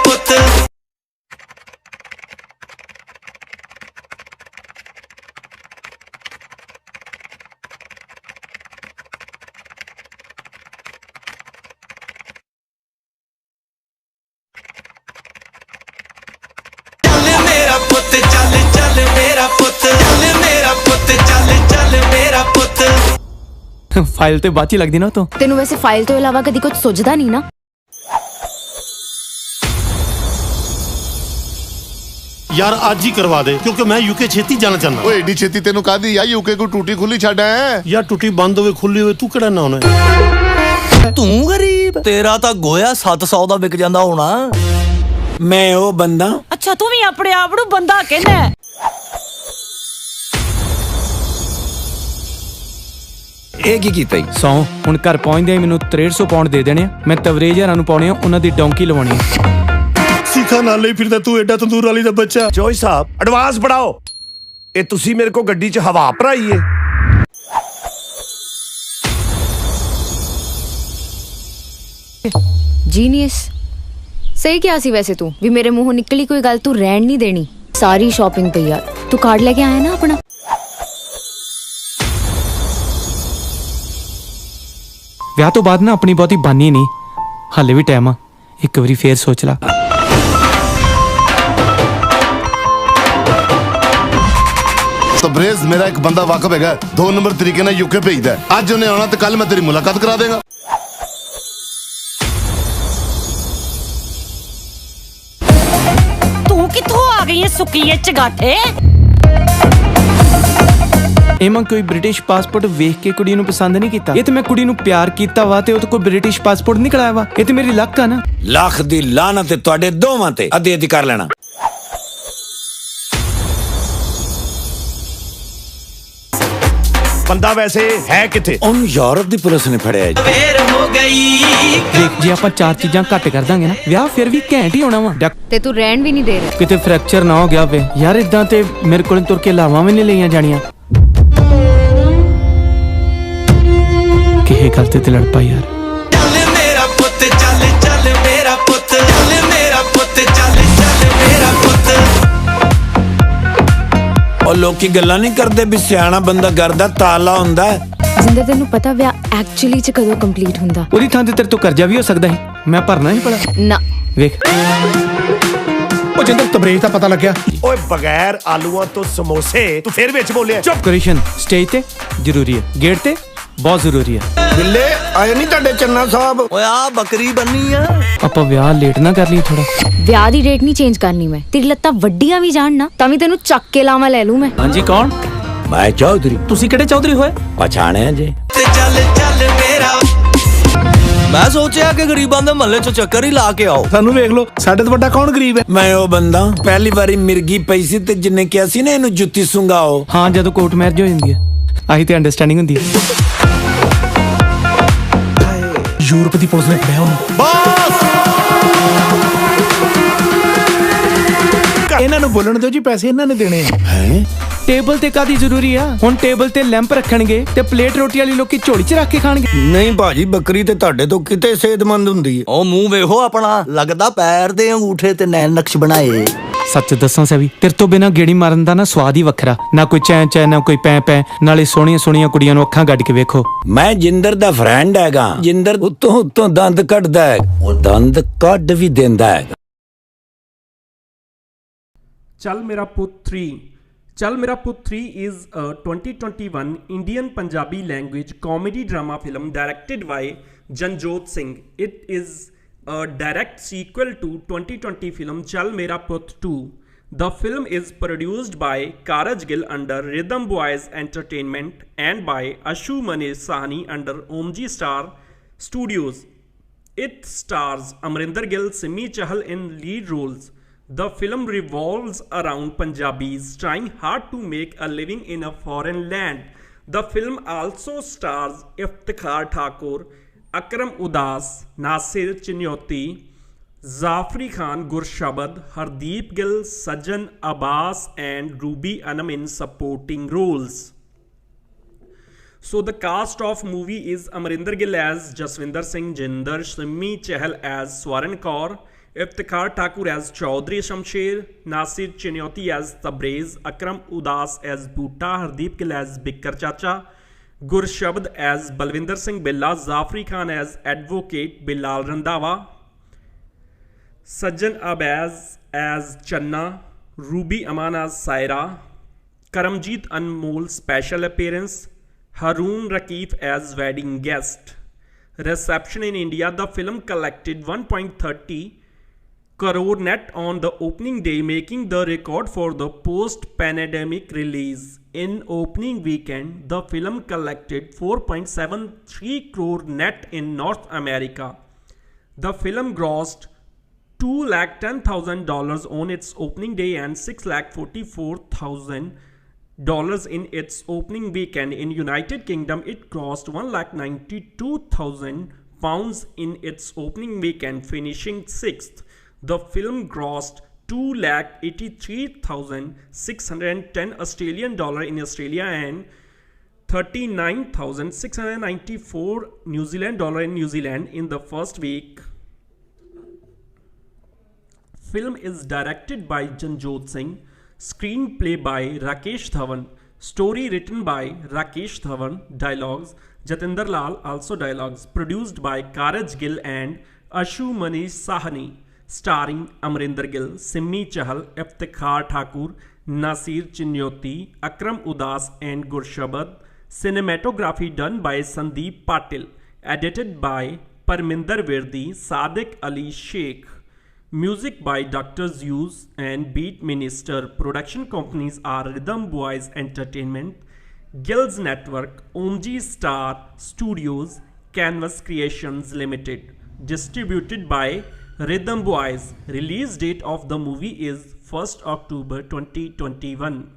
ਪੁੱਤ फाइल तो बात ही लगती ना तो तेनू वैसे फाइल तो इलावा कभी कुछ सोचदा नहीं ना। यार आज ही करवा दे क्योंकि मैं यूके छेती जाना चाहना। ओए एडी छेती तेनू कादी यार यूके को टूटी खुली छड़ है यार टूटी बंद होवे खुली होवे तू केड़ा ना होना। तू गरीब तेरा तो गोया 700 दा विक जांदा होना। मैं ओ बंदा। अच्छा तू भी अपने आप नू बंदा कहना है। ਇਹ ਕੀ ਕੀਤਾ ਈ सौ ਹੁਣ ਘਰ ਪਹੁੰਚਦੇ ਮੈਨੂੰ 6300 ਪਾਉਂਡ ਦੇ ਦੇਣੇ ਮੈਂ ਤਵਰੇਜਰਾਂ ਨੂੰ ਪਾਉਣੇ ਉਹਨਾਂ ਦੀ ਡੌਂਕੀ ਲਵਾਉਣੀ ਸਿੱਖਾ ਨਾਲ ਲਈ ਫਿਰਦਾ ਤੂੰ ਐਡਾ ਤੰਦੂਰ ਵਾਲੀ ਦਾ ਬੱਚਾ। ਜੋਈ ਸਾਹਿਬ ਐਡਵਾਂਸ बढ़ाओ। ਇਹ ਤੁਸੀਂ ਮੇਰੇ ਕੋ ਗੱਡੀ 'ਚ ਹਵਾ ਭਰਾਈ ਏ। जीनियस सही क्या सी वैसे तू भी मेरे मुंहों निकली कोई गल तू रहन नहीं देनी। सारी शॉपिंग पे यार तू कार्ड लेके आया ना अपना। ਵਿਆਹ ਤੋਂ ਬਾਅਦ ਨਾ ਆਪਣੀ ਬਹੁਤੀ ਬਾਨੀ ਨਹੀਂ ਹਾਲੇ ਵੀ ਟਾਈਮ ਆ ਇੱਕ ਵਾਰੀ ਫੇਰ ਸੋਚ ਲਾ। तबरेज मेरा एक बंदा वाकफ है 2 नंबर तरीके ना यूके भेजदा है। आज उन्हें आना तो कल मैं तेरी मुलाकात करा देगा। तू किथों आ गई है सुकीए चगाठे। एमा कोई ब्रिटिश पासपोर्ट वेख के कुड़ी नूं पसंद नहीं कीता। ये तो मैं कुड़ी नूं प्यार कीता वा ते ओ तो कोई ब्रिटिश पासपोर्ट नहीं कढ़ाया वा। ये तो मेरी लक आ ना। ਲੱਖ ਦੀ ਲਾਨਤ ਤੇ ਤੁਹਾਡੇ ਦੋਵਾਂ ਤੇ ਅੱਧੀ ਅੱਧੀ ਕਰ ਲੈਣਾ। ਬੰਦਾ ਵੈਸੇ ਹੈ ਕਿੱਥੇ? ਉਹਨੂੰ ਯੂਰਪ ਦੀ ਪੁਲਿਸ ਨੇ ਫੜਿਆ ਜੀ। ਫੇਰ ਹੋ ਗਈ देख जे ਆਪਾਂ ਚਾਰ ਚੀਜ਼ਾਂ ਘੱਟ ਕਰ ਦਾਂਗੇ ਨਾ ਵਿਆਹ ਫਿਰ ਵੀ ਘੈਂਟ ਹੀ ਹੋਣਾ ਵਾ। ते तू रहन भी नहीं दे रहा। ਕਿਤੇ ਫ੍ਰੈਕਚਰ ਨਾ ਹੋ ਗਿਆ ਵੇ ਯਾਰ ਇਦਾਂ ਤੇ ਮੇਰੇ ਕੋਲ ਤੁਰ ਕੇ ਲਾਵਾਂ ਵੀ ਨਹੀਂ ਲਈਆਂ ਜਾਣੀਆਂ। ਕਿਹੇ ਗੱਲ ਤੇ ਲੜ ਪਾ ਯਾਰ। ਚੱਲ ਮੇਰਾ ਪੁੱਤ ਚੱਲ ਚੱਲ ਮੇਰਾ ਪੁੱਤ ਚੱਲ ਮੇਰਾ ਪੁੱਤ ਚੱਲ ਚੱਲ ਮੇਰਾ ਪੁੱਤ। ਉਹ ਲੋਕੀ ਗੱਲਾਂ ਨਹੀਂ ਕਰਦੇ ਵੀ ਸਿਆਣਾ ਬੰਦਾ ਘਰ ਦਾ ਤਾਲਾ ਹੁੰਦਾ। जिंदे तेनू पता विआह एक्चुअली च कदों कंप्लीट हुंदा। ਉਹਦੀ ਥਾਂ ਤੇ ਤੇਰੇ ਤੋਂ ਕਰਜ਼ਾ ਵੀ ਹੋ ਸਕਦਾ ਹੈ ਮੈਂ ਭਰਨਾ ਹੀ ਪੜਾ ना ਵੇਖ। ਉਹ ਜਿੰਦਰ ਤਬਰੇਜ ਦਾ ਪਤਾ ਲੱਗਿਆ। ਓਏ ਬਗੈਰ ਆਲੂਆਂ ਤੋਂ ਸਮੋਸੇ ਤੂੰ ਫੇਰ ਵਿੱਚ ਬੋਲਿਆ। ਚੁੱਪ। ਡੈਕੋਰੇਸ਼ਨ ਸਟੇਜ ਤੇ ਜ਼ਰੂਰੀ ਹੈ ਗੇਟ ਤੇ ਬਹੁਤ ਜ਼ਰੂਰੀ ਹੈ। ਬਿੱਲੇ ਆਏ ਨਹੀਂ ਤੁਹਾਡੇ ਚੰਨਾ ਸਾਹਿਬ। ਓਏ ਆ ਬੱਕਰੀ ਬੰਨੀ ਆ। ਆਪਾਂ ਵਿਆਹ ਲੇਟ ਨਾ ਕਰ ਲਈ ਥੋੜਾ। ਵਿਆਹ ਦੀ ਡੇਟ ਨਹੀਂ ਚੇਂਜ ਕਰਨੀ ਮੈਂ। तेरी ਲੱਤਾਂ ਵੱਡੀਆਂ ਵੀ ਜਾਣ ਨਾ ਤਾਂ ਵੀ ਤੈਨੂੰ ਚੱਕ ਕੇ ਲਾਵਾਂ ਲੈ ਲੂੰ ਮੈਂ। ਹਾਂਜੀ ਕੌਣ? ਮੈਂ ਚੌਧਰੀ। ਤੁਸੀਂ ਕਿਹੜੇ ਚੌਧਰੀ ਹੋਏ? ਪਛਾਣਿਆ ਜੇ। ਤੇ ਚੱਲ ਚੱਲ ਮੇਰਾ ਮੈਂ ਸੋਚਿਆ ਕਿ ਗਰੀਬਾਂ ਦੇ ਮਹੱਲੇ 'ਚ ਚੱਕਰ ਹੀ ਲਾ ਕੇ ਆਓ। ਸਾਨੂੰ ਵੇਖ ਲਓ ਸਾਡੇ ਤੋਂ ਵੱਡਾ ਕੌਣ ਗਰੀਬ ਹੈ? ਮੈਂ ਉਹ ਬੰਦਾ ਪਹਿਲੀ ਵਾਰੀ ਮਿਰਗੀ ਪਈ ਸੀ ਤੇ ਜਿੰਨੇ ਕਿਹਾ ਸੀ ਨਾ ਇਹਨੂੰ ਜੁੱਤੀ ਸੁੰਘਾਓ। ਹਾਂ ਜਦੋਂ ਕੋਰਟ ਮੈਰਿਜ ਹੋ ਜਾਂਦੀ ਹੈ ਆਹੀ ਤੇ ਅੰਡਰਸਟੈਂਡਿੰਗ ਹੁੰਦੀ ਹੈ। ਯੂਰਪ ਦੀ ਪੁਲਿਸ ਨੇ ਫੜਿਆ ਉਹਨੂੰ। ਇਹਨਾਂ ਨੂੰ ਬੋਲਣ ਦਿਓ ਜੀ ਪੈਸੇ ਇਹਨਾਂ ਨੇ ਦੇਣੇ ਆ। ਹੈ ਟੇਬਲ ਤੇ ਕਾਦੀ ਜ਼ਰੂਰੀ ਆ ਹੁਣ ਟੇਬਲ ਤੇ ਲੈਂਪ ਰੱਖਣਗੇ ਤੇ ਪਲੇਟ ਰੋਟੀ ਵਾਲੀ ਲੋਕੀ ਝੋਲੀ 'ਚ ਰੱਖ ਕੇ ਖਾਣਗੇ। ਨਹੀਂ ਭਾਜੀ ਬੱਕਰੀ ਤੇ ਤੁਹਾਡੇ ਤੋਂ ਕਿਤੇ ਸਿਹਤਮੰਦ ਹੁੰਦੀ ਹੈ। ਉਹ ਮੂੰਹ ਵੇਖੋ ਆਪਣਾ ਲੱਗਦਾ ਪੈਰ ਦੇ ਅੰਗੂਠੇ ਤੇ ਨੈਣ ਨਕਸ਼ ਬਣਾਏ। ਸੱਚ ਦੱਸਾਂ ਸਵੀ ਤੇਰੇ ਤੋਂ ਬਿਨਾ ਗੇੜੀ ਮਾਰਨ ਦਾ ਨਾ ਸਵਾਦ ਹੀ ਵੱਖਰਾ ਨਾ ਕੋਈ ਚੈਂ ਚੈਂ ਨਾ ਕੋਈ ਪੈ ਪੈ ਨਾਲੇ ਸੋਹਣੀਆਂ ਸੋਹਣੀਆਂ ਕੁੜੀਆਂ ਨੂੰ ਅੱਖਾਂ ਗੱਡ ਕੇ ਵੇਖੋ। ਮੈਂ ਜਿੰਦਰ ਦਾ ਫਰੈਂਡ ਹੈਗਾ। ਜਿੰਦਰ ਉੱਤੋਂ ਦੰਦ ਕੱਢਦਾ ਹੈ ਉਹ ਦੰਦ ਕੱਢ ਵੀ ਦਿੰਦਾ ਹੈ। चल मेरा पुtt 3 चल मेरा पुtt 3 is a 2021 Indian Punjabi language comedy drama film directed by Janjot Singh. It is a direct sequel to 2020 film Chal Mera Putt 2. The film is produced by Karaj Gill under Rhythm Boys Entertainment and by Ashu Manish Sahni under Omji Star Studios. It stars Amrinder Gill, Simi Chahal in lead roles. The film revolves around Punjabis trying hard to make a living in a foreign land. The film also stars Iftikhar Thakur, Akram Udas, Nasir Chinyoti, Zafri Khan Gurshabad, Hardeep Gill, Sajjan Abbas and Ruby Anam in supporting roles. So the cast of movie is Amrinder Gill as Jaswinder Singh Jinder, Simmi Chahal as Swaran Kaur, Iftikhar Thakur as Chaudhry Shamsher, Nasir Chinyoti as Tabrez, Akram Udas as Bhutta, Hardeep Gill as Bikkar Chacha, Gurshabd as Balwinder Singh Billa, Zafri Khan as Advocate Bilal Randhawa, Sajjan Abaz as Channa, Ruby Aman as Saira, Karamjeet Anmol special appearance, Haroon Rakif as wedding guest. Reception in India, the film collected 1.30 crore net on the opening day, making the record for the post-pandemic release. In opening weekend, the film collected 4.73 crore net in North America. The film grossed $210,000 on its opening day and $644,000 in its opening weekend. In United Kingdom, it grossed £192,000 in its opening weekend, finishing sixth. The film grossed $283,610 Australian dollar in Australia and 39,694 New Zealand dollar in New Zealand in the first week. Film is directed by Janjot Singh, screenplay by Rakesh Dhawan, story written by Rakesh Dhawan, dialogues Jatinder Lal, also dialogues, produced by Karaj Gill and Ashu Manish Sahani, starring Amrinder Gill, Simmi Chahal, Iftikhar Thakur, Nasir Chinyoti, Akram Udas and Gurshabad. Cinematography done by Sandeep Patil, edited by Parminder Virdi, Sadiq Ali Sheikh. Music by Dr. Zeus and Beat Minister. Production companies are Rhythm Boys Entertainment, Gills Network, Omji Star Studios, Canvas Creations Limited. Distributed by Rhythm Boys. Release date of the movie is 1st October 2021.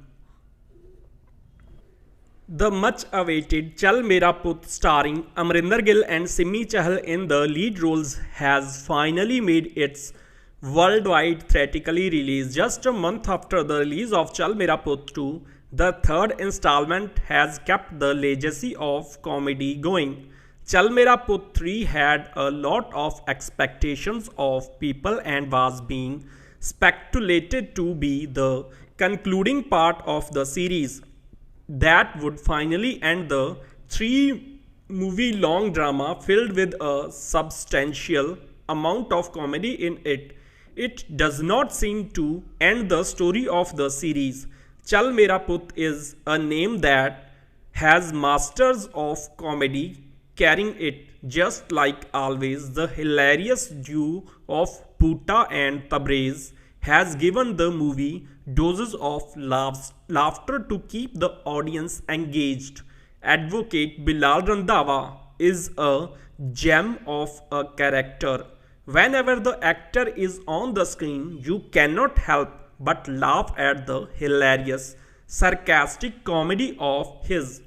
The much awaited Chal Mera Putt, starring Amrinder Gill and Simmi Chahal in the lead roles, has finally made its worldwide theatrically release. Just a month after the release of Chal Mera Putt 2, the third installment has kept the legacy of comedy going. Chal Mera Putt 3 had a lot of expectations of people and was being speculated to be the concluding part of the series that would finally end the 3-movie long drama filled with a substantial amount of comedy in it. It does not seem to end the story of the series. Chal Mera Putt is a name that has masters of comedy carrying it. Just like always, the hilarious duo of Bhutta and Tabrez has given the movie doses of laughter to keep the audience engaged. Advocate Bilal Randhawa is a gem of a character. Whenever the actor is on the screen, you cannot help but laugh at the hilarious, sarcastic comedy of his.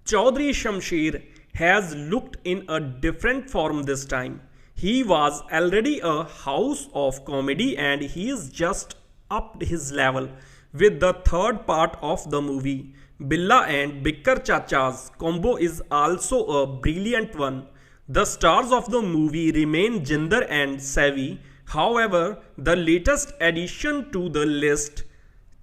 Chaudhry Shamsher has looked in a different form this time. He was already a house of comedy and he is just upped his level with the third part of the movie. Billa and Bikkar Chacha's combo is also a brilliant one. The stars of the movie remain Jinder and Savi. However, the latest addition to the list,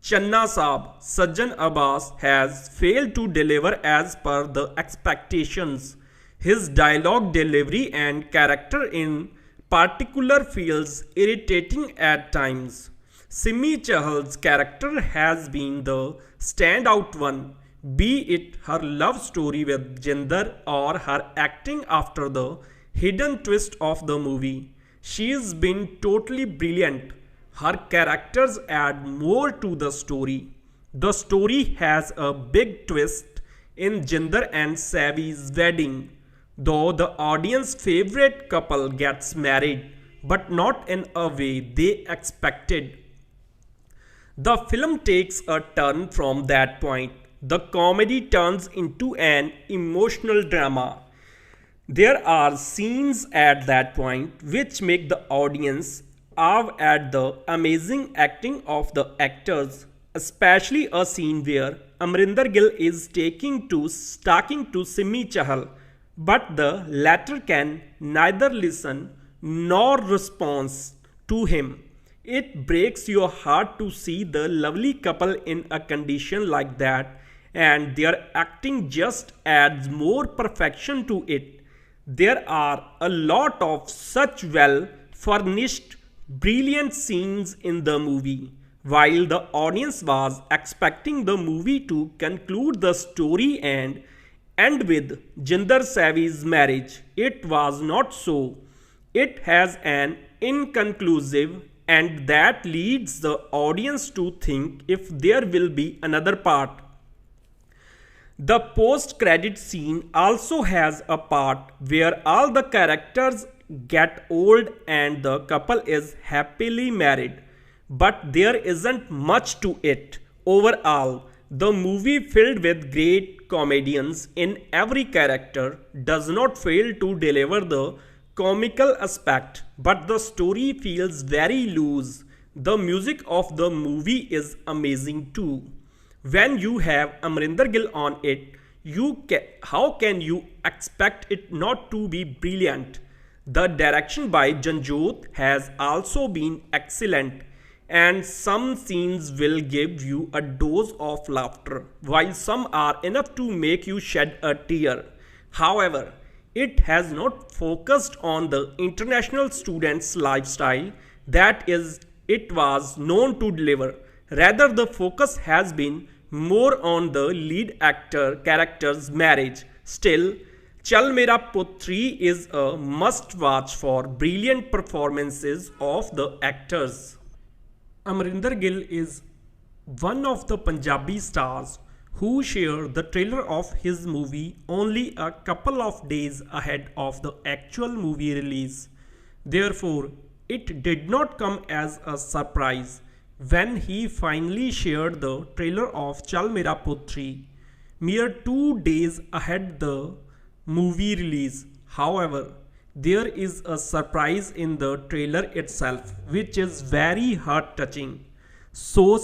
Channa Saab, Sajjan Abbas, has failed to deliver as per the expectations. His dialogue delivery and character in particular feels irritating at times. Simmi Chahal's character has been the standout one, be it her love story with Jinder or her acting after the hidden twist of the movie. She's been totally brilliant. Her characters add more to the story. The story has a big twist in Jinder and Savi's wedding, though the audience favorite couple gets married, but not in a way they expected. The film takes a turn from that point. The comedy turns into an emotional drama. There are scenes at that point which make the audience awe at the amazing acting of the actors, especially a scene where Amrinder Gill is talking to Simmi Chahal, but the latter can neither listen nor response to him. It breaks your heart to see the lovely couple in a condition like that, and their acting just adds more perfection to it. There are a lot of such well furnished, brilliant scenes in the movie. While the audience was expecting the movie to conclude the story and end with Jinder Savi's marriage, it was not so. It has an inconclusive, and that leads the audience to think if there will be another part. The post credit scene also has a part where all the characters get old and the couple is happily married, but there isn't much to it. Overall, the movie, filled with great comedians in every character, does not fail to deliver the comical aspect, but the story feels very loose. The music of the movie is amazing too. When you have Amrinder Gill on it, how can you expect it not to be brilliant? The direction by Janjot has also been excellent, and some scenes will give you a dose of laughter, while some are enough to make you shed a tear. However, it has not focused on the international student's lifestyle that it was known to deliver. Rather, the focus has been more on the lead actor character's marriage. Still, Chal Mera Putt 3 is a must-watch for brilliant performances of the actors. Amrinder Gill is one of the Punjabi stars who shared the trailer of his movie only a couple of days ahead of the actual movie release. Therefore, it did not come as a surprise when he finally shared the trailer of Chal Mera Putt 3 mere 2 days ahead the movie release. However, there is a surprise in the trailer itself which is very heart-touching. So,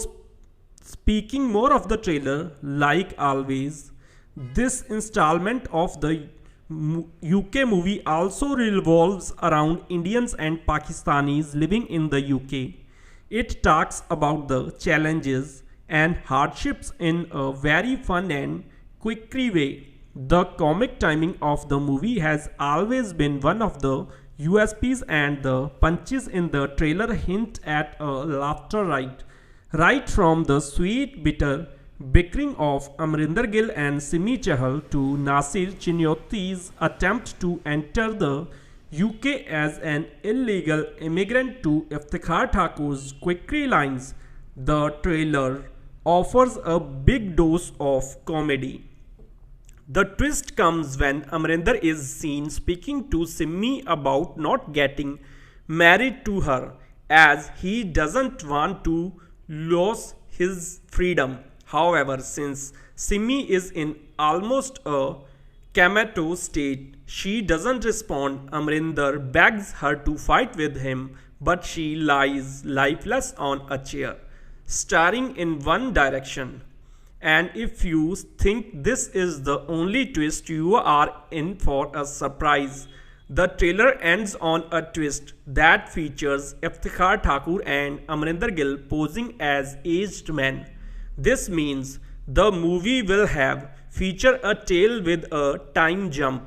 speaking more of the trailer, like always, this installment of the UK movie also revolves around Indians and Pakistanis living in the UK. It talks about the challenges and hardships in a very fun and quirky way. The comic timing of the movie has always been one of the USPs, and the punches in the trailer hint at a laughter ride. Right from the sweet bitter bickering of Amrinder Gill and Simi Chahal to Nasir Chinyoti's attempt to enter the UK as an illegal immigrant to Iftikhar Thakur's quickie lines, the trailer offers a big dose of comedy. The twist comes when Amrinder is seen speaking to Simi about not getting married to her, as he doesn't want to lose his freedom. However, since Simi is in almost a comatose state, she doesn't respond. Amrinder begs her to fight with him, but she lies lifeless on a chair, staring in one direction. And if you think this is the only twist, you are in for a surprise. The trailer ends on a twist that features Iftikhar Thakur and Amrinder Gill posing as aged men. This means the movie will feature a tale with a time jump.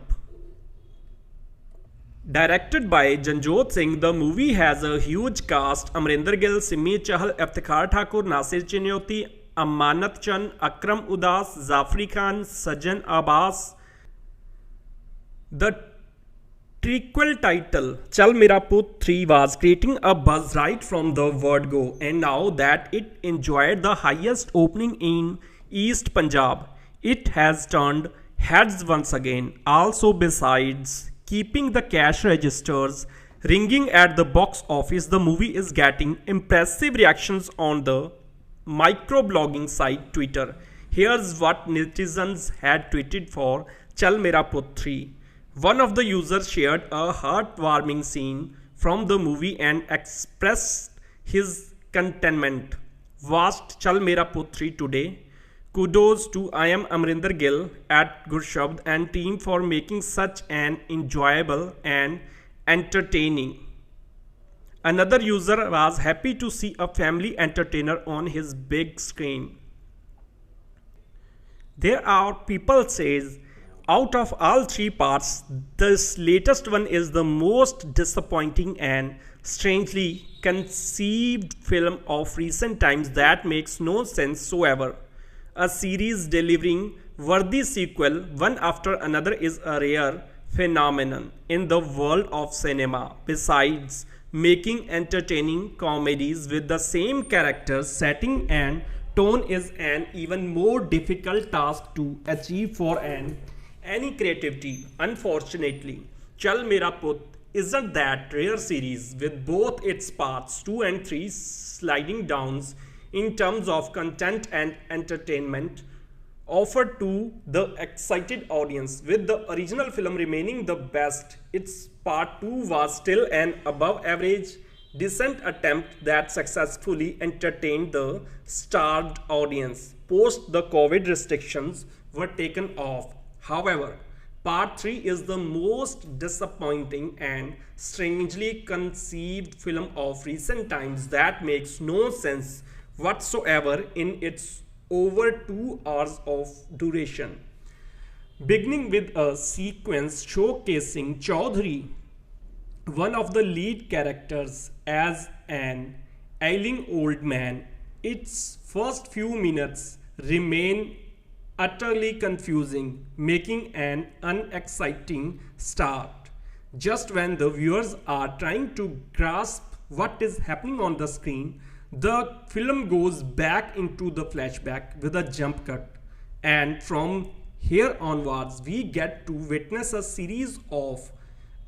Directed by Janjot Singh, the movie has a huge cast: Amrinder Gill, Simi Chahal, Iftikhar Thakur, Nasir Chinyoti, Amanat Chand, Akram Udas, Zafri Khan, Sajan Abbas. The prequel title Chal Mera Putt 3 was creating a buzz right from the word go, and now that it enjoyed the highest opening in East Punjab, it has turned heads once again. Also, besides keeping the cash registers ringing at the box office, the movie is getting impressive reactions on the microblogging site Twitter. Here's what netizens had tweeted for Chal Mera Putt 3. One of the users shared a heartwarming scene from the movie and expressed his contentment. Watched Chal Mera Putt 3 today. Kudos to I am Amrinder Gill at Gurshabd and team for making such an enjoyable and entertaining. Another user was happy to see a family entertainer on his big screen. There are people says out of all three parts, this latest one is the most disappointing and strangely conceived film of recent times that makes no sense whatsoever. A series delivering worthy sequel one after another is a rare phenomenon in the world of cinema. Besides making entertaining comedies with the same characters, setting and tone is an even more difficult task to achieve for any creativity. Unfortunately, Chal Mera Putt isn't that rare series with both its parts 2 and 3 sliding downs in terms of content and entertainment offered to the excited audience, with the original film remaining the best. Its part 2 was still an above average decent attempt that successfully entertained the starved audience post the COVID restrictions were taken off. However, part 3 is the most disappointing and strangely conceived film of recent times that makes no sense whatsoever in its over 2 hours of duration. Beginning with a sequence showcasing Chaudhary, one of the lead characters, as an ailing old man. Its first few minutes remain utterly confusing, making an unexciting start. Just when the viewers are trying to grasp what is happening on the screen, the film goes back into the flashback with a jump cut, and from here onwards we get to witness a series of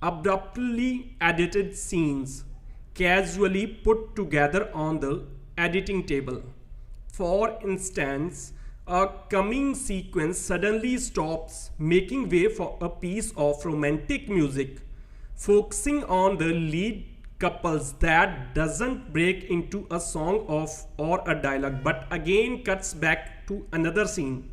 abruptly edited scenes casually put together on the editing table. For instance, a coming sequence suddenly stops, making way for a piece of romantic music focusing on the lead couples that doesn't break into a song of or a dialogue, but again cuts back to another scene,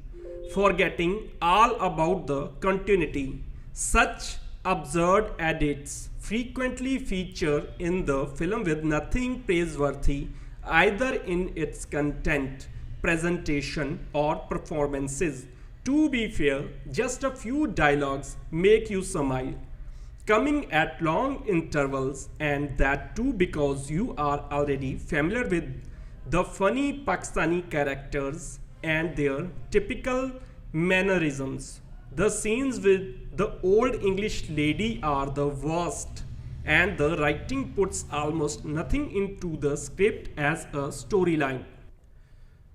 forgetting all about the continuity. Such absurd edits frequently feature in the film with nothing praiseworthy either in its content, presentation or performances. To be fair, just a few dialogues make you smile, coming at long intervals, and that too because you are already familiar with the funny Pakistani characters and their typical mannerisms. The scenes with the old English lady are the worst, and the writing puts almost nothing into the script as a storyline.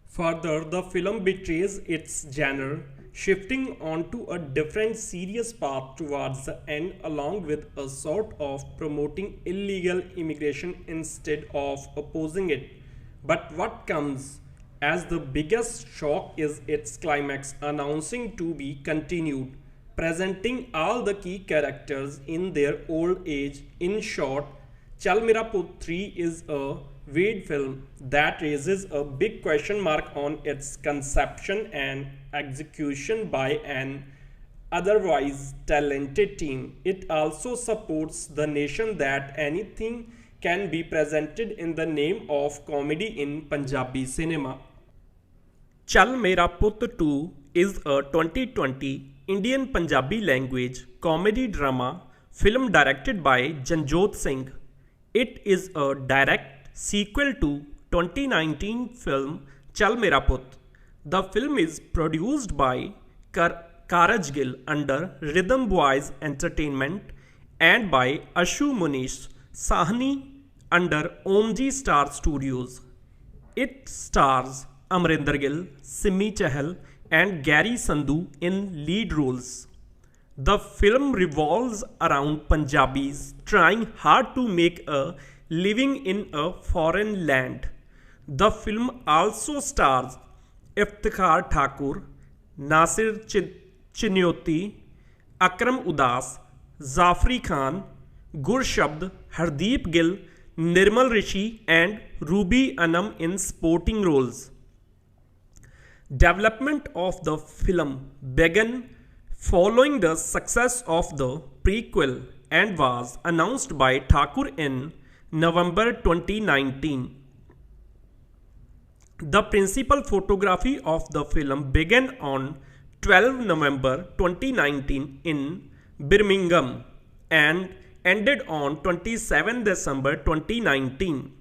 Further, the film betrays its genre, shifting onto a different serious path towards the end, along with a sort of promoting illegal immigration instead of opposing it. But what comes as the biggest shock is its climax, announcing to be continued, presenting all the key characters in their old age. In short, Chal Mera Putt 3 is a weird film that raises a big question mark on its conception and execution by an otherwise talented team. It also supports the notion that anything can be presented in the name of comedy in Punjabi cinema. Chal Mera Putt 2 is a 2020 Indian Punjabi language comedy drama film directed by Janjot Singh. It is a direct sequel to 2019 film Chal Mera Putt. The film is produced by Karaj Gill under Rhythm Boys Entertainment and by Ashu Munish Sahni under Omji Star Studios. It stars Amrinder Gill, Simmi Chahal and Gary Sandhu in lead roles. The film revolves around Punjabis trying hard to make a living in a foreign land. The film also stars Iftikhar Thakur, Nasir Chinyoti, Akram Udas, Zafri Khan, Gurshabd, Hardeep Gill, Nirmal Rishi and Ruby Anam in supporting roles. Development of the film began following the success of the prequel and was announced by Thakur in November 2019. The principal photography of the film began on 12 November 2019 in Birmingham and ended on 27 December 2019.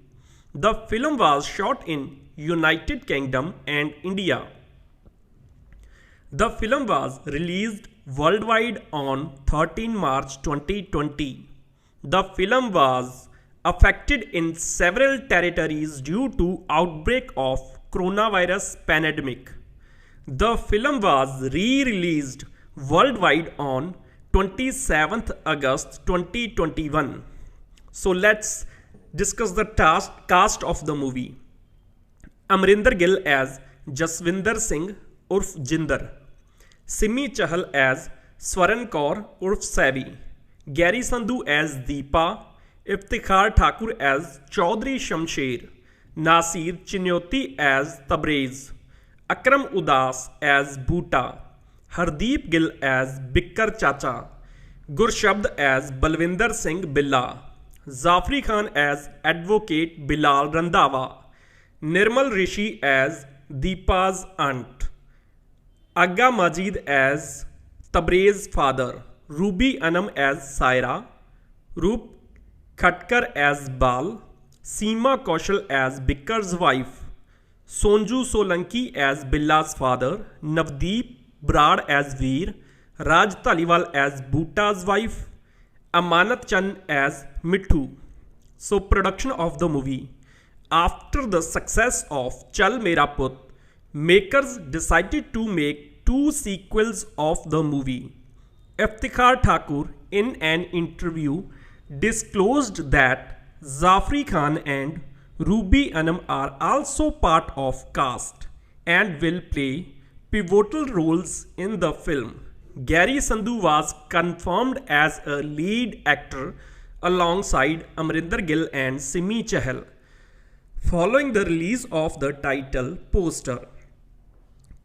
The film was shot in United Kingdom and India. The film was released worldwide on 13 March 2020. The film was affected in several territories due to outbreak of coronavirus pandemic. The film was re-released worldwide on 27th August 2021. So let's discuss the cast of the movie. Amrinder Gill as Jaswinder Singh urf Jinder, Simi Chahal as Swaran Kaur urf Savi, Gary Sandhu as Deepa, Iftikhar Thakur as Chaudhry Shamsher, Nasir Chinyoti as Tabrez, Akram Udas as Bhuta, Hardeep Gill as Bikkar Chacha, Gurshabd as Balwinder Singh Billa, Zafri Khan as Advocate Bilal Randhawa, Nirmal Rishi as Deepa's aunt, Agha Majid as Tabrez's father, Ruby Anam as Saira, Roop Khatkar as Bal, Seema Kaushal as Bikkar's wife, Sonju Solanki as Billa's father, Navdeep Brad as Veer, Raj Taliwal as Bhuta's wife, Amanat Chand as Mithu. So production of the movie. After the success of Chal Mera Putt, makers decided to make 2 sequels of the movie. Iftikhar Thakur in an interview disclosed that Zafri Khan and Ruby Anam are also part of cast and will play pivotal roles in the film. Gary Sandhu was confirmed as a lead actor alongside Amrinder Gill and Simi Chahal following the release of the title poster.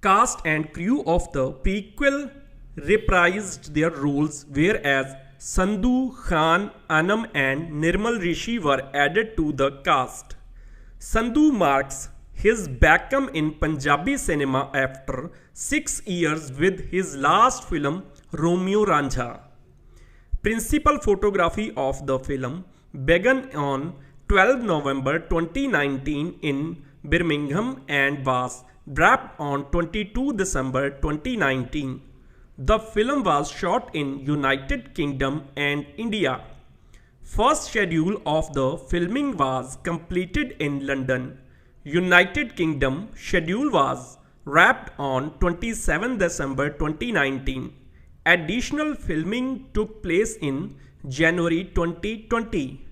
Cast and crew of the prequel reprised their roles, whereas Sandhu, Khan, Anam and Nirmal Rishi were added to the cast. Sandhu marks his backcome in Punjabi cinema after 6 years with his last film Romeo Ranjha. Principal photography of the film began on 12 November 2019 in Birmingham and was wrapped on 22 December 2019. The film was shot in United Kingdom and India. First schedule of the filming was completed in London. United Kingdom schedule was wrapped on 27 December 2019. Additional filming took place in January 2020.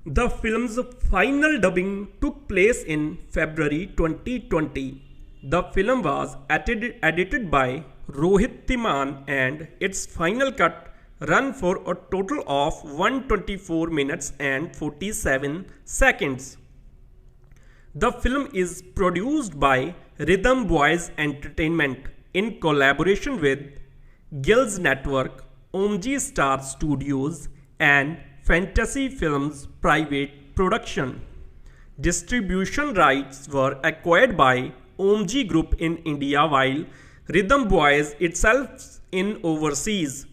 The film's final dubbing took place in February 2020. The film was edited by Rohit Timan and its final cut run for a total of 124 minutes and 47 seconds. The film is produced by Rhythm Boys Entertainment in collaboration with Gills Network, Omji Star Studios and Fantasy Films Private Production. Distribution rights were acquired by Omji Group in India while Rhythm Boys itself in overseas.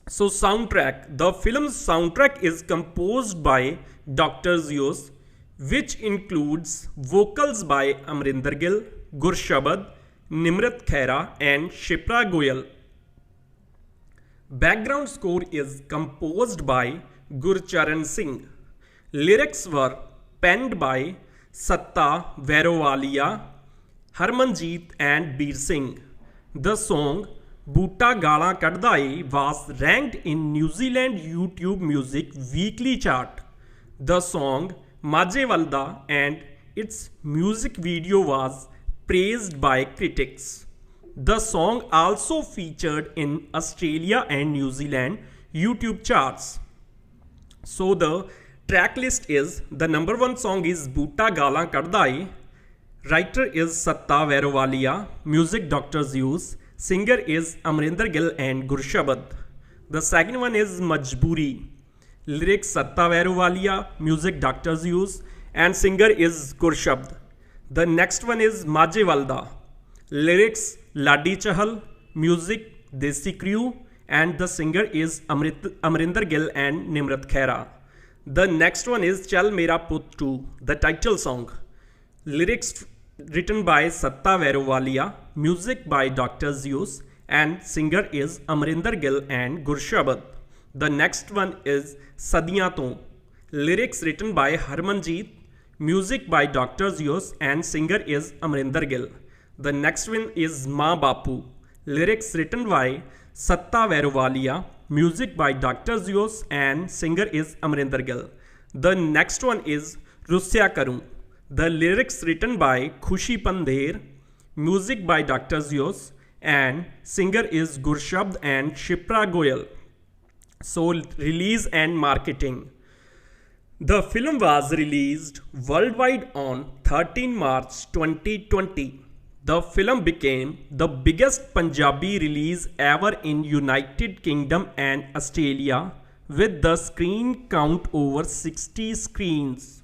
So soundtrack. The film's soundtrack is composed by Dr. Zeus, which includes vocals by Amrinder Gill, Gurshabad, Nimrat Khaira and Shipra Goyal. Background score is composed by Gurcharan Singh. Lyrics were penned by Satta Verowalia, Harmanjeet and Beer Singh. The song Bhuta Gala Kadda was ranked in New Zealand YouTube Music Weekly chart. The song Maje Valda and its music video was praised by critics. The song also featured in Australia and New Zealand YouTube charts. So the track list is: the number 1 song is Bhuta Gala Kadda. Writer is Satta Verowalia. Music Dr. Zeus. Singer is Amrinder Gill and Gurshabad. The second one is Majboori. Lyrics Satta Vairowalia, music Dr. Zeus, and singer is Gurshabd. The next one is Maje Walda. Lyrics Ladi Chahal, music Desi Crew, and the singer is Amrinder Gill and Nimrat Khaira. The next one is Chal Mera Putt 2, the title song. Lyrics written by Satta Vairowalia, music by Dr. Zeus, and singer is Amrinder Gill and Gurshabd. The next one is Sadiyan Ton. Lyrics written by Harmanjeet, music by Dr. Zeus, and singer is Amrinder Gill. The next one is Maa Bapu. Lyrics written by Satta Vairowalia, music by Dr. Zeus, and singer is Amrinder Gill. The next one is Rusya Karu. The lyrics written by Khushi Pandher, music by Dr. Zeus, and singer is Gurshabd and Shipra Goyal. So, release and marketing. The film was released worldwide on 13 March 2020. The film became the biggest Punjabi release ever in United Kingdom and Australia, with the screen count over 60 screens.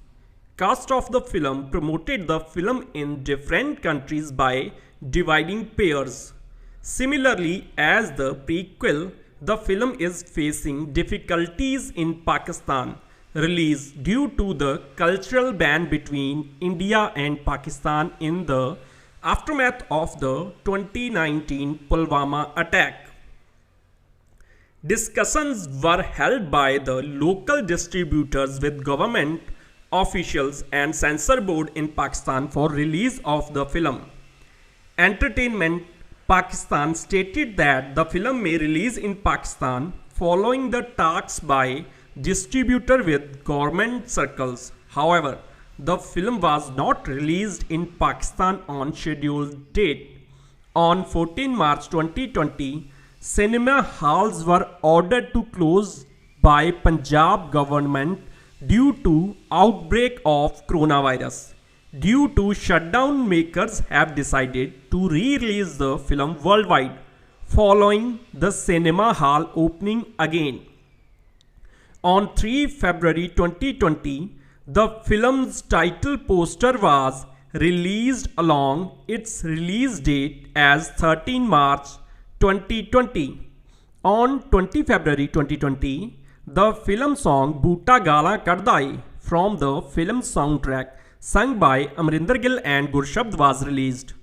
Cast of the film promoted the film in different countries by dividing pairs. Similarly, as the prequel, the film is facing difficulties in Pakistan release due to the cultural ban between India and Pakistan in the aftermath of the 2019 Pulwama attack. Discussions were held by the local distributors with government officials and censor board in Pakistan for release of the film. Entertainment Pakistan stated that the film may release in Pakistan following the talks by distributor with government circles. However, the film was not released in Pakistan on scheduled date. On 14 March 2020, cinema halls were ordered to close by Punjab government due to outbreak of coronavirus. Due to shutdown, makers have decided to re-release the film worldwide following the cinema hall opening again. On 3 February 2020, the film's title poster was released along its release date as 13 March 2020. On 20 February 2020, the film song Boota Galan Kadda Ai from the film soundtrack sung by Amrinder Gill and Gurshabd was released.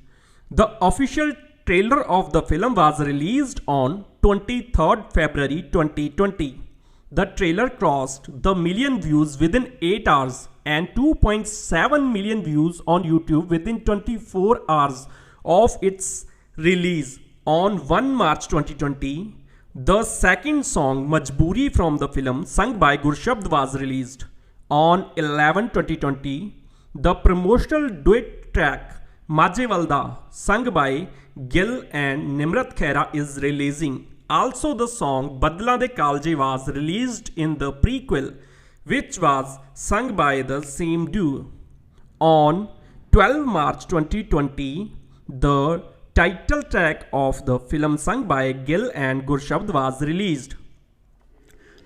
The official trailer of the film was released on 23rd February 2020. The trailer crossed the million views within 8 hours and 2.7 million views on YouTube within 24 hours of its release. On 1 March 2020, the second song Majboori from the film sung by Gurshabd was released. On 11/2020, the promotional duet track Maje Walda sung by Gill and Nimrat Khaira is releasing. Also, the song Badla De Kalje was released in the prequel, which was sung by the same duo. On 12 March 2020, the title track of the film sung by Gill and Gurshabd was released.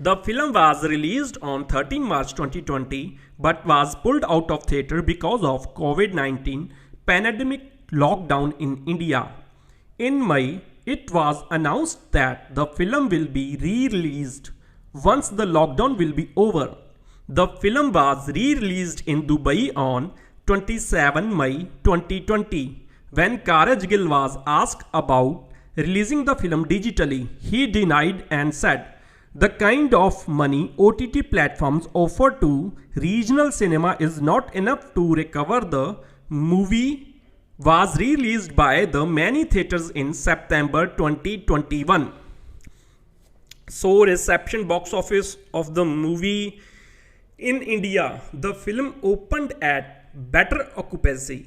The film was released on 13 March 2020 but was pulled out of theatre because of COVID-19 pandemic lockdown in India. In May, it was announced that the film will be re-released once the lockdown will be over. The film was re-released in Dubai on 27 May 2020. When Karaj Gill was asked about releasing the film digitally, he denied and said, "The kind of money OTT platforms offer to regional cinema is not enough to recover." The movie was released by the many theatres in September 2021. So, reception box office of the movie in India, the film opened at better occupancy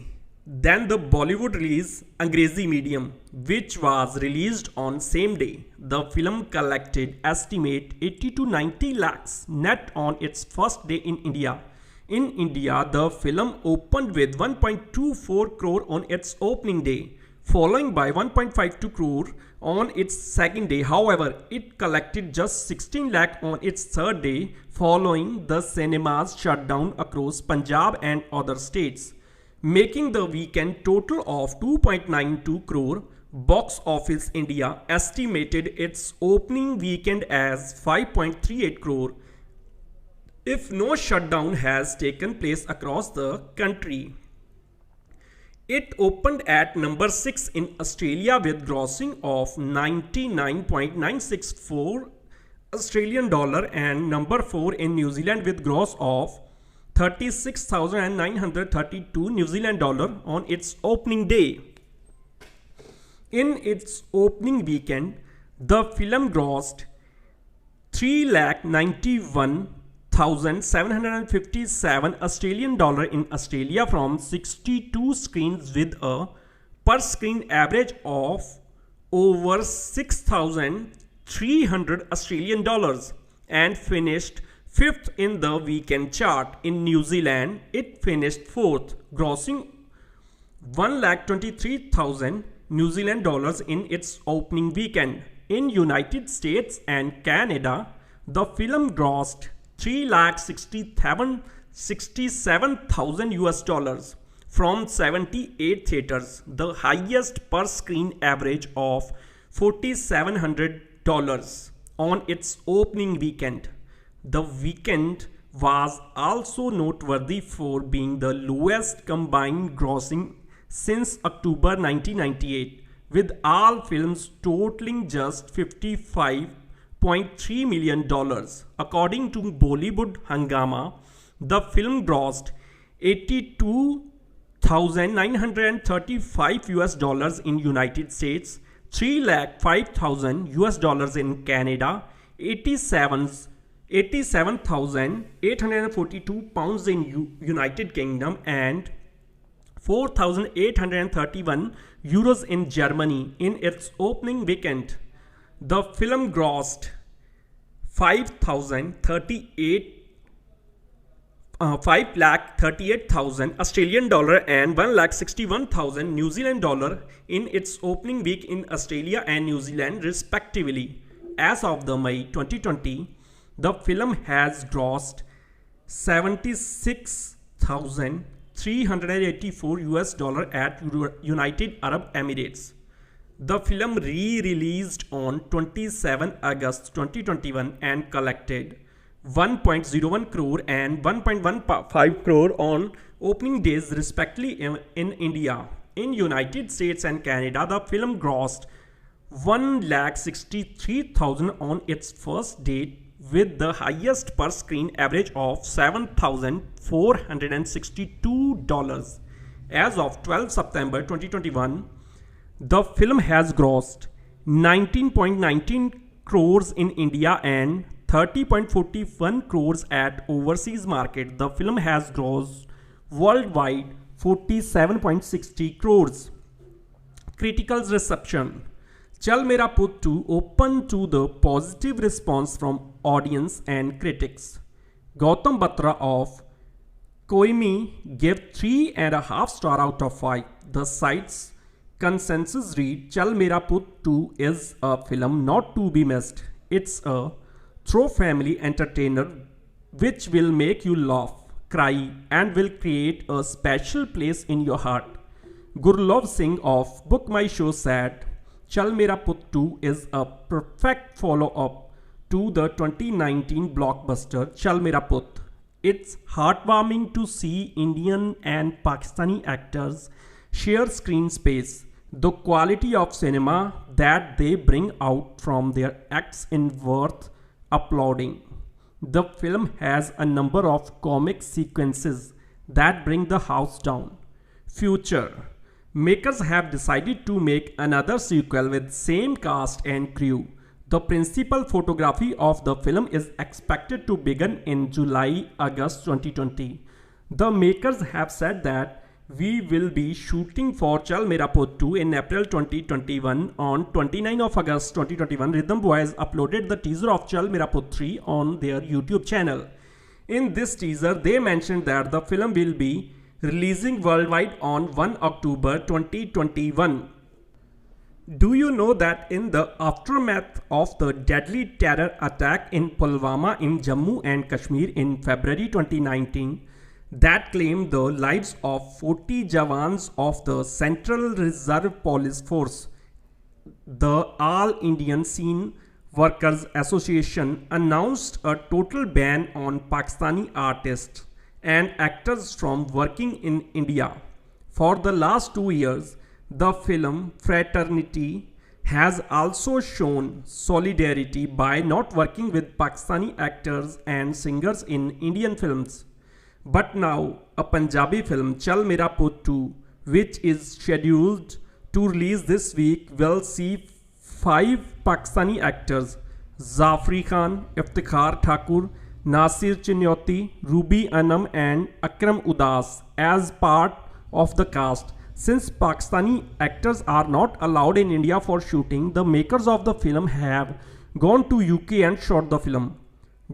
than the Bollywood release Angrezi Medium, which was released on same day. The film collected estimate 80 to 90 lakhs net on its first day in India. In India, the film opened with 1.24 crore on its opening day, following by 1.52 crore on its second day. However, it collected just 16 lakh on its third day following the cinema's shutdown across Punjab and other states, making the weekend total of 2.92 crore. Box Office India estimated its opening weekend as 5.38 crore if no shutdown has taken place across the country. It opened at number 6 in Australia with grossing of 99.964 Australian dollar and number 4 in New Zealand with gross of 36,932 New Zealand dollar on its opening day. In its opening weekend, the film grossed 3,91,757 Australian dollar in Australia from 62 screens with a per screen average of over 6,300 Australian dollars and finished 5th in the weekend chart. In New Zealand, it finished 4th, grossing 1,23,000 New Zealand dollars in its opening weekend. In United States and Canada, the film grossed 3,67,000 US dollars from 78 theaters, the highest per screen average of $4,700 on its opening weekend. The weekend was also noteworthy for being the lowest combined grossing since October 1998, with all films totaling just $55.3 million. According to Bollywood Hungama, the film grossed 82,935 US dollars in United States, 3,05,000 US dollars in Canada, 87,842 pounds in United Kingdom, and 4,831 euros in Germany. In its opening weekend, the film grossed 5,38,000 Australian dollar and 1,61,000 New Zealand dollar in its opening week in Australia and New Zealand respectively. As of the May 2020, the film has grossed 76,384 US dollar at United Arab Emirates. The film re-released on 27 August 2021 and collected 1.01 crore and 1.15 crore on opening days respectively in India. In United States and Canada, the film grossed 1,63,000 on its first day with the highest per screen average of $7,462. As of 12 September 2021, the film has grossed 19.19 crores in India and 30.41 crores at overseas market. The film has grossed worldwide 47.60 crores. Critical reception. Chal Mera Putt 2 opened to the positive response from audience and critics. Gautam Batra of Koimi gave 3.5 stars out of 5. The site's consensus read, Chal Mera Putt 2 is a film not to be missed. It's a true family entertainer which will make you laugh, cry and will create a special place in your heart. Gurlov Singh of Book My Show said, Chal Mera Putt 2 is a perfect follow-up to the 2019 blockbuster Chal Mera Putt. It's heartwarming to see Indian and Pakistani actors share screen space. The quality of cinema that they bring out from their acts is worth applauding. The film has a number of comic sequences that bring the house down. Future. Makers have decided to make another sequel with same cast and crew. The principal photography of the film is expected to begin in July-August 2020. The makers have said that we will be shooting for Chal Mera Putt 2 in April 2021. On 29 of August 2021, Rhythm Boys uploaded the teaser of Chal Mera Putt 3 on their YouTube channel. In this teaser, they mentioned that the film will be releasing worldwide on 1 October 2021. Do you know that in the aftermath of the deadly terror attack in Pulwama in Jammu and Kashmir in February 2019 that claimed the lives of 40 Jawans of the Central Reserve Police Force, the All Indian Scene Workers Association announced a total ban on Pakistani artists and actors from working in India. For the last 2 years, the film fraternity has also shown solidarity by not working with Pakistani actors and singers in Indian films. But now, a Punjabi film, Chal Mera Putt 2, which is scheduled to release this week, will see 5 Pakistani actors, Zafri Khan, Iftikhar Thakur, Nasir Chinyoti, Ruby Anam and Akram Udas as part of the cast. Since Pakistani actors are not allowed in India for shooting, the makers of the film have gone to UK and shot the film.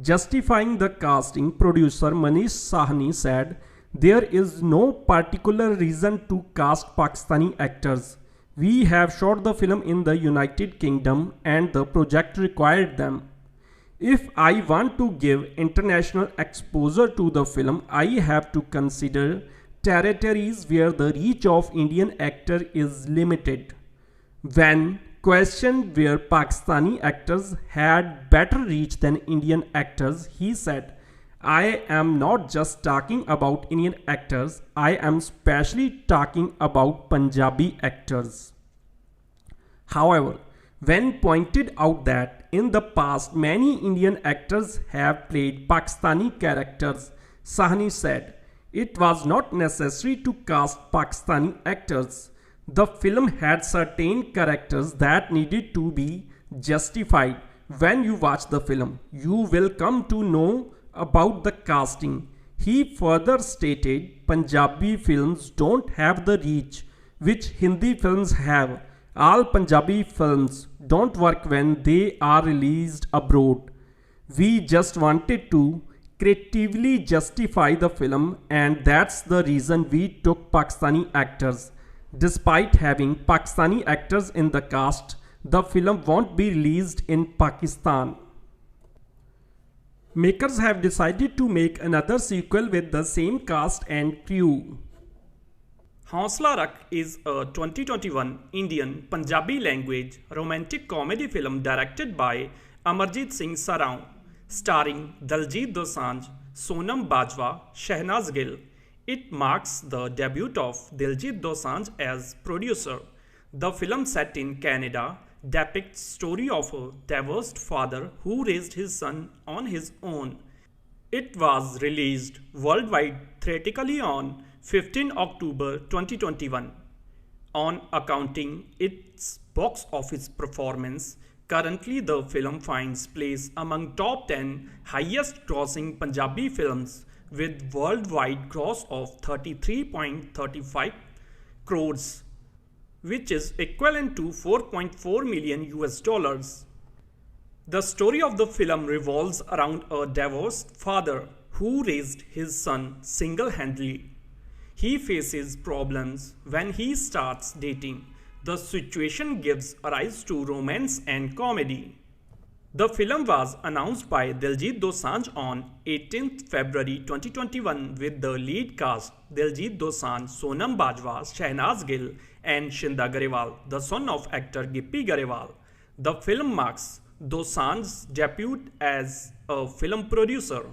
Justifying the casting, producer Manish Sahni said, "There is no particular reason to cast Pakistani actors. We have shot the film in the United Kingdom and the project required them. If I want to give international exposure to the film, I have to consider territories where the reach of Indian actor is limited." When questioned where Pakistani actors had better reach than Indian actors, he said, "I am not just talking about Indian actors, I am specially talking about Punjabi actors." However, when pointed out that in the past many Indian actors have played Pakistani characters, Sahni said, "It was not necessary to cast Pakistani actors. The film had certain characters that needed to be justified. When you watch the film, you will come to know about the casting." He further stated, "Punjabi films don't have the reach which Hindi films have. All Punjabi films don't work when they are released abroad. We just wanted to creatively justify the film, and that's the reason we took Pakistani actors. Despite having Pakistani actors in the cast, the film won't be released in Pakistan." Makers have decided to make another sequel with the same cast and crew. Hausla Rakh is a 2021 Indian Punjabi language romantic comedy film directed by Amarjit Singh Sarau, starring Daljit Dosanjh, Sonam Bajwa, Shehnaz Gill. It marks the debut of Diljit Dosanjh as producer. The film, set in Canada, depicts story of a divorced father who raised his son on his own. It was released worldwide theatrically on 15 October 2021. On accounting its box office performance, currently the film finds place among top 10 highest grossing Punjabi films with worldwide gross of 33.35 crores, which is equivalent to 4.4 million US dollars. The story of the film revolves around a divorced father who raised his son single-handedly. He faces problems when he starts dating. The situation gives rise to romance and comedy. The film was announced by Diljit Dosanjh on 18th February 2021 with the lead cast Diljit Dosanjh, Sonam Bajwa, Shehnaz Gill and Shinda Garewal, the son of actor Gippy Garewal. The film marks Dosanjh's debut as a film producer.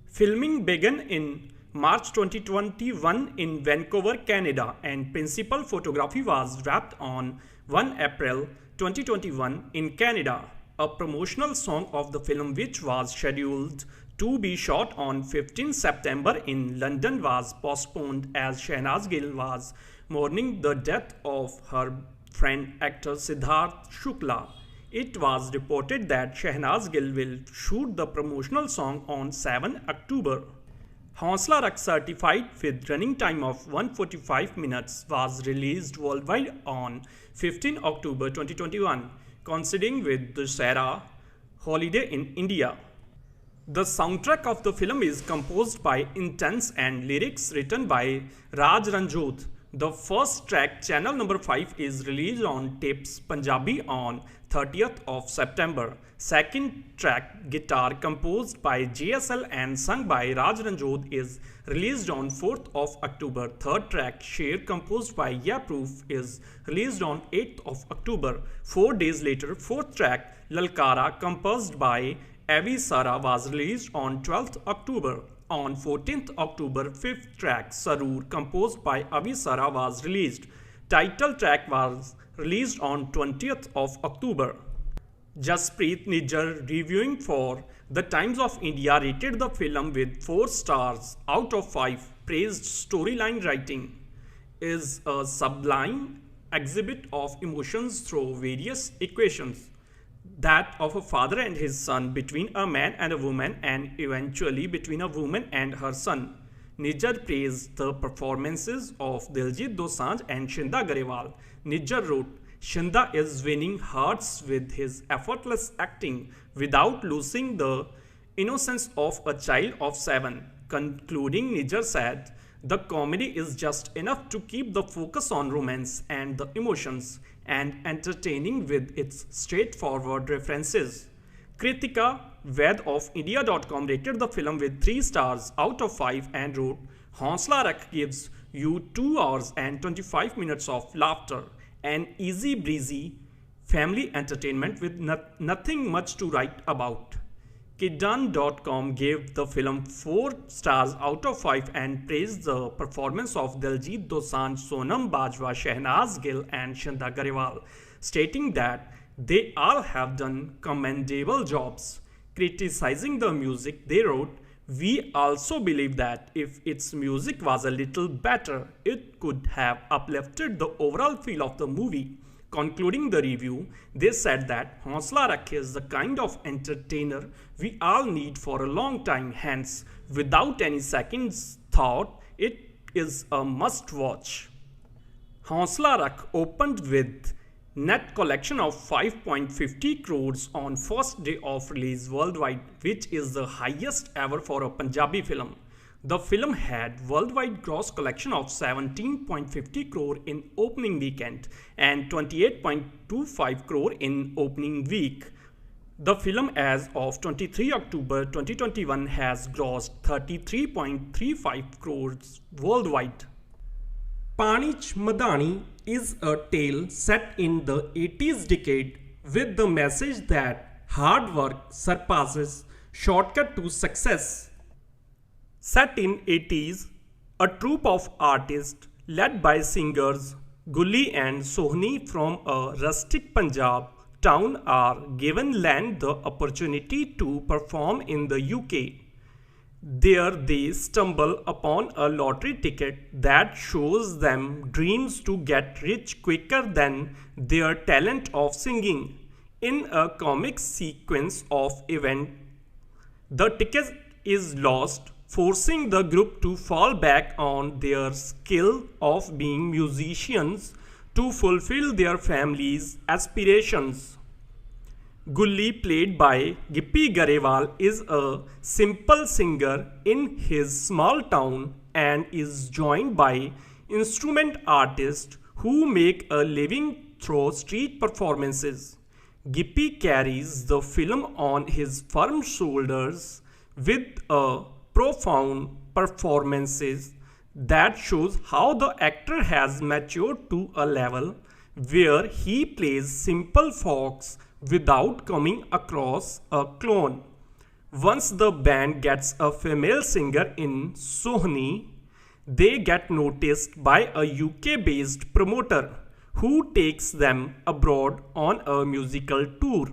Filming began in March 2021 in Vancouver, Canada, and principal photography was wrapped on 1 April 2021 in Canada. A promotional song of the film, which was scheduled to be shot on 15 September in London, was postponed as Shehnaz Gill was mourning the death of her friend actor Siddharth Shukla. It was reported that Shehnaz Gill will shoot the promotional song on 7 October. Hausla Rakh, certified with running time of 145 minutes, was released worldwide on 15 October 2021. Coinciding with Dussehra holiday in India. The soundtrack of the film is composed by Intense and lyrics written by Raj Ranjot. The first track, channel number 5, is released on Tips Punjabi on 30th of September. Second track, Guitar, composed by JSL and sung by Raj Ranjod, is released on 4th of October. Third track, Share, composed by Yeah Proof, is released on 8th of October. 4 days later, fourth track, Lalkara, composed by Avi Sara, was released on 12th October. On 14th October, fifth track, Sarur, composed by Avi Sara, was released. Title track was released on 20th of October. Jaspreet Nijjar, reviewing for The Times of India, rated the film with 4 stars out of 5, praised storyline writing is a sublime exhibit of emotions through various equations, that of a father and his son, between a man and a woman, and eventually between a woman and her son. Nijjar praised the performances of Diljit Dosanjh and Shinda Garewal. Nijjar wrote, Shinda is winning hearts with his effortless acting without losing the innocence of a child of 7. Concluding, Nijjar said, the comedy is just enough to keep the focus on romance and the emotions, and entertaining with its straightforward references. Kritika Ved of India.com rated the film with 3 stars out of 5 and wrote, Hausla Rakh gives you 2 hours and 25 minutes of laughter, an easy breezy family entertainment with nothing much to write about. Kiddan.com gave the film 4 stars out of 5 and praised the performance of Diljit Dosanjh, Sonam Bajwa, Shehnaz Gill and Shinda Garewal, stating that they all have done commendable jobs. Criticizing the music, they wrote, we also believe that if its music was a little better, it could have uplifted the overall feel of the movie. Concluding the review, they said that Hausla Rakh is the kind of entertainer we all need for a long time, hence, without any second thought, it is a must-watch. Hausla Rakh opened with net collection of 5.50 crores on first day of release worldwide, which is the highest ever for a Punjabi film. The film had worldwide gross collection of 17.50 crore in opening weekend and 28.25 crore in opening week. The film as of 23 October 2021 has grossed 33.35 crores worldwide. Panich Madani is a tale set in the 80s decade with the message that hard work surpasses shortcut to success. Set in 80s, a troupe of artists led by singers Gully and Sohni from a rustic Punjab town are given land the opportunity to perform in the UK. There they stumble upon a lottery ticket that shows them dreams to get rich quicker than their talent of singing. In a comic sequence of events, the ticket is lost, forcing the group to fall back on their skill of being musicians to fulfill their family's aspirations. Gully, played by Gippy Garewal, is a simple singer in his small town and is joined by instrument artists who make a living through street performances. Gippy carries the film on his firm shoulders with a profound performances that shows how the actor has matured to a level where he plays simple folks without coming across a clone. Once the band gets a female singer in Sohni, they get noticed by a UK-based promoter who takes them abroad on a musical tour.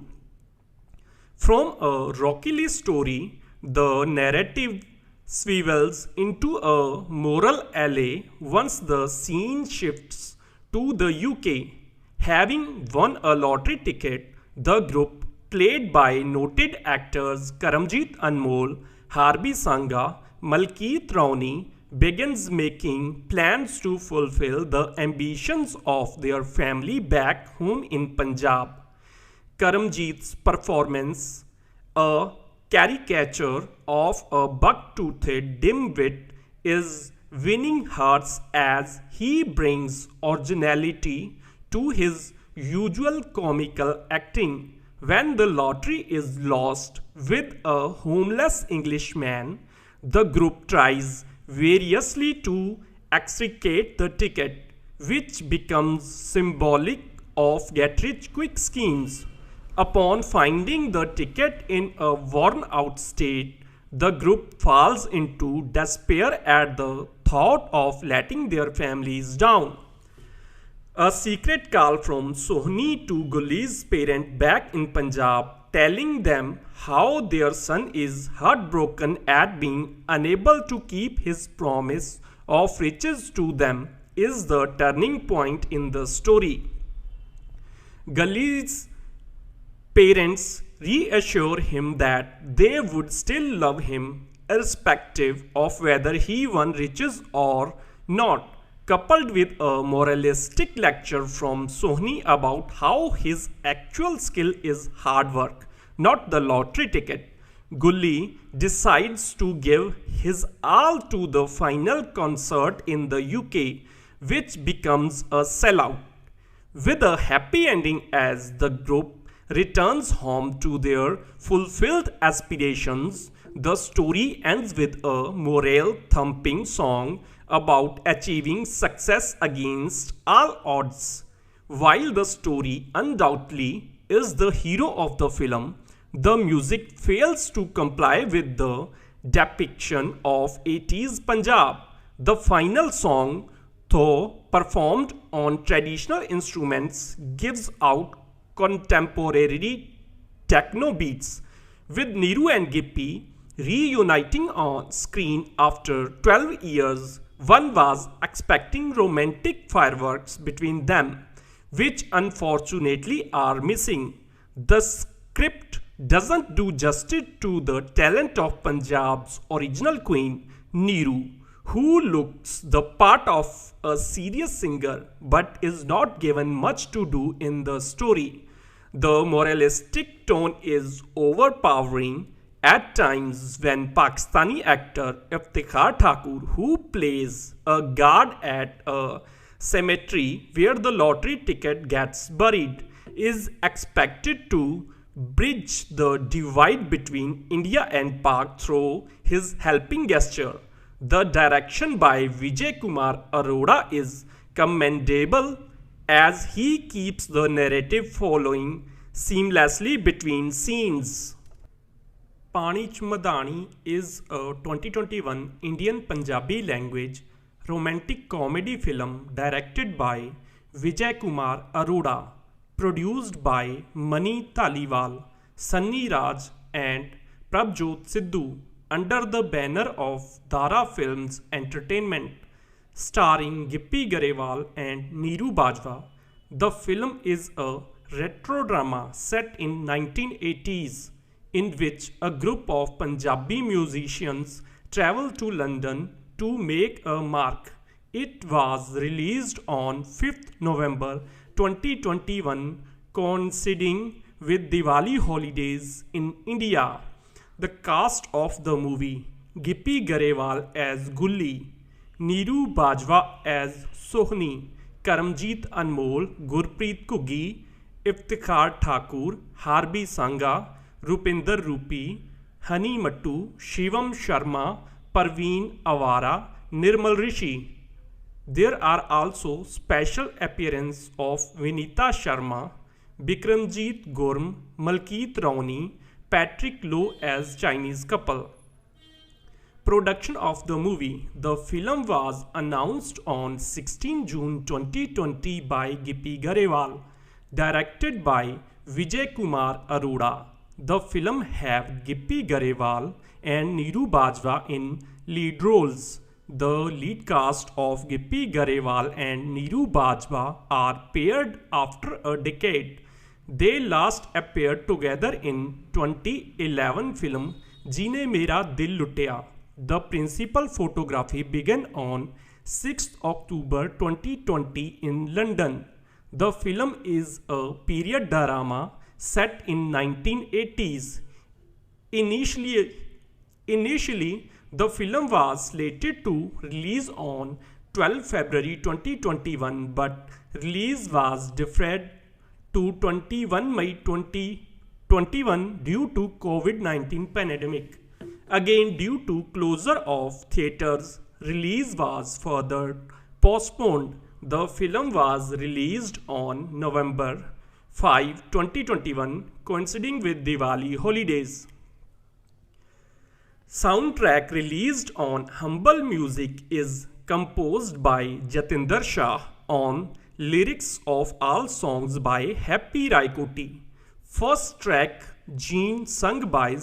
From a Rocky story, the narrative swivels into a moral alley once the scene shifts to the UK. Having won a lottery ticket, the group, played by noted actors Karamjit Anmol, Harbi Sangha, Malkeet Rauni, begins making plans to fulfill the ambitions of their family back home in Punjab. Karamjit's performance, a caricature of a buck-toothed dimwit, is winning hearts as he brings originality to his usual comical acting. When the lottery is lost with a homeless Englishman, the group tries variously to extricate the ticket, which becomes symbolic of get rich quick schemes. Upon finding the ticket in a worn out state, the group falls into despair at the thought of letting their families down. A secret call from Sohni to Gully's parent back in Punjab, telling them how their son is heartbroken at being unable to keep his promise of riches to them, is the turning point in the story. Gully's parents reassure him that they would still love him irrespective of whether he won riches or not, coupled with a moralistic lecture from Sohni about how his actual skill is hard work, not the lottery ticket. Gully decides to give his all to the final concert in the UK, which becomes a sellout, with a happy ending as the group returns home to their fulfilled aspirations. The story ends with a morale-thumping song about achieving success against all odds. While the story undoubtedly is the hero of the film, the music fails to comply with the depiction of 80s Punjab. The final song, though performed on traditional instruments, gives out contemporary techno beats, with Neeru and Gippy reuniting on screen after 12 years. One was expecting romantic fireworks between them, which unfortunately are missing. The script doesn't do justice to the talent of Punjab's original queen, Neeru, who looks the part of a serious singer but is not given much to do in the story. The moralistic tone is overpowering at times when Pakistani actor Iftikhar Thakur, who plays a guard at a cemetery where the lottery ticket gets buried, is expected to bridge the divide between India and Pak through his helping gesture. The direction by Vijay Kumar Arora is commendable as he keeps the narrative following seamlessly between scenes. Pani Ch Madani is a 2021 Indian Punjabi language romantic comedy film directed by Vijay Kumar Arora, produced by Mani Taliwal, Sunny Raj and Prabjot Sidhu under the banner of Dara Films Entertainment, starring Gippy Garewal and Neeru Bajwa. The film is a retro drama set in 1980s in which a group of Punjabi musicians travel to London to make a mark. It was released on 5th November 2021, coinciding with Diwali holidays in India. The cast of the movie: Gippy Garewal as Gully, Neeru Bajwa as Sohni, Karamjeet Anmol, Gurpreet Kuggi, Iftikhar Thakur, Harbi Sangha, Rupinder Rupi, Hani Mattu, Shivam Sharma, Parveen Awara, Nirmal Rishi. There are also special appearances of Vinita Sharma, Bikramjeet Gurm, Malkeet Rauni, Patrick Lowe as Chinese couple. Production of the movie. The film was announced on 16 June 2020 by Gippy Garewal, directed by Vijay Kumar Arora. The film had Gippy Garewal and Neeru Bajwa in lead roles. The lead cast of Gippy Garewal and Neeru Bajwa are paired after a decade. They last appeared together in 2011 film Jeene Mera Dil Lutya. The principal photography began on 6th October 2020 in London. The film is a period drama set in 1980s. Initially, The film was slated to release on 12 February 2021, but release was deferred to 21 May 2021 due to COVID-19 pandemic. Again, due to closure of theaters, release was further postponed. The film was released on November 5, 2021, coinciding with Diwali holidays. Soundtrack released on Humble Music is composed by Jatinder Shah on lyrics of all songs by Happy Raikoti. First track, Jean, sung by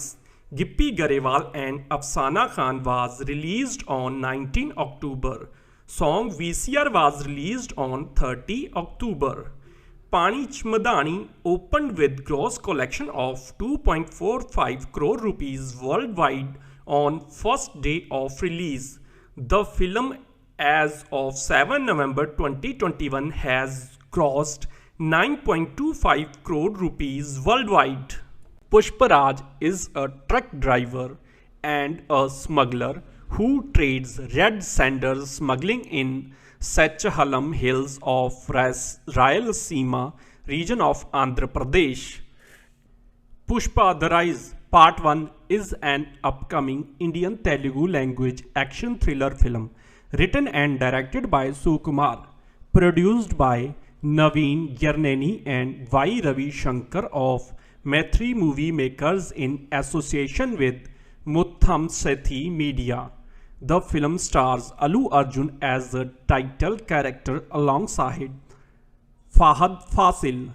Gippy Garewal and Afsana Khan, was released on 19 October. Song VCR was released on 30 October. Pani Chmadani opened with gross collection of 2.45 crore rupees worldwide on first day of release. The film as of 7 November 2021 has grossed 9.25 crore rupees worldwide. Pushparaj is a truck driver and a smuggler who trades red sandals smuggling in Sechahalam hills of Rayalaseema region of Andhra Pradesh. Pushpa The Rise Part 1 is an upcoming Indian Telugu language action thriller film written and directed by Sukumar, produced by Naveen Gyarneni and Y. Ravi Shankar of Maitri Movie Makers in association with Mutham Sethi Media. The film stars Allu Arjun as the title character alongside Fahad Fasil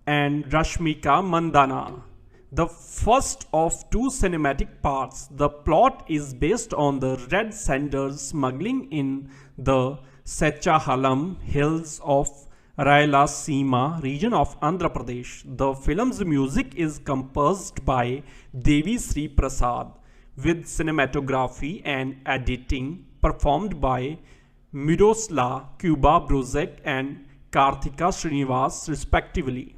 and Rashmika Mandana. The first of two cinematic parts, the plot is based on the red sandals smuggling in the Sechahalam hills of Rayalaseema region of Andhra Pradesh. The film's music is composed by Devi Sri Prasad, with cinematography and editing performed by Miroslav Kuba Brozek and Karthika Srinivas respectively.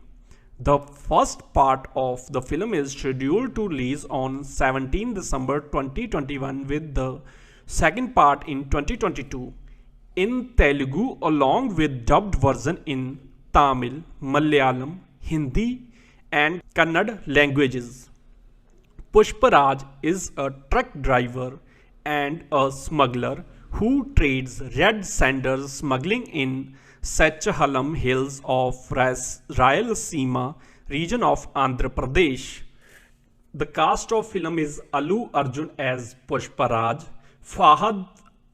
The first part of the film is scheduled to release on 17 December 2021 with the second part in 2022 in Telugu along with dubbed version in Tamil, Malayalam, Hindi and Kannada languages. Pushparaj is a truck driver and a smuggler who trades red sandals smuggling in Sechahalam hills of Rayalaseema region of Andhra Pradesh. The cast of film is Allu Arjun as Pushparaj, Fahad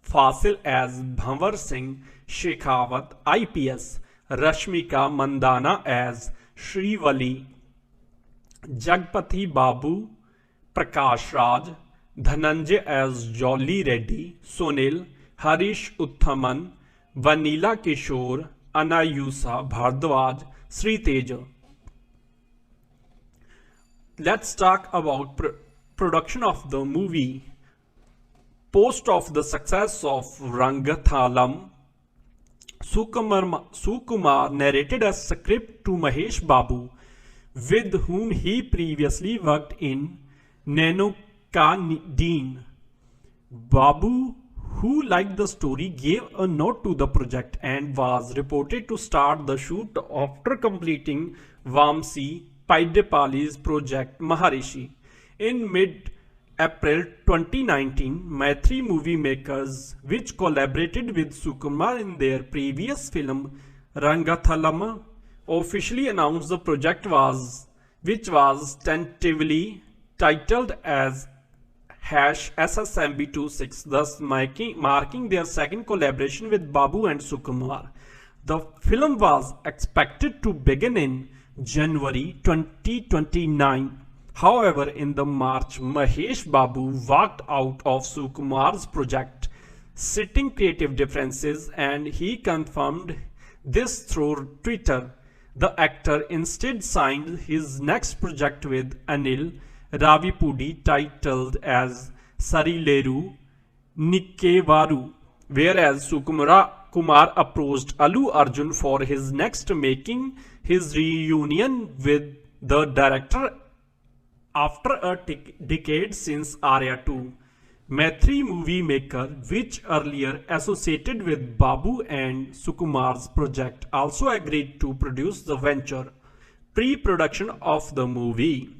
Fasil as Bhanwar Singh Shekhawat IPS, Rashmika Mandana as Shrivali, Jagpati Babu Prakash Raj, Dhananjay as Jolly Reddy, Sunil, Harish Utthaman, Vanila Kishore, Anayusa Bhardwaj, Sri Teja. Let's talk about production of the movie. Post of the success of Rangathalam, Sukumar narrated a script to Mahesh Babu, with whom he previously worked in Nano Ka Deen. Babu, who liked the story, gave a note to the project and was reported to start the shoot after completing Vamsi Paidepali's project Maharishi. In mid-April 2019, Maitri Movie Makers, which collaborated with Sukumar in their previous film Rangathalama, officially announced the project which was tentatively titled as #SSMB26, thus marking their second collaboration with Babu and Sukumar. The film was expected to begin in January 2029. However, in the March, Mahesh Babu walked out of Sukumar's project, citing creative differences, and he confirmed this through Twitter. The actor instead signed his next project with Anil Ravipudi titled as Sarileru Nikkevaru, whereas Kumar approached Allu Arjun for his next, making his reunion with the director after a decade since Arya 2. Maitri movie maker, which earlier associated with Babu and Sukumar's project, also agreed to produce the venture. Pre-production of the movie.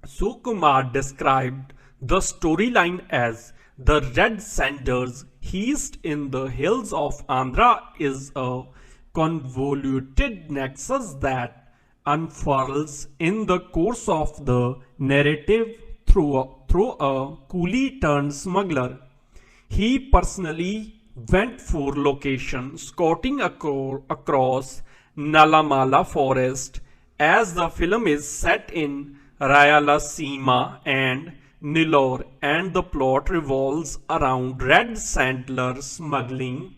Sukumar described the storyline as the Red Sanders heist in the hills of Andhra is a convoluted nexus that unfurls in the course of the narrative through a coolie turned smuggler. He personally went for location scouting across Nalamala forest, as the film is set in Rayalaseema and Nellore, and the plot revolves around red sandler smuggling.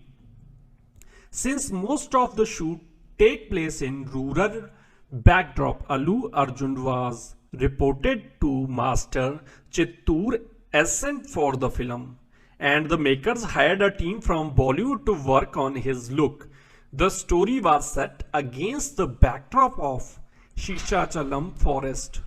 Since most of the shoot take place in rural backdrop, Allu Arjun was reported to master Chittoor accent for the film, and the makers hired a team from Bollywood to work on his look. The story was set against the backdrop of Shishachalam forest,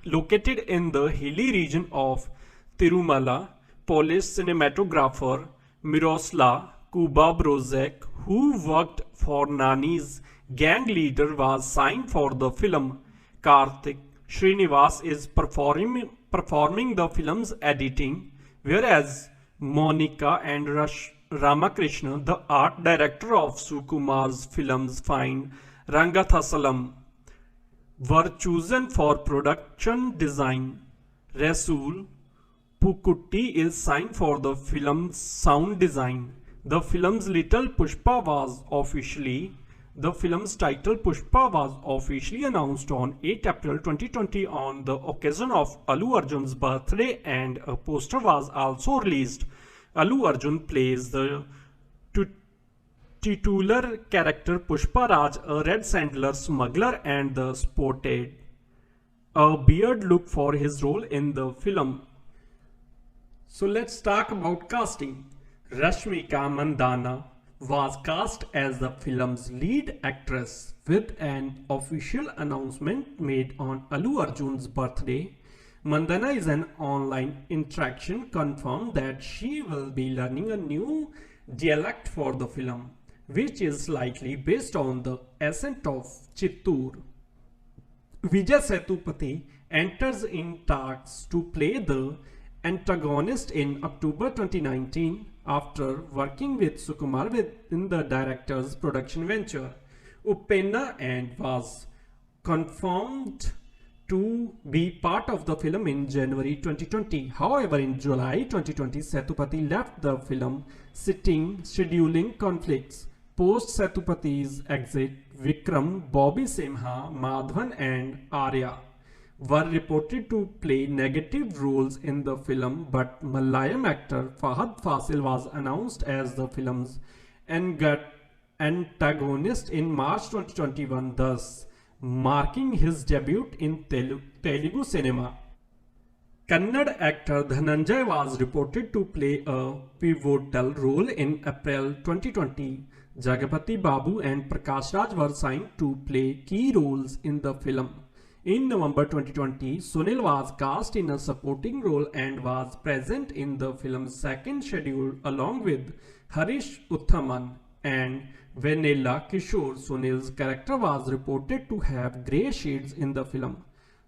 located in the hilly region of Tirumala. Polish cinematographer Miroslav Kubabrozek, who worked for Nani's gang leader, was signed for the film. Karthik Srinivas is performing the film's editing, whereas Monica and Ramakrishna, the art director of Sukumar's films Fine Rangathasalam, were chosen for production design. Rasul Pukutti is signed for the film's sound design. The film's title Pushpa was officially announced on 8 April 2020 on the occasion of Allu Arjun's birthday, and a poster was also released. Allu Arjun plays the titular character Pushpa Raj, a red sandler smuggler, and sported a beard look for his role in the film. So let's talk about casting. Rashmika Mandana was cast as the film's lead actress, with an official announcement made on Allu Arjun's birthday. Mandana is an online interaction confirmed that she will be learning a new dialect for the film, which is likely based on the accent of Chittoor. Vijay Sethupathi enters in talks to play the antagonist in October 2019 after working with Sukumar within the director's production venture. Upenna and was confirmed to be part of the film in January 2020. However, in July 2020, Sethupathi left the film, citing scheduling conflicts. Post Sethupathi's exit, Vikram, Bobby Simha, Madhavan and Arya were reported to play negative roles in the film, but Malayalam actor Fahad Fasil was announced as the film's antagonist in March 2021, thus marking his debut in Telugu cinema. Kannada actor Dhananjay was reported to play a pivotal role in April 2020. Jagapati Babu and Prakash Raj were signed to play key roles in the film. In November 2020, Sunil was cast in a supporting role and was present in the film's second schedule along with Harish Utthaman and Vanilla Kishore. Sunil's character was reported to have grey shades in the film,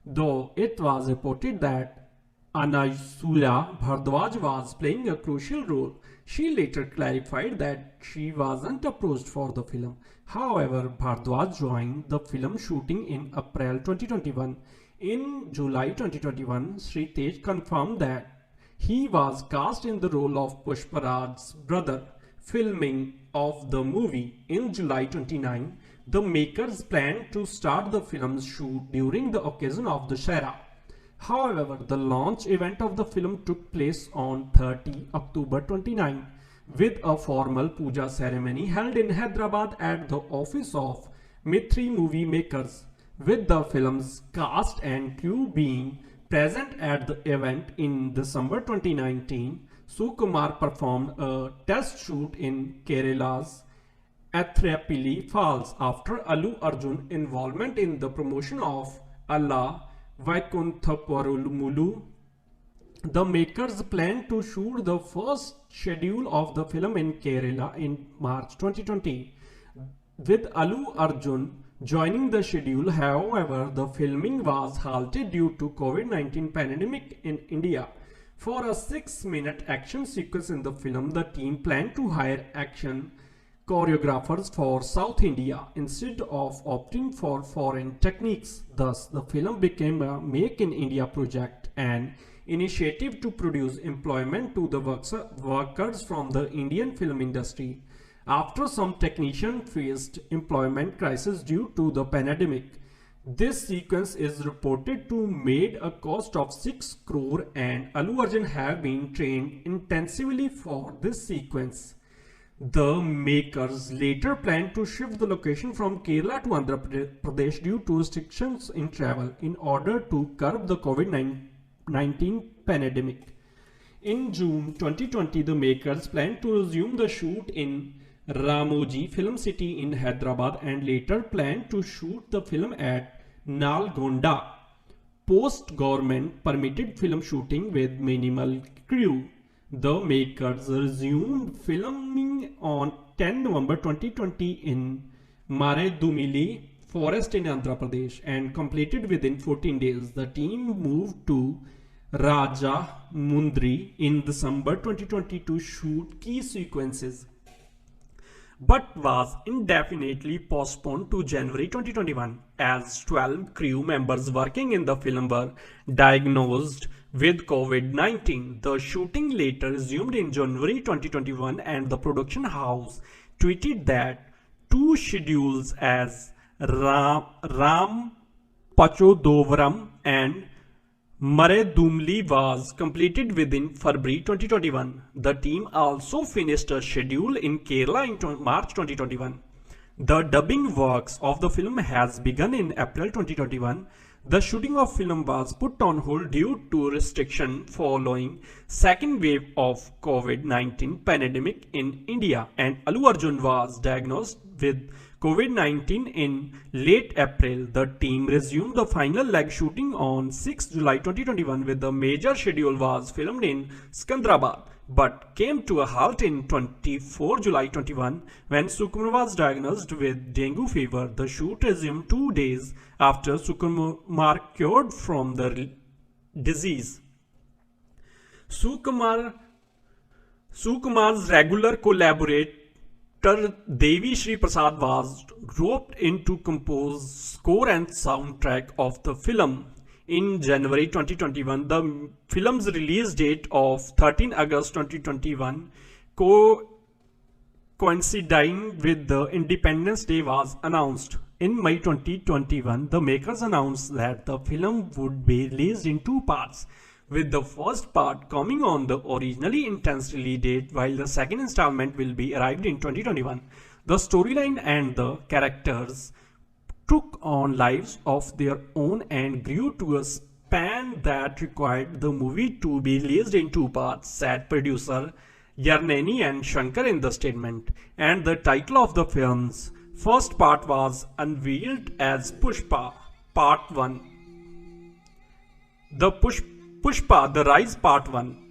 though it was reported that Anayasula Bhardwaj was playing a crucial role. She later clarified that she wasn't approached for the film. However, Bhardwaj joined the film shooting in April 2021. In July 2021, Sri Tej confirmed that he was cast in the role of Pushparaj's brother. Filming of the movie in July 29, the makers planned to start the film's shoot during the occasion of the Shera. However, the launch event of the film took place on 30 October 29 with a formal puja ceremony held in Hyderabad at the office of Maitri movie makers, with the film's cast and crew being present at the event. In December 2019, Sukumar performed a test shoot in Kerala's Athrapalli Falls after Allu Arjun's involvement in the promotion of Allah Vaikunthapurumulu The makers plan to shoot the first schedule of the film in Kerala in March 2020, with Alu Arjun joining the schedule. However, the filming was halted due to COVID-19 pandemic in India. For a 6-minute action sequence in the film, the team planned to hire action choreographers for South India instead of opting for foreign techniques. Thus, the film became a Make in India project, an initiative to produce employment to the workers from the Indian film industry. After some technicians faced employment crisis due to the pandemic, this sequence is reported to made a cost of 6 crore, and Allu Arjun have been trained intensively for this sequence. The makers later planned to shift the location from Kerala to Andhra Pradesh due to restrictions in travel in order to curb the COVID-19 pandemic. In June 2020, the makers planned to resume the shoot in Ramoji Film City in Hyderabad and later planned to shoot the film at Nalgonda, post-government permitted film shooting with minimal crew. The makers resumed filming on 10 November 2020 in Maredumili forest in Andhra Pradesh and completed within 14 days. The team moved to Raja Mundri in December 2020 to shoot key sequences, but was indefinitely postponed to January 2021 as 12 crew members working in the film were diagnosed with COVID-19. The shooting later resumed in January 2021 and the production house tweeted that 2 schedules as Ram Pachodovaram and Maredumli was completed within February 2021. The team also finished a schedule in Kerala in March 2021. The dubbing works of the film has begun in April 2021. The shooting of film was put on hold due to restriction following second wave of COVID-19 pandemic in India, and Allu Arjun was diagnosed with COVID-19 in late April. The team resumed the final leg shooting on 6 July 2021 with the major schedule was filmed in Sikandrabad but came to a halt in 24 July 21 when Sukumar was diagnosed with dengue fever. The shoot resumed 2 days after Sukumar cured from the disease. Sukumar's regular collaborator Devi Shri Prasad was roped in to compose score and soundtrack of the film. In January 2021, the film's release date of 13 August 2021 coinciding with the Independence Day was announced. In May 2021, the makers announced that the film would be released in 2 parts, with the first part coming on the originally intended release date while the second installment will be arrived in 2021. The storyline and the characters took on lives of their own and grew to a span that required the movie to be released in 2 parts, said producer Yarneni and Shankar in the statement. And the title of the film's first part was unveiled as Pushpa Part 1. Pushpa The Rise Part 1.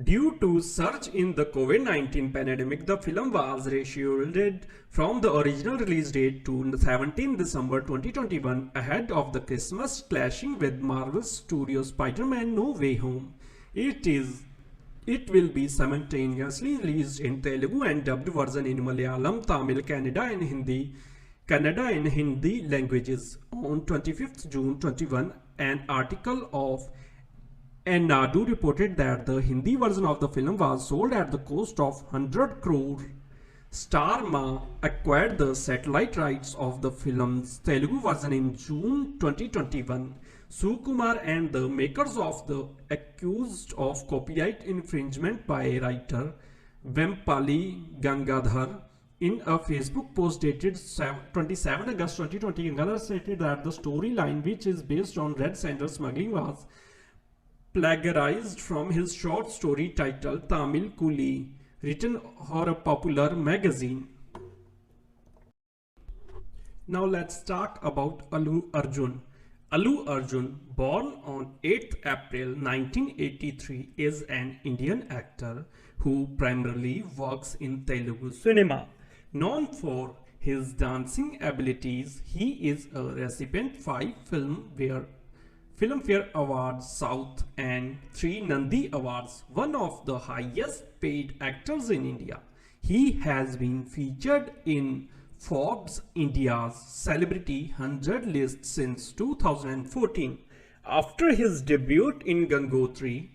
Due to surge in the COVID-19 pandemic, the film was rescheduled from the original release date to 17 December 2021 ahead of the Christmas, clashing with Marvel Studios' Spider-Man No Way Home. It will be simultaneously released in Telugu and dubbed version in Malayalam, Tamil, Kannada and Hindi languages. On 25th June 21, an article of Nadu reported that the Hindi version of the film was sold at the cost of 100 crore. Star Ma acquired the satellite rights of the film's Telugu version in June 2021. Sukumar and the makers of the accused of copyright infringement by writer Vempali Gangadhar. In a Facebook post dated 27 August 2020, Gangadhar stated that the storyline, which is based on red sandal smuggling, was plagiarized from his short story titled Tamil Kuli, written for a popular magazine. Now let's talk about Allu Arjun. Allu Arjun, born on 8th April 1983, is an Indian actor who primarily works in Telugu cinema. Known for his dancing abilities, he is a recipient of 5 Filmfare Awards South and 3 Nandi Awards, one of the highest paid actors in India. He has been featured in Forbes India's Celebrity 100 list since 2014. After his debut in Gangotri,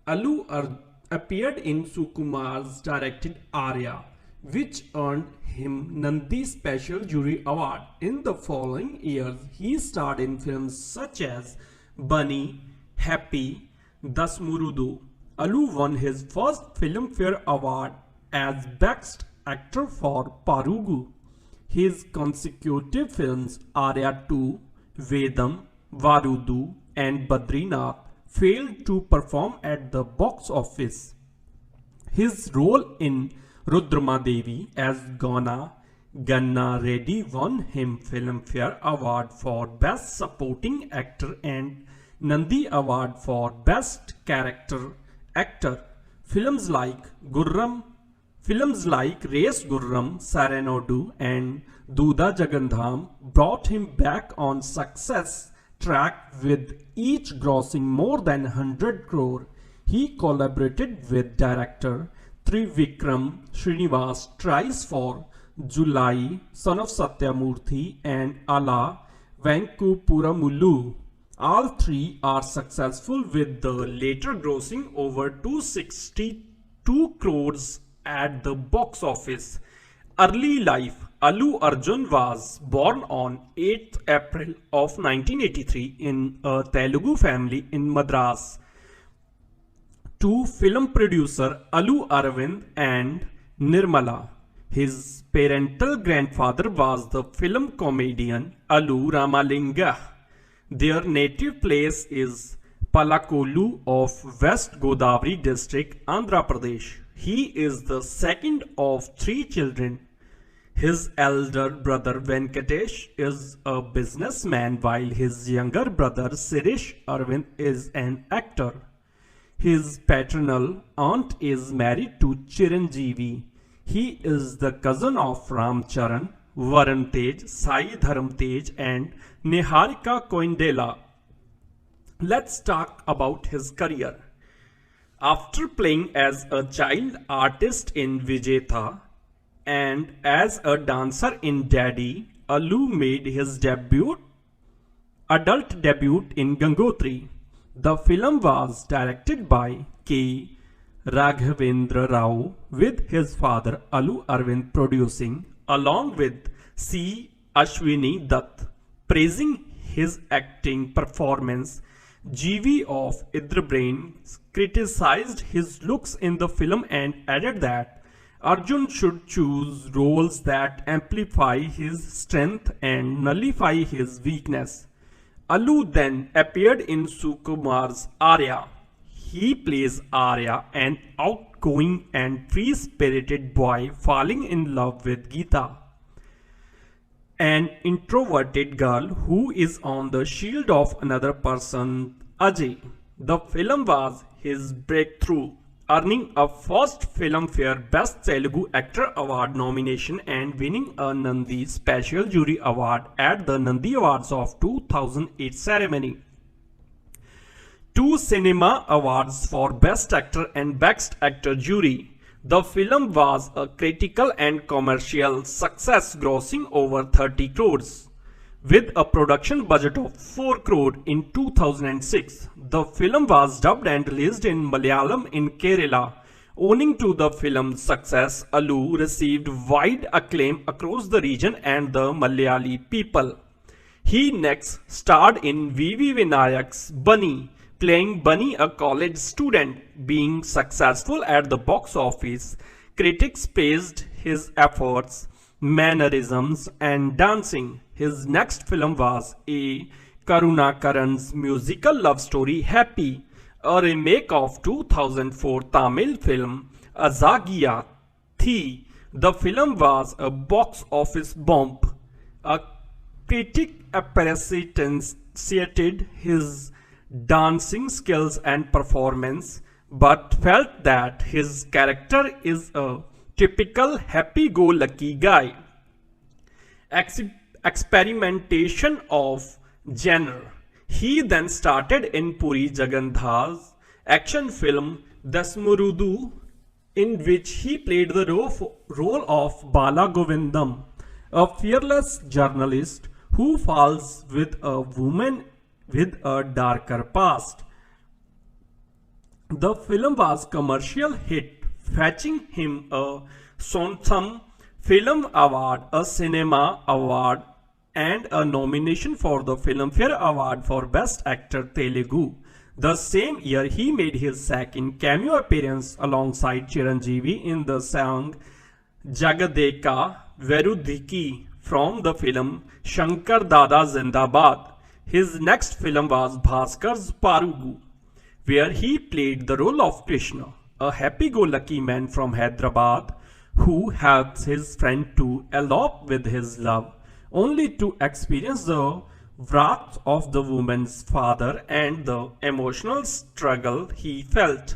appeared in Sukumar's directed Arya, which earned him Nandi Special Jury Award. In the following years, he starred in films such as Bunny, Happy, Dasmurudu. Allu won his first Filmfare Award as Best Actor for Parugu. His consecutive films Arya 2, Vedam, Varudu and Badrinath failed to perform at the box office. His role in Rudramadevi as Ganna Reddy won him Filmfare Award for Best Supporting Actor and Nandi Award for Best Character Actor. Films like Race Gurram, Sarenodu and Duda Jagandham brought him back on success track, with each grossing more than 100 crore. He collaborated with director Trivikram Srinivas twice for Julai, Son of Satyamurthy and Ala Venkupuramulu. All three are successful, with the later grossing over 262 crores at the box office. Early life. Allu Arjun was born on 8th April of 1983 in a Telugu family in Madras to film producer Allu Aravind and Nirmala. His parental grandfather was the film comedian Allu Ramalinga. Their native place is Palakolu of West Godavari district, Andhra Pradesh. He is the second of 3 children. His elder brother Venkatesh is a businessman, while his younger brother Sirish Arvind is an actor. His paternal aunt is married to Chiranjeevi. He is the cousin of Ram Charan, Varun Tej, Sai Dharam Tej and Niharika Koindela. Let's talk about his career. After playing as a child artist in Vijetha and as a dancer in Daddy, Allu made his adult debut in Gangotri. The film was directed by K. Raghavendra Rao, with his father Allu Arvind producing, along with C. Ashwini Dutt. Praising his acting performance, GV of Idrabrain criticized his looks in the film and added that Arjun should choose roles that amplify his strength and nullify his weakness. Allu then appeared in Sukumar's Arya. He plays Arya, an outgoing and free-spirited boy falling in love with Geeta, an introverted girl who is on the shield of another person, Ajay. The film was his breakthrough, earning a first Filmfare Best Telugu Actor Award nomination and winning a Nandi Special Jury Award at the Nandi Awards of 2008 ceremony. 2 Cinema Awards for Best Actor and Best Actor Jury. The film was a critical and commercial success, grossing over 30 crores. With a production budget of 4 crore in 2006, the film was dubbed and released in Malayalam in Kerala. Owing to the film's success, Allu received wide acclaim across the region and the Malayali people. He next starred in V.V. Vinayak's Bunny, playing Bunny, a college student. Being successful at the box office, critics praised his efforts, mannerisms and dancing. His next film was A. Karunakaran's musical love story Happy, a remake of 2004 Tamil film Azagia Thi. The film was a box office bomb. A critic appreciates appreciated his dancing skills and performance, but felt that his character is a typical happy-go-lucky guy. Experimentation of genre. He then started in Puri Jagannatha's action film Dasmurudu, in which he played the role of Bala Govindam, a fearless journalist who falls with a woman with a darker past. The film was commercial hit, fetching him a Sontham Film Award, a Cinema Award, and a nomination for the Filmfare Award for Best Actor Telugu. The same year, he made his second cameo appearance alongside Chiranjeevi in the song Jagadeka Verudhiki from the film Shankar Dada Zindabad. His next film was Bhaskar's Parugu, where he played the role of Krishna, a happy-go-lucky man from Hyderabad who helps his friend to elope with his love, only to experience the wrath of the woman's father and the emotional struggle he felt.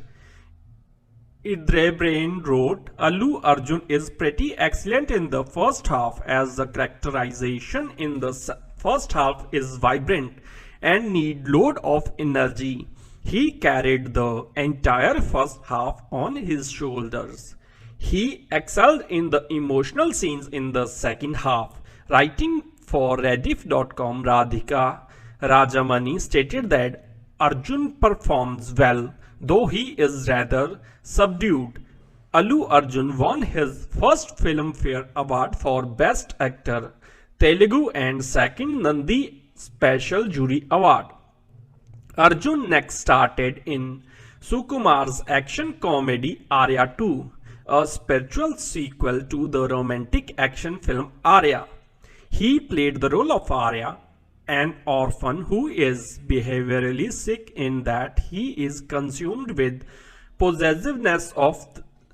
Idrebrain wrote, Allu Arjun is pretty excellent in the first half, as the characterization in the first half is vibrant and need load of energy. He carried the entire first half on his shoulders. He excelled in the emotional scenes in the second half. Writing for Rediff.com, Radhika Rajamani stated that Arjun performs well, though he is rather subdued. Allu Arjun won his first Filmfare Award for Best Actor, Telugu, and second Nandi Special Jury Award. Arjun next started in Sukumar's action comedy Arya 2, a spiritual sequel to the romantic action film Arya. He played the role of Arya, an orphan who is behaviorally sick in that he is consumed with possessiveness of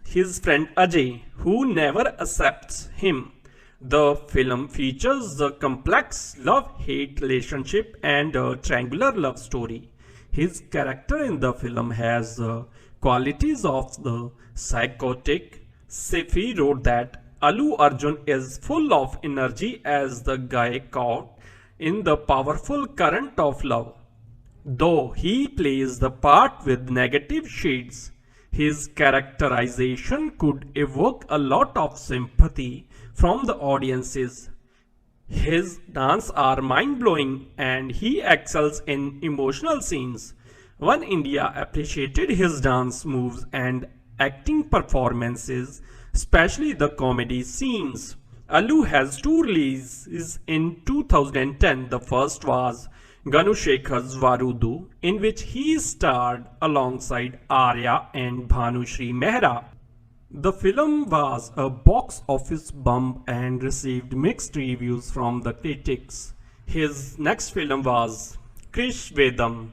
his friend Ajay, who never accepts him. The film features a complex love-hate relationship and a triangular love story. His character in the film has qualities of the psychotic. Sifi wrote that Allu Arjun is full of energy as the guy caught in the powerful current of love. Though he plays the part with negative shades, his characterization could evoke a lot of sympathy from the audiences. His dance are mind-blowing and he excels in emotional scenes. One India appreciated his dance moves and acting performances, especially the comedy scenes. Allu has two releases in 2010. The first was Ganushekhar's Varudu, in which he starred alongside Arya and Bhanushri Mehra. The film was a box office bump and received mixed reviews from the critics. His next film was Krish Vedam.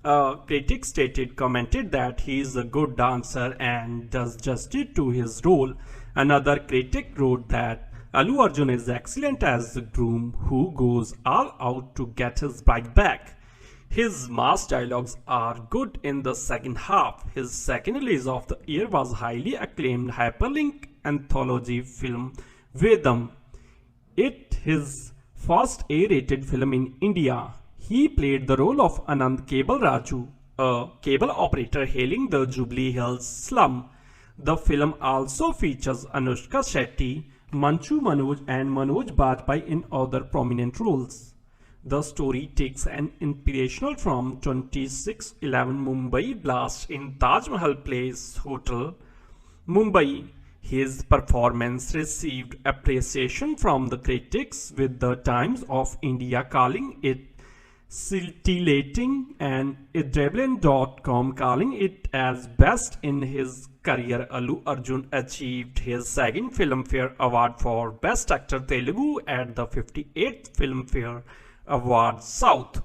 A critic commented that he is a good dancer and does justice to his role. Another critic wrote that Allu Arjun is excellent as the groom who goes all out to get his bride back. His mass dialogues are good in the second half. His second release of the year was highly acclaimed hyperlink anthology film Vedam. It his first A-rated film in India. He played the role of Anand Cable Raju, a cable operator hailing the Jubilee Hills slum. The film also features Anushka Shetty, Manchu Manoj and Manoj Bajpayee in other prominent roles. The story takes an inspiration from 26/11 Mumbai blast in Taj Mahal Place Hotel, Mumbai. His performance received appreciation from the critics, with the Times of India calling it scintillating and Adrenaline.com calling it as best in his career. Allu Arjun achieved his second Filmfare Award for Best Actor Telugu at the 58th Filmfare Award South.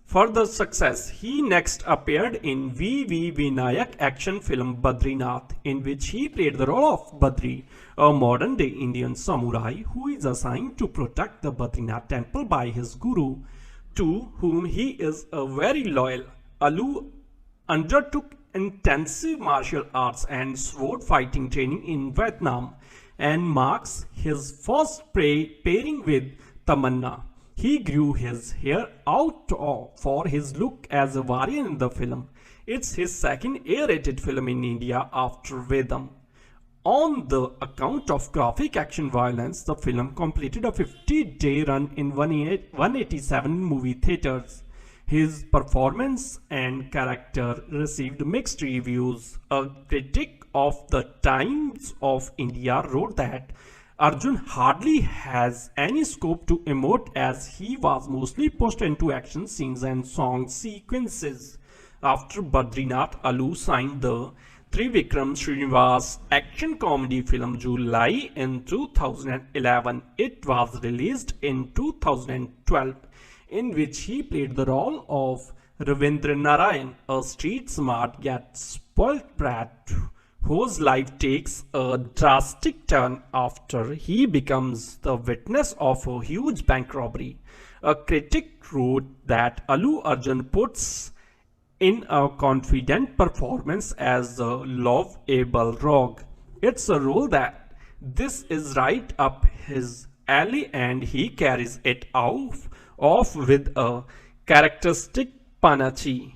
Further success, he next appeared in V.V. Vinayak action film Badrinath, in which he played the role of Badri, a modern day Indian samurai who is assigned to protect the Badrinath temple by his guru, to whom he is very loyal. Alu undertook intensive martial arts and sword fighting training in Vietnam and marks his first pairing with Tamanna. He grew his hair out for his look as a warrior in the film. It's his second A-rated film in India after Vedam. On the account of graphic action violence, the film completed a 50-day run in 187 movie theaters. His performance and character received mixed reviews. A critic of the Times of India wrote that Arjun hardly has any scope to emote as he was mostly pushed into action scenes and song sequences. After Badrinath, Alu signed the Trivikram Srinivas action comedy film July in 2011. It was released in 2012, in which he played the role of Ravindra Narayan, a street smart yet spoilt brat whose life takes a drastic turn after he becomes the witness of a huge bank robbery. A critic wrote that Allu Arjun puts in a confident performance as a lovable rogue. It's a role that this is right up his alley and he carries it off with a characteristic panache.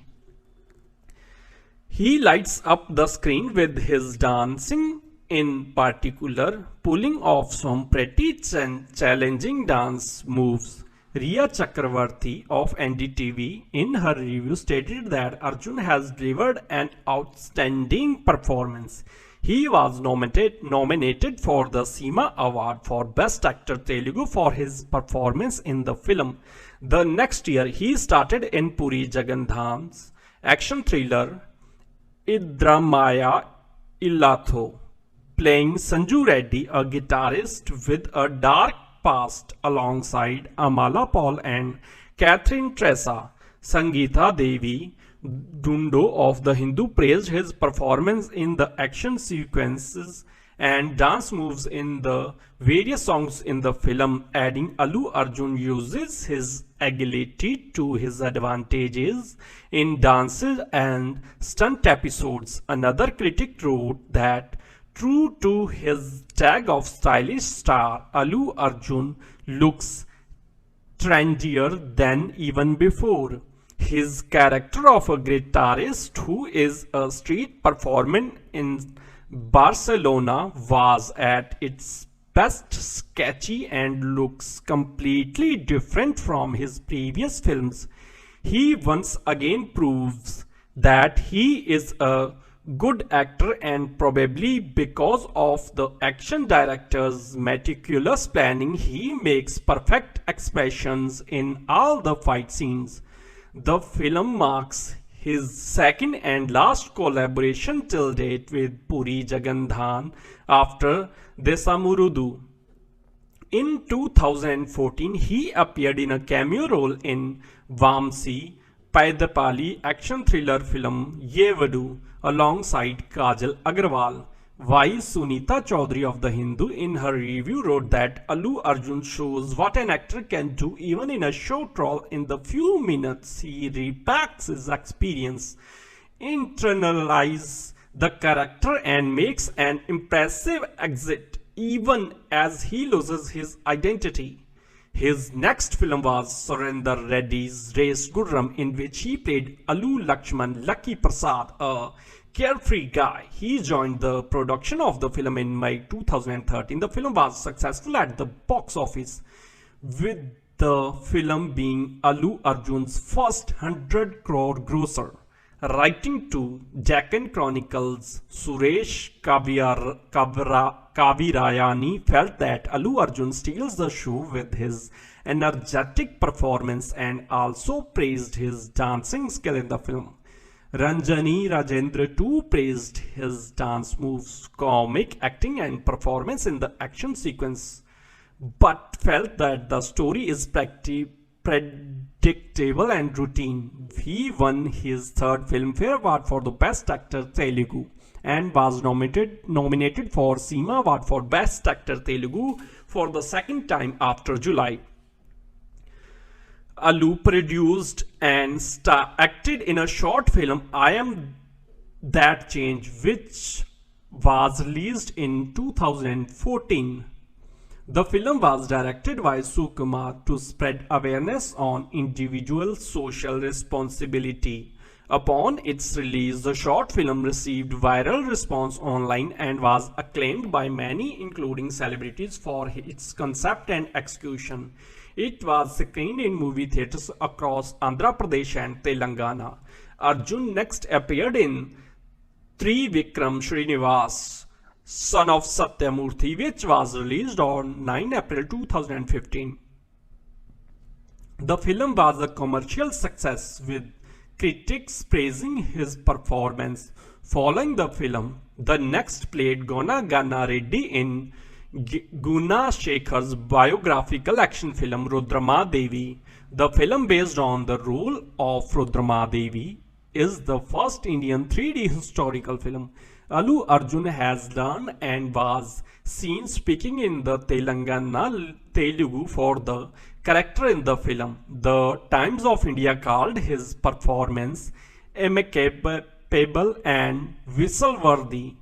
He lights up the screen with his dancing, in particular pulling off some pretty challenging dance moves. Riya Chakravarti of NDTV in her review stated that Arjun has delivered an outstanding performance. He was nominated for the SEMA Award for Best Actor Telugu for his performance in the film. The next year, he started in Puri Jagannathan's action thriller Idramaya Illatho, playing Sanju Reddy, a guitarist with a dark past alongside Amala Paul and Catherine Tressa. Sangeeta Devi Dundo of The Hindu praised his performance in the action sequences and dance moves in the various songs in the film, adding Allu Arjun uses his agility to his advantages in dances and stunt episodes. Another critic wrote that true to his tag of stylish star, Allu Arjun looks trendier than even before. His character of a guitarist who is a street performer in Barcelona was at its best sketchy and looks completely different from his previous films. He once again proves that he is a good actor, and probably because of the action director's meticulous planning, he makes perfect expressions in all the fight scenes. The film marks his second and last collaboration till date with Puri Jagannathan after Desamurudu. In 2014, he appeared in a cameo role in Vamsi Paidapali action thriller film Ye Vadu alongside Kajal Agarwal. While Sunita Chaudhary of The Hindu in her review wrote that Allu Arjun shows what an actor can do even in a short role. In the few minutes he repacks his experience, internalize the character and makes an impressive exit even as he loses his identity. His next film was Surinder Reddy's Race Gurram, in which he played Allu Lakshman Lucky Prasad, a carefree guy. He joined the production of the film in May 2013. The film was successful at the box office, with the film being Allu Arjun's first 100 crore grosser. Writing to Deccan Chronicles, Suresh Kavirayani felt that Allu Arjun steals the show with his energetic performance and also praised his dancing skill in the film. Ranjani Rajendra too praised his dance moves, comic acting and performance in the action sequence, but felt that the story is predictable and routine. He won his third Filmfare Award for the Best Actor Telugu and was nominated for SEMA Award for Best Actor Telugu for the second time after July. Alu produced and acted in a short film I Am That Change, which was released in 2014. The film was directed by Sukumar to spread awareness on individual social responsibility. Upon its release, the short film received viral response online and was acclaimed by many, including celebrities, for its concept and execution. It was screened in movie theatres across Andhra Pradesh and Telangana. Arjun next appeared in Trivikram Srinivas, Son of Satyamurthy, which was released on 9 April 2015. The film was a commercial success, with critics praising his performance. Following the film, the next played Gona Gana Reddy in Guna Shekhar's biographical action film Rudrama Devi. The film, based on the role of Rudrama Devi, is the first Indian 3D historical film. Allu Arjun has learned and was seen speaking in the Telangana Telugu for the character in the film. The Times of India called his performance impeccable and whistle-worthy.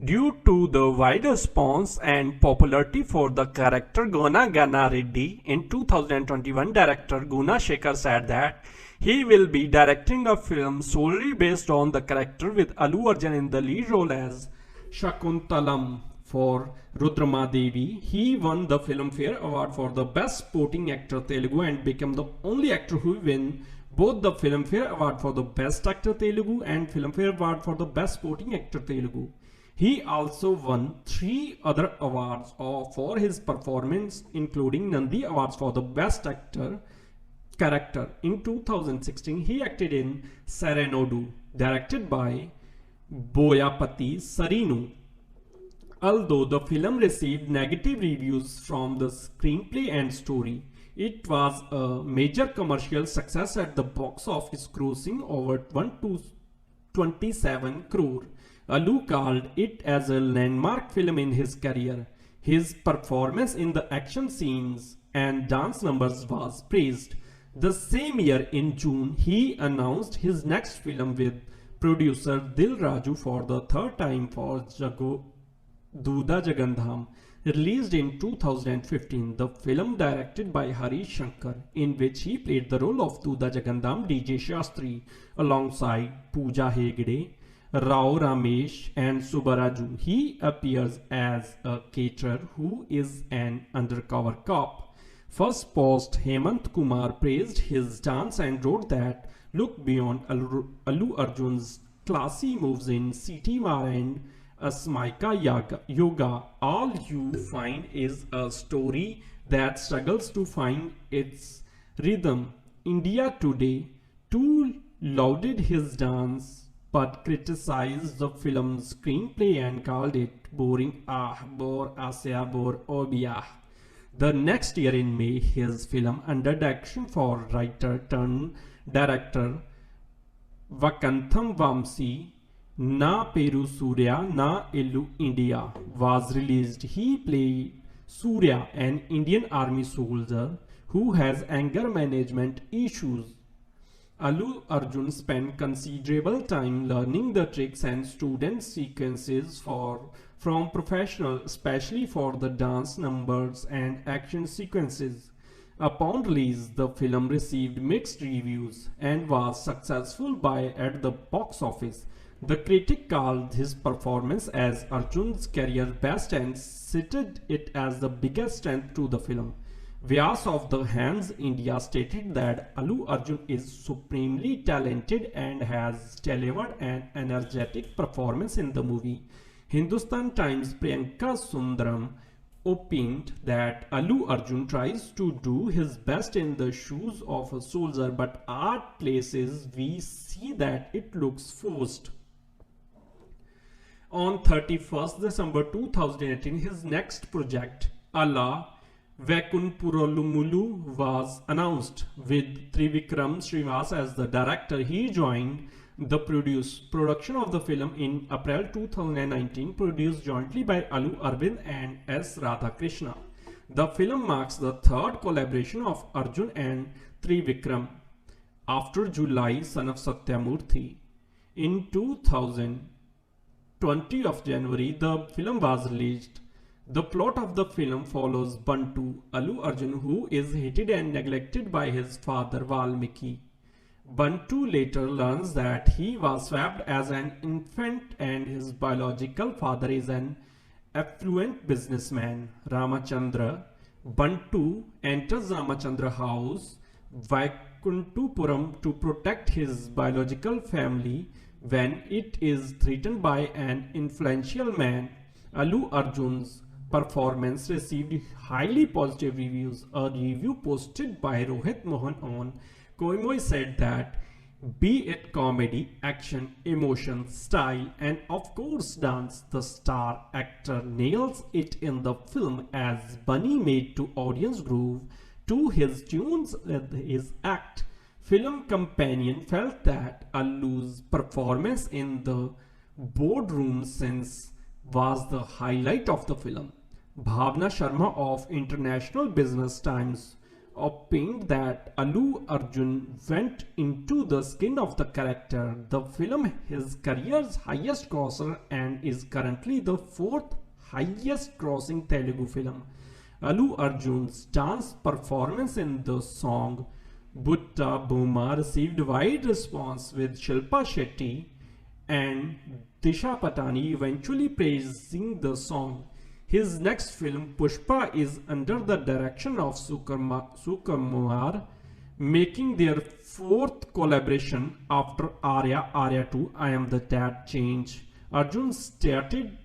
Due to the wide response and popularity for the character Gona Gana Reddy, in 2021, director Guna Shekhar said that he will be directing a film solely based on the character, with Allu Arjun in the lead role as Shakuntalam. For Rudrama Devi, he won the Filmfare Award for the Best Supporting Actor Telugu and became the only actor who won both the Filmfare Award for the Best Actor Telugu and Filmfare Award for the Best Supporting Actor Telugu. He also won 3 other awards for his performance, including Nandi Awards for the Best Actor Character. In 2016, he acted in Serenodu, directed by Boyapati Sarinu. Although the film received negative reviews from the screenplay and story, it was a major commercial success at the box office, grossing over 127 crore. Allu called it as a landmark film in his career. His performance in the action scenes and dance numbers was praised. The same year, in June, he announced his next film with producer Dil Raju for the third time for Duda Jagandham, released in 2015. The film, directed by Harish Shankar, in which he played the role of Duda Jagandham DJ Shastri alongside Pooja Hegde, Rao Ramesh and Subaraju. He appears as a caterer who is an undercover cop. First post Hemant Kumar praised his dance and wrote that, "Look beyond Allu Arjun's classy moves in CT-War and Asmaika Yoga. All you find is a story that struggles to find its rhythm." India Today too lauded his dance but criticized the film's screenplay and called it boring. Bore asya bore obia. The next year in May, his film, under direction for writer turned director Vakantham Vamsi, Na Peru Surya Na Illu India, was released. He played Surya, an Indian army soldier who has anger management issues. Allu Arjun spent considerable time learning the tricks and student sequences from professionals, especially for the dance numbers and action sequences. Upon release, the film received mixed reviews and was successful at the box office. The critic called his performance as Arjun's career best and cited it as the biggest strength to the film. Vyas of the Hands India stated that Allu Arjun is supremely talented and has delivered an energetic performance in the movie. Hindustan Times Priyanka Sundaram opined that Allu Arjun tries to do his best in the shoes of a soldier, but at places we see that it looks forced. On 31st December 2018, his next project, Allah Vaikunthapuralumulu, was announced. With Trivikram Srinivas as the director, he joined The production of the film in April 2019, produced jointly by Alu Arvind and S. Radhakrishna. The film marks the third collaboration of Arjun and Trivikram after July, son of Satyamurthy. In 2020 of January, the film was released. The plot of the film follows Bantu, Alu Arjun, who is hated and neglected by his father Valmiki. Bantu later learns that he was swapped as an infant and his biological father is an affluent businessman. Ramachandra. Bantu enters Ramachandra house, Vaikuntupuram, to protect his biological family when it is threatened by an influential man. Alu Arjun's performance received highly positive reviews. A review posted by Rohit Mohan on Koimoi said that, be it comedy, action, emotion, style, and of course dance, the star actor nails it in the film as Bunny made to audience groove to his tunes with his act. Film companion felt that Alu's performance in the boardroom scenes was the highlight of the film. Bhavna Sharma of International Business Times opined that Alu Arjun went into the skin of the character. The film is his career's highest grosser and is currently the fourth highest grossing Telugu film. Alu Arjun's dance performance in the song Butta Booma received wide response, with Shilpa Shetty and Disha Patani eventually praising the song. His next film, Pushpa, is under the direction of Sukumar, making their fourth collaboration after Arya 2, I Am the Dad Change. Arjun stated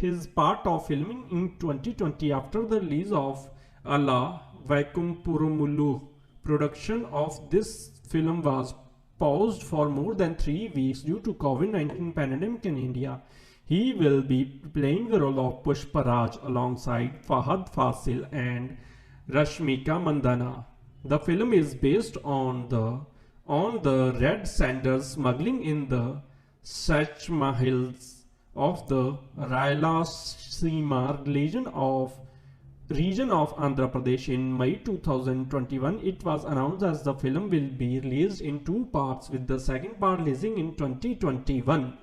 his part of filming in 2020 after the release of Allah Vaikunthupurumulu. Production of this film was paused for more than 3 weeks due to COVID-19 pandemic in India. He will be playing the role of Pushparaj alongside Fahad Fasil and Rashmika Mandana. The film is based on the Red Sanders smuggling in the Sachma Hills of the Rayalaseema region of Andhra Pradesh. In May 2021, it was announced as the film will be released in 2 parts, with the second part releasing in 2021.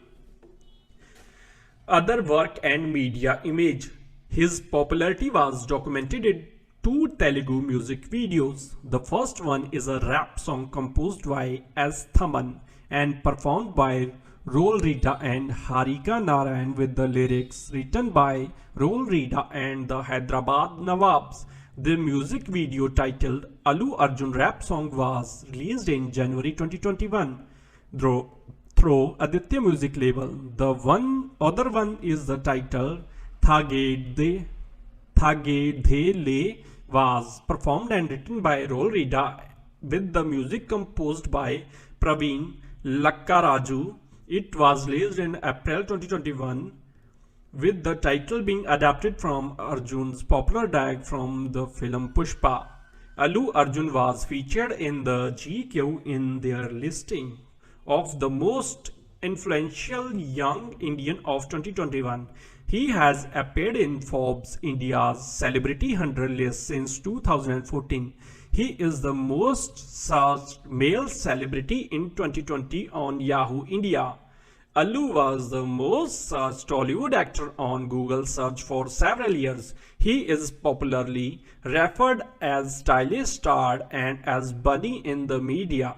Other work and media image. His popularity was documented in 2 Telugu music videos. The first one is a rap song composed by S. Thaman and performed by Rol Rida and Harika Narayan, with the lyrics written by Rol Rida and the Hyderabad Nawabs. The music video, titled Alu Arjun Rap Song, was released in January 2021 through Aditya Music label. The other one is the title Thage De Le, was performed and written by Rol Rida, with the music composed by Praveen Lakkaraju. It was released in April 2021, with the title being adapted from Arjun's popular dialogue from the film Pushpa. Alu Arjun was featured in the GQ in their listing of the most influential young Indian of 2021. He has appeared in Forbes India's Celebrity 100 list since 2014. He is the most searched male celebrity in 2020 on Yahoo India. Alu was the most searched Tollywood actor on Google search for several years. He is popularly referred as stylish star and as Bunny in the media.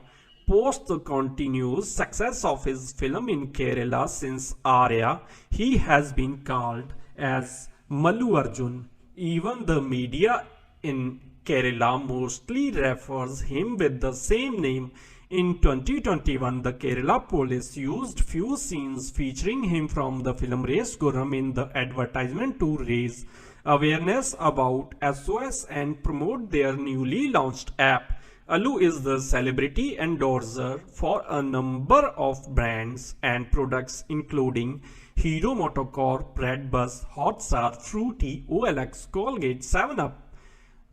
Post the continuous success of his film in Kerala since Arya, he has been called as Mallu Arjun. Even the media in Kerala mostly refers him with the same name. In 2021, the Kerala police used few scenes featuring him from the film Race Gurram in the advertisement to raise awareness about SOS and promote their newly launched app. Alu is the celebrity endorser for a number of brands and products including Hero Motocorp, Redbus, Hotstar, Fruity, OLX, Colgate, 7up,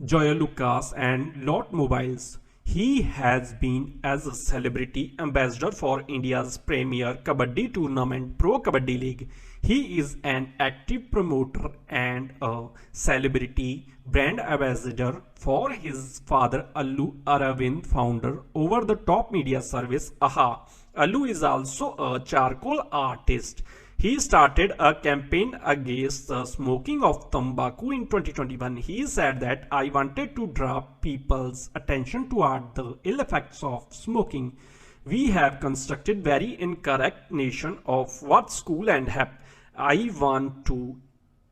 Joya Lucas and Lot Mobiles. He has been as a celebrity ambassador for India's premier kabaddi tournament Pro Kabaddi League. He is an active promoter and a celebrity brand ambassador for his father Allu Aravind, founder over the top media service AHA. Allu is also a charcoal artist. He started a campaign against the smoking of tobacco in 2021. He said that I wanted to draw people's attention toward the ill effects of smoking. We have constructed very incorrect notion of what school and have. I want to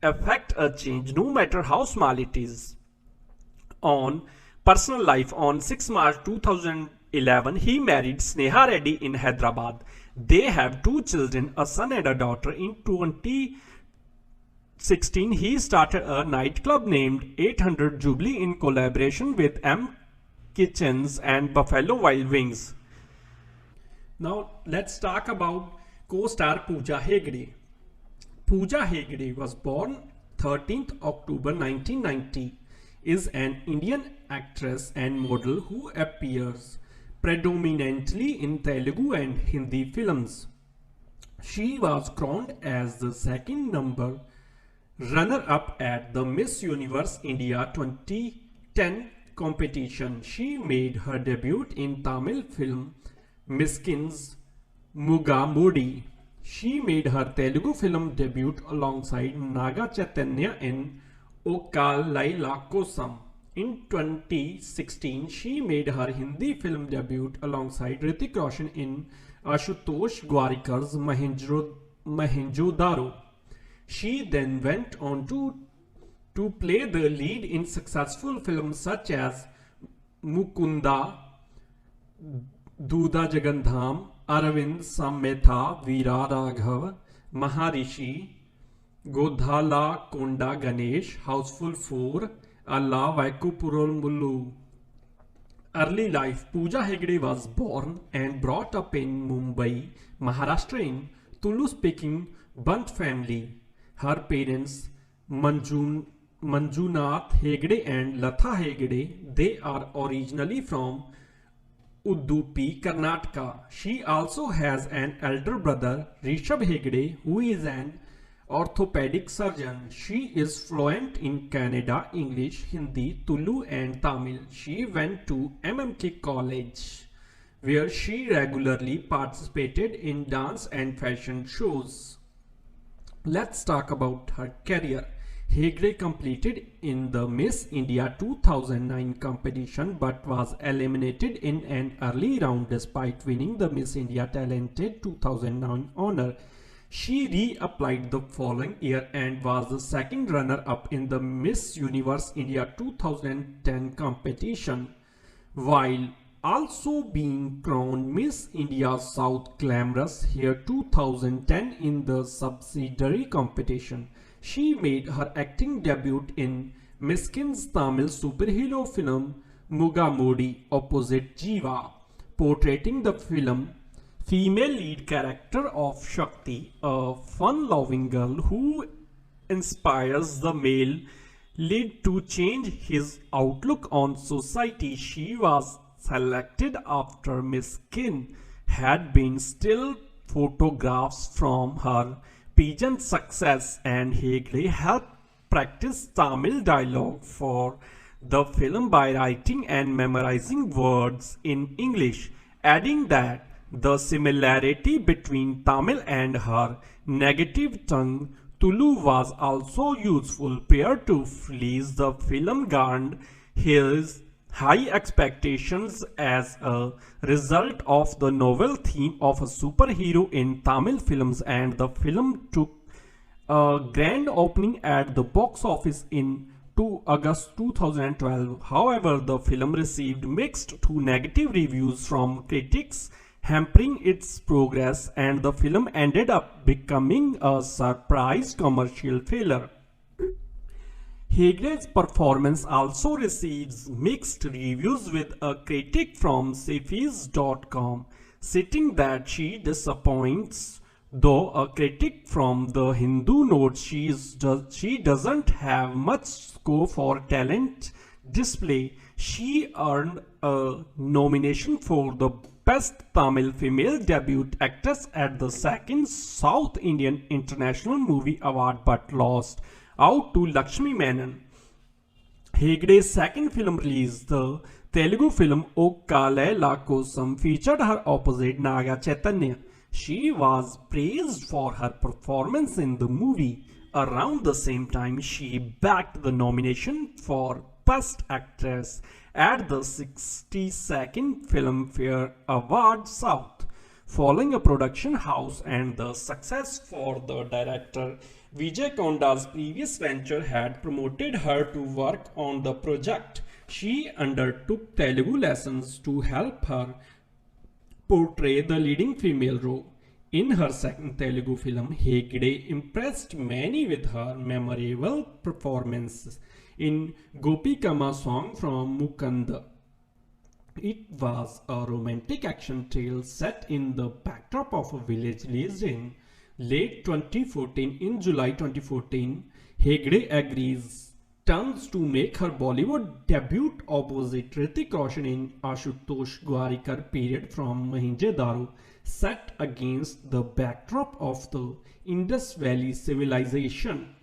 affect a change no matter how small it is. On personal life, on 6 March 2011, he married Sneha Reddy in Hyderabad. They have 2 children, a son and a daughter. In 2016, he started a nightclub named 800 Jubilee in collaboration with M Kitchens and Buffalo Wild Wings. Now let's talk about co-star Pooja Hegde. Pooja Hegde was born 13th October 1990, is an Indian actress and model who appears predominantly in Telugu and Hindi films. She was crowned as the second number runner-up at the Miss Universe India 2010 competition. She made her debut in Tamil film Miskin's Mugamudi. She made her Telugu film debut alongside Naga Chaitanya in Okal Laila Kosam. In 2016, she made her Hindi film debut alongside Hrithik Roshan in Ashutosh Gwarikar's Mohenjo-daro. She then went on to play the lead in successful films such as Mukunda, Duda Jagandham, Aravind Sammetha, Veera Raghav, Maharishi, Godhala Konda Ganesh, Houseful 4, Allah Vaikupurul Mullu. Early life. Pooja Hegde was born and brought up in Mumbai, Maharashtra in Tulu-speaking Bant family. Her parents Manjunath Hegde and Latha Hegde, they are originally from Udupi, Karnataka. She also has an elder brother, Rishabh Hegde, who is an orthopedic surgeon. She is fluent in Kannada, English, Hindi, Tulu and Tamil. She went to MMK College, where she regularly participated in dance and fashion shows. Let's talk about her career. Hegde completed in the Miss India 2009 competition but was eliminated in an early round despite winning the Miss India Talented 2009 honor. She reapplied the following year and was the second runner-up in the Miss Universe India 2010 competition, while also being crowned Miss India South Glamorous Hair 2010 in the subsidiary competition. She made her acting debut in Miskin's Tamil superhero film Mugamudi opposite Jiva, portraying the film female lead character of Shakti, a fun-loving girl who inspires the male lead to change his outlook on society. She was selected after Miskin had been still photographs from her pageant success, and Hegde helped practice Tamil dialogue for the film by writing and memorizing words in English, adding that the similarity between Tamil and her native tongue Tulu was also useful. Prior to release, the film garnered his high expectations as a result of the novel theme of a superhero in Tamil films, and the film took a grand opening at the box office in August 2012. However, the film received mixed to negative reviews from critics, hampering its progress, and the film ended up becoming a surprise commercial failure. Hegde's performance also receives mixed reviews, with a critic from Safis.com stating that she disappoints, though a critic from the Hindu notes she doesn't have much scope for talent display, she earned a nomination for the Best Tamil Female Debut Actress at the second South Indian International Movie Award but lost out to Lakshmi Menon. Hegde's second film release, the Telugu film O Kalela Kosam, featured her opposite Naga Chaitanya. She was praised for her performance in the movie. Around the same time, she backed the nomination for Best Actress at the 62nd Filmfare Award South. Following a production house and the success for the director, Vijay Konda's previous venture had promoted her to work on the project. She undertook Telugu lessons to help her portray the leading female role. In her second Telugu film, Hegde impressed many with her memorable performances in Gopikama song from Mukunda. It was a romantic action tale set in the backdrop of a village released in late 2014. In July 2014, Hegde agrees terms to make her Bollywood debut opposite Hrithik Roshan in Ashutosh Gwarikar period from Mohenjo-daro, set against the backdrop of the Indus Valley civilization.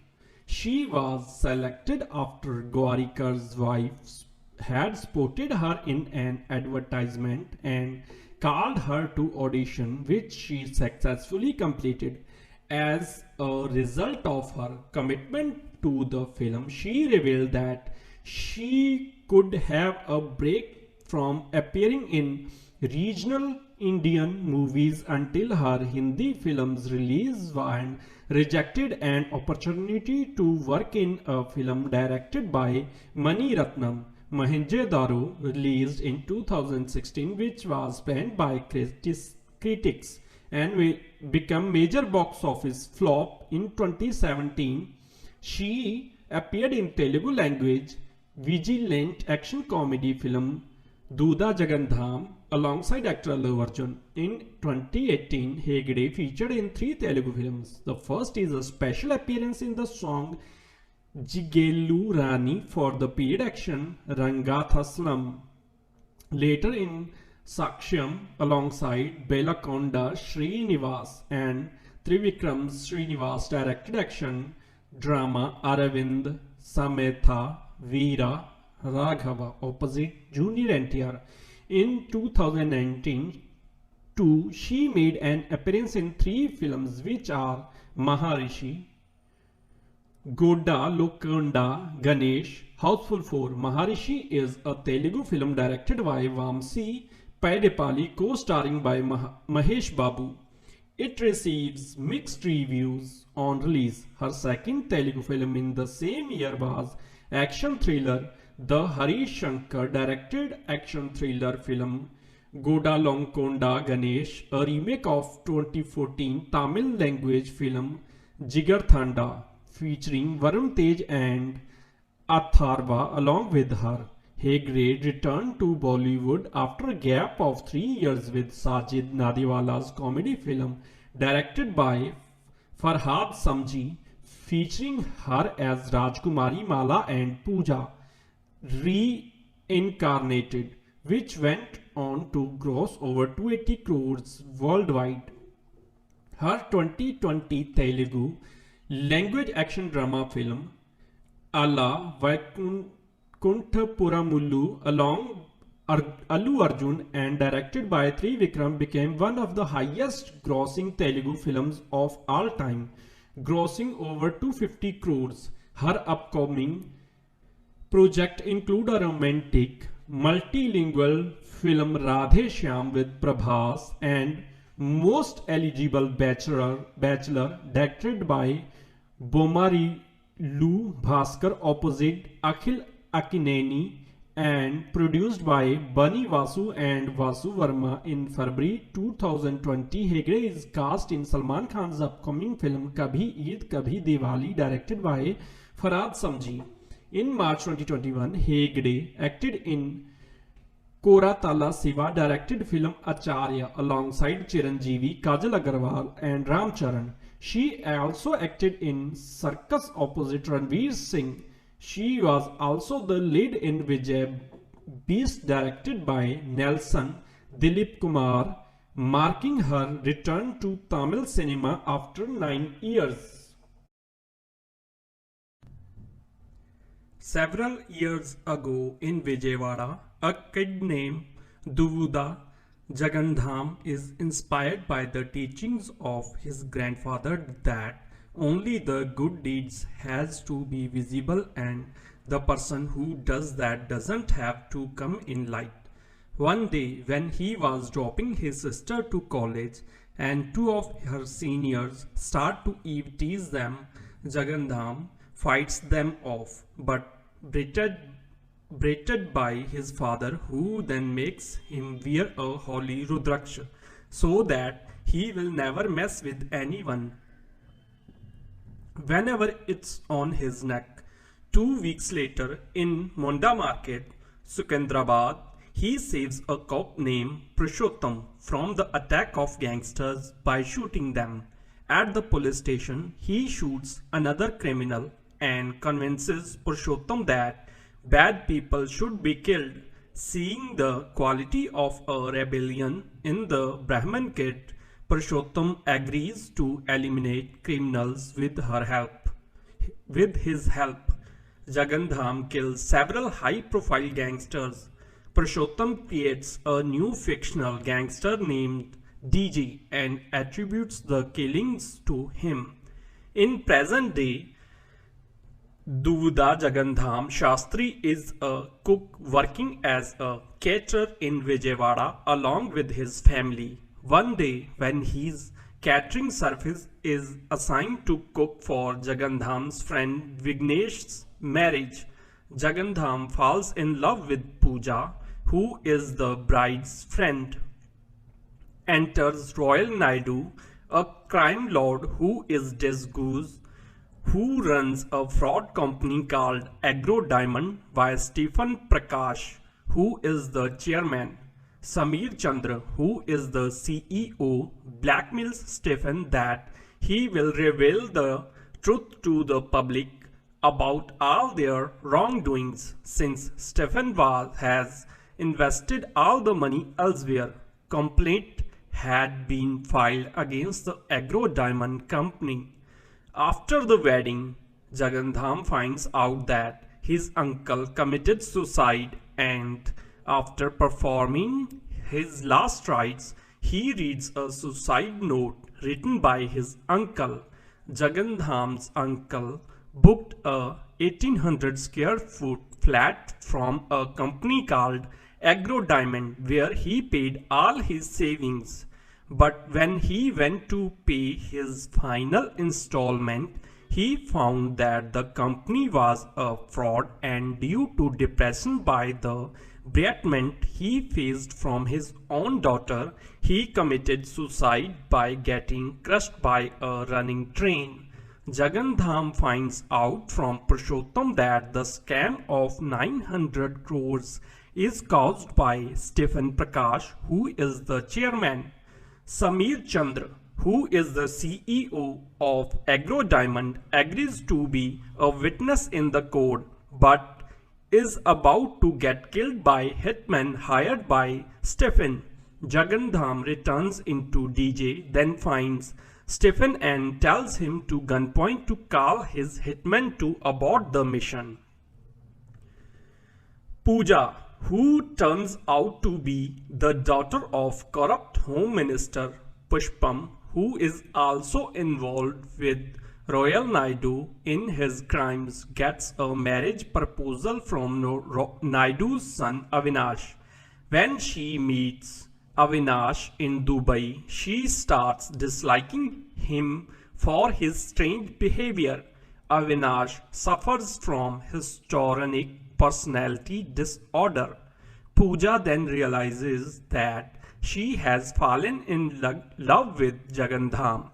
She was selected after Gwarikar's wife had spotted her in an advertisement and called her to audition, which she successfully completed. As a result of her commitment to the film, she revealed that she could have a break from appearing in regional Indian movies until her Hindi film's release and rejected an opportunity to work in a film directed by Mani Ratnam, Mohenjo-daro, released in 2016, which was panned by critics and will become major box office flop in 2017. She appeared in Telugu language vigilant action comedy film Duda Jagandham alongside actor Allu Arjun. In 2018, Hegde featured in 3 Telugu films. The first is a special appearance in the song Jigelu Rani for the period action Rangathaslam. Later in Sakshyam alongside Belakonda Srinivas and Trivikram Srinivas directed action drama Aravind Sametha Veera Raghava opposite Junior NTR. In 2019 too, she made an appearance in 3 films which are Maharishi, Goda Lokonda Ganesh, Houseful 4. Maharishi is a Telugu film directed by Vamsi Paidepali, co-starring by Mahesh Babu. It receives mixed reviews on release. Her second Telugu film in the same year was action thriller The Harish Shankar directed action thriller film Goda Longkonda Ganesh, a remake of 2014 Tamil language film Jigar Thanda, featuring Varun Tej and Atharva along with her. Hegde returned to Bollywood after a gap of 3 years with Sajid Nadiwala's comedy film directed by Farhad Samji, featuring her as Rajkumari Mala and Pooja, reincarnated, which went on to gross over 280 crores worldwide. Her 2020 Telugu language action drama film Alla Vaikunthapuramullu along Allu Arjun and directed by Trivikram became one of the highest grossing Telugu films of all time, grossing over 250 crores. Her upcoming project include a romantic multilingual film Radhe Shyam with Prabhas and Most Eligible Bachelor directed by Bomarilu Bhaskar opposite Akhil Akineni and produced by Bunny Vasu and Vasu Verma. In February 2020, Hegde is cast in Salman Khan's upcoming film Kabhi Eid Kabhi Diwali directed by Farhad Samji. In March 2021, Hegde acted in Koratala Siva directed film Acharya alongside Chiranjeevi, Kajal Agarwal and Ram Charan. She also acted in Circus opposite Ranveer Singh. She was also the lead in Vijay Beast directed by Nelson Dilip Kumar, marking her return to Tamil cinema after 9 years. Several years ago in Vijayawada, a kid named Duvuda Jagandham is inspired by the teachings of his grandfather that only the good deeds has to be visible and the person who does that doesn't have to come in light. One day when he was dropping his sister to college and two of her seniors start to tease them, Jagandham fights them off, but berated by his father, who then makes him wear a holy rudraksha so that he will never mess with anyone whenever it's on his neck. 2 weeks later, in Monda Market, Sukendrabad, he saves a cop named Purushottam from the attack of gangsters by shooting them. At the police station, he shoots another criminal and convinces Purushottam that bad people should be killed. Seeing the quality of a rebellion in the Brahmin kid, Purushottam agrees to eliminate criminals with his help. Jagandham kills several high-profile gangsters. Purushottam creates a new fictional gangster named DJ and attributes the killings to him. In present day, Duvuda Jagandham Shastri is a cook working as a caterer in Vijayawada along with his family. One day when his catering service is assigned to cook for Jagandham's friend Vignesh's marriage, Jagandham falls in love with Pooja, who is the bride's friend. Enters Royal Naidu, a crime lord who is disguised, who runs a fraud company called Agro Diamond by Stephen Prakash, who is the chairman. Sameer Chandra, who is the CEO, blackmails Stephen that he will reveal the truth to the public about all their wrongdoings since Stephen has invested all the money elsewhere. Complaint had been filed against the Agro Diamond company. After the wedding, Jagandham finds out that his uncle committed suicide, and after performing his last rites, he reads a suicide note written by his uncle. Jagandham's uncle booked a 1800 square foot flat from a company called Agro Diamond where he paid all his savings. But when he went to pay his final installment, he found that the company was a fraud, and due to depression by the bereavement he faced from his own daughter, he committed suicide by getting crushed by a running train. Jagandham finds out from Purushottam that the scam of 900 crores is caused by Stephen Prakash, who is the chairman. Sameer Chandra, who is the CEO of Agro Diamond, agrees to be a witness in the court, but is about to get killed by hitmen hired by Stephen. Jagandham returns into DJ, then finds Stephen and tells him to gunpoint to call his hitmen to abort the mission. Pooja, who turns out to be the daughter of corrupt Home Minister Pushpam, who is also involved with Royal Naidu in his crimes, gets a marriage proposal from Naidu's son Avinash. When she meets Avinash in Dubai, she starts disliking him for his strange behavior. Avinash suffers from histrionic personality disorder. Pooja then realizes that she has fallen in love with Jagandham,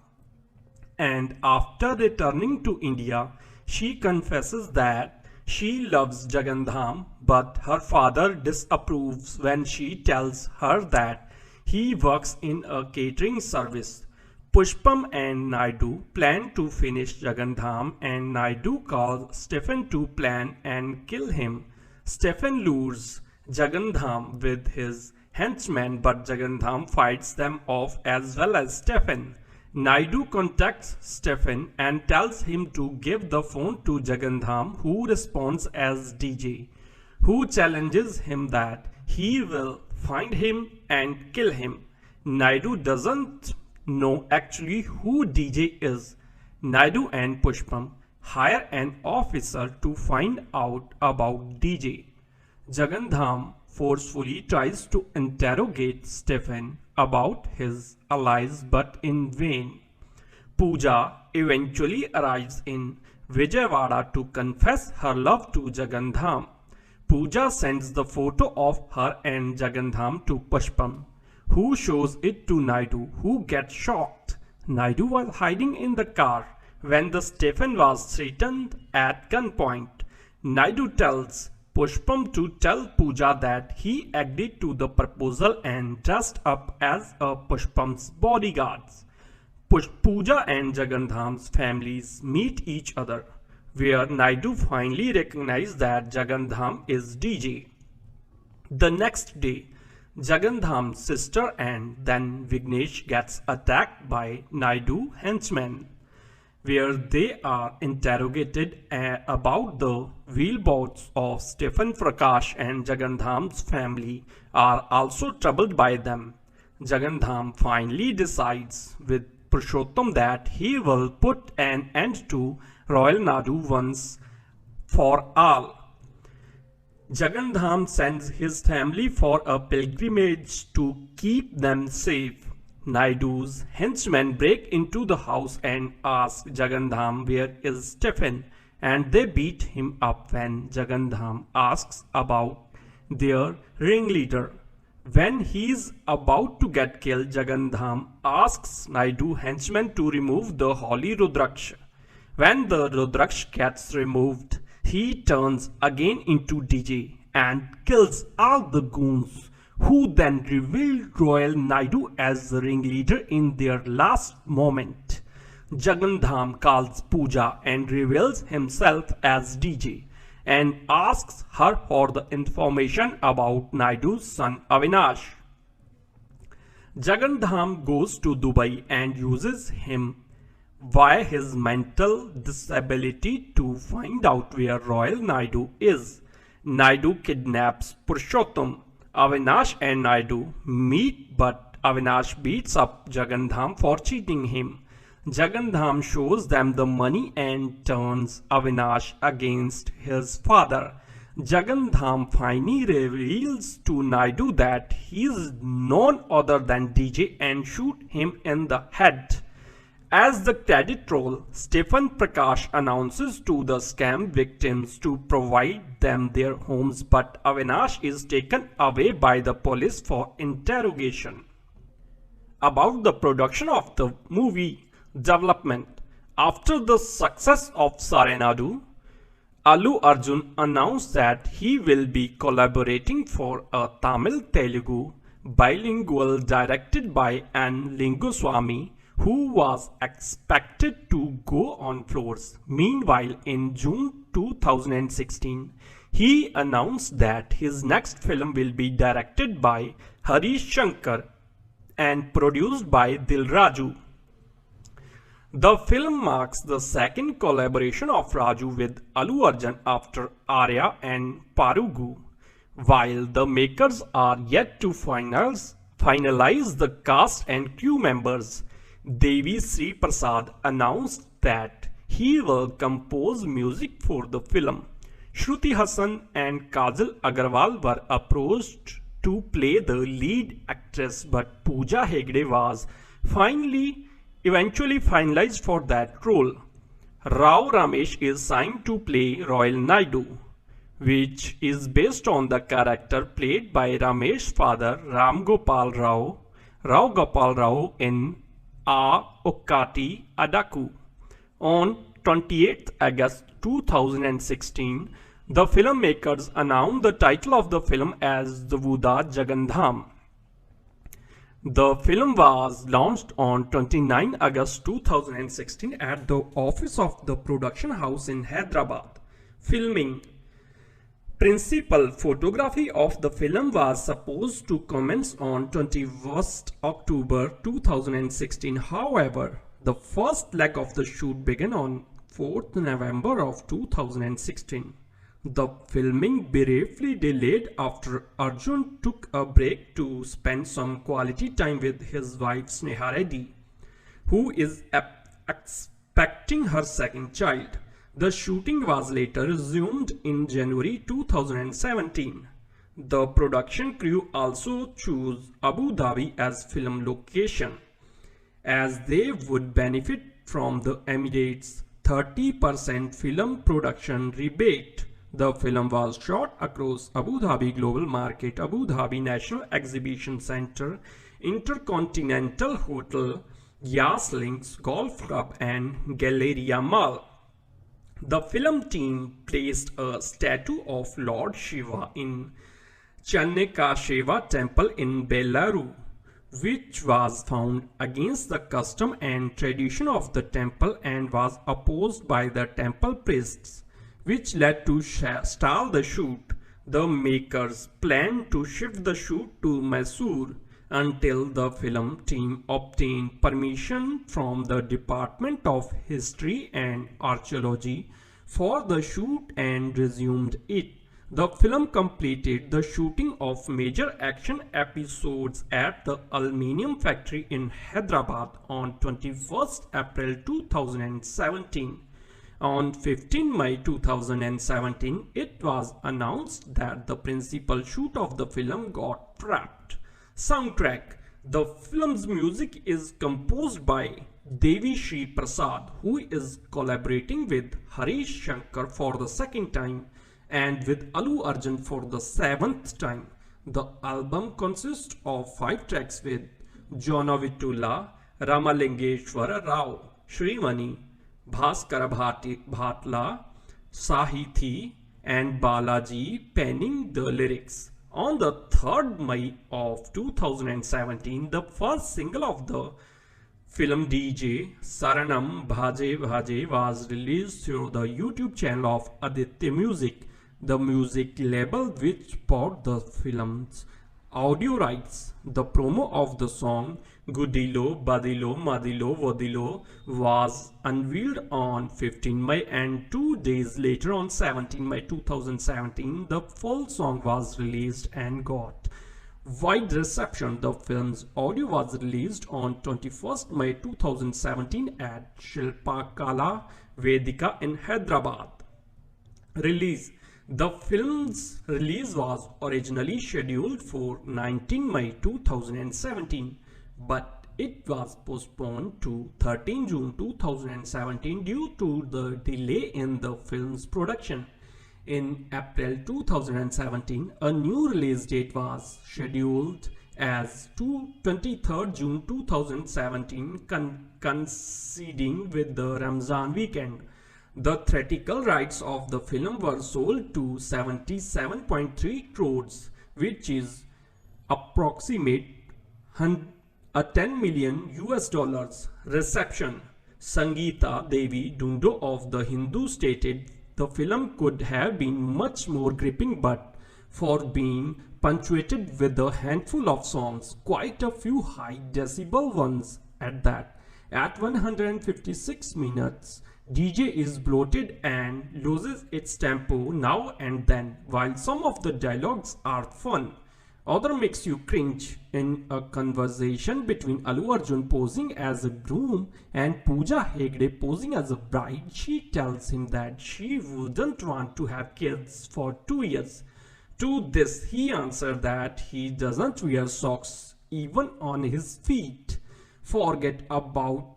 and after returning to India, she confesses that she loves Jagandham, but her father disapproves when she tells her that he works in a catering service. Pushpam and Naidu plan to finish Jagandham and Naidu calls Stephen to plan and kill him. Stephen lures Jagandham with his henchmen, but Jagandham fights them off as well as Stephen. Naidu contacts Stephen and tells him to give the phone to Jagandham, who responds as DJ, who challenges him that he will find him and kill him. Naidu doesn't know actually who DJ is. Naidu and Pushpam hire an officer to find out about DJ. Jagandham forcefully tries to interrogate Stephen about his allies, but in vain. Pooja eventually arrives in Vijayawada to confess her love to Jagandham. Pooja sends the photo of her and Jagandham to Pushpam, who shows it to Naidu, who gets shocked. Naidu was hiding in the car when the Stephen was threatened at gunpoint. Naidu tells Pushpam to tell Pooja that he agreed to the proposal and dressed up as a Pushpam's bodyguards. Pooja and Jagandham's families meet each other, where Naidu finally recognizes that Jagandham is DJ. The next day, Jagandham's sister and then Vignesh gets attacked by Naidu henchmen, where they are interrogated about the whereabouts of Stephen. Prakash and Jagandham's family are also troubled by them. Jagandham finally decides with Purushottam that he will put an end to Royal Naidu once for all. Jagandham sends his family for a pilgrimage to keep them safe. Naidu's henchmen break into the house and ask Jagandham where is Stephen, and they beat him up when Jagandham asks about their ringleader. When he is about to get killed, Jagandham asks Naidu henchmen to remove the holy Rudraksh. When the Rudraksh gets removed, he turns again into DJ and kills all the goons, who then reveal Royal Naidu as the ringleader in their last moment. Jagandham calls Pooja and reveals himself as DJ and asks her for the information about Naidu's son Avinash. Jagandham goes to Dubai and uses him via his mental disability to find out where Royal Naidu is. Naidu kidnaps Purushottam. Avinash and Naidu meet, but Avinash beats up Jagandham for cheating him. Jagandham shows them the money and turns Avinash against his father. Jagandham finally reveals to Naidu that he is none other than DJ and shoots him in the head. As the credit roll, Stephen Prakash announces to the scam victims to provide them their homes, but Avinash is taken away by the police for interrogation. About the production of the movie development. After the success of Sarenadu, Allu Arjun announced that he will be collaborating for a Tamil-Telugu bilingual directed by N. Linguswamy, who was expected to go on floors. Meanwhile, in June 2016, he announced that his next film will be directed by Harish Shankar and produced by Dil Raju. The film marks the second collaboration of Raju with Allu Arjun after Arya and Parugu. While the makers are yet to finalize the cast and crew members, Devi Sri Prasad announced that he will compose music for the film. Shruti Hassan and Kajal Agarwal were approached to play the lead actress, but Pooja Hegde was eventually finalized for that role. Rao Ramesh is signed to play Royal Naidu, which is based on the character played by Ramesh's father Ram Gopal Rao in A Okkati Adaku. On 28th August 2016, the filmmakers announced the title of the film as The Vuda Jagandham. The film was launched on 29 August 2016 at the office of the production house in Hyderabad. Filming. Principal photography of the film was supposed to commence on 21st October 2016. However, the first leg of the shoot began on 4th November of 2016. The filming briefly delayed after Arjun took a break to spend some quality time with his wife Sneha Reddy, who is expecting her second child. The shooting was later resumed in January 2017. The production crew also chose Abu Dhabi as film location, as they would benefit from the Emirates' 30% film production rebate. The film was shot across Abu Dhabi Global Market, Abu Dhabi National Exhibition Centre, Intercontinental Hotel, Yas Links Golf Club and Galleria Mall. The film team placed a statue of Lord Shiva in Channakeshwar temple in Bellaru, which was found against the custom and tradition of the temple and was opposed by the temple priests, which led to stall the shoot. The makers planned to shift the shoot to Mysore until the film team obtained permission from the Department of History and Archaeology for the shoot and resumed it. The film completed the shooting of major action episodes at the Aluminium Factory in Hyderabad on 21st April 2017. On 15 May 2017, it was announced that the principal shoot of the film got scrapped. Soundtrack. The film's music is composed by Devi Shri Prasad, who is collaborating with Harish Shankar for the second time and with Allu Arjun for the 7th time. The album consists of 5 tracks with Jona Vitula, Ramalingeshwara Rao, Srimani, Bhaskara Bhatla, Sahithi and Balaji penning the lyrics. On the 3rd May of 2017, the first single of the film DJ Saranam Bhaje Bhaje was released through the YouTube channel of Aditya Music, the music label which bought the film's audio rights. The promo of the song Gudilo, Badilo, Madilo, Vodilo was unveiled on 15 May and 2 days later on 17 May 2017, the full song was released and got wide reception. The film's audio was released on 21st May 2017 at Shilpa Kala Vedika in Hyderabad. Release. The film's release was originally scheduled for 19 May 2017, but it was postponed to 13 June 2017 due to the delay in the film's production. In April 2017, a new release date was scheduled as 23rd June 2017, coinciding with the Ramzan weekend. The theatrical rights of the film were sold to 77.3 crores, which is approximate $10 million. Reception. Sangeeta Devi Dundo of The Hindu stated the film could have been much more gripping, but for being punctuated with a handful of songs, quite a few high decibel ones at that. At 156 minutes, DJ is bloated and loses its tempo now and then, while some of the dialogues are fun. Other makes you cringe. In a conversation between Allu Arjun posing as a groom and Pooja Hegde posing as a bride, she tells him that she wouldn't want to have kids for 2 years. To this, he answered that he doesn't wear socks even on his feet. Forget about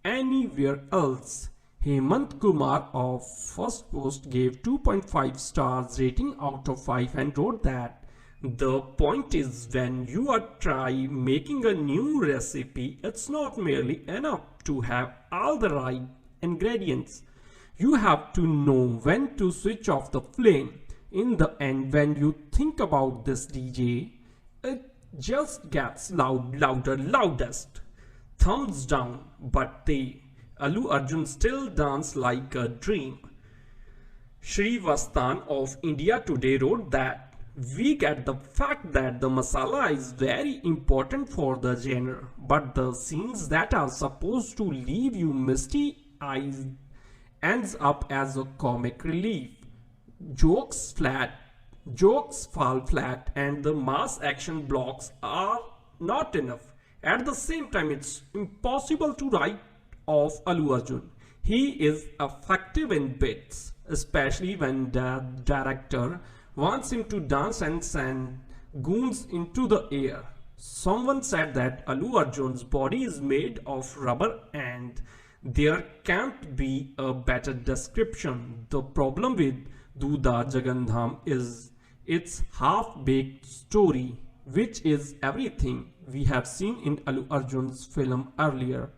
anywhere else. Hemant Kumar of First Post gave 2.5 stars rating out of 5 and wrote that the point is, when you are trying making a new recipe, it's not merely enough to have all the right ingredients. You have to know when to switch off the flame. In the end, when you think about this DJ, it just gets louder, loudest. Thumbs down, but they, Alu Arjun still dance like a dream. Shri Vastan of India Today wrote that we get the fact that the masala is very important for the genre, but the scenes that are supposed to leave you misty eyes ends up as a comic relief. Jokes fall flat, and the mass action blocks are not enough. At the same time, it's impossible to write off Alu Arjun. He is effective in bits, especially when the director wants him to dance and send goons into the air. Someone said that Alu Arjun's body is made of rubber, and there can't be a better description. The problem with Duda Jagandham is its half-baked story, which is everything we have seen in Alu Arjun's film earlier.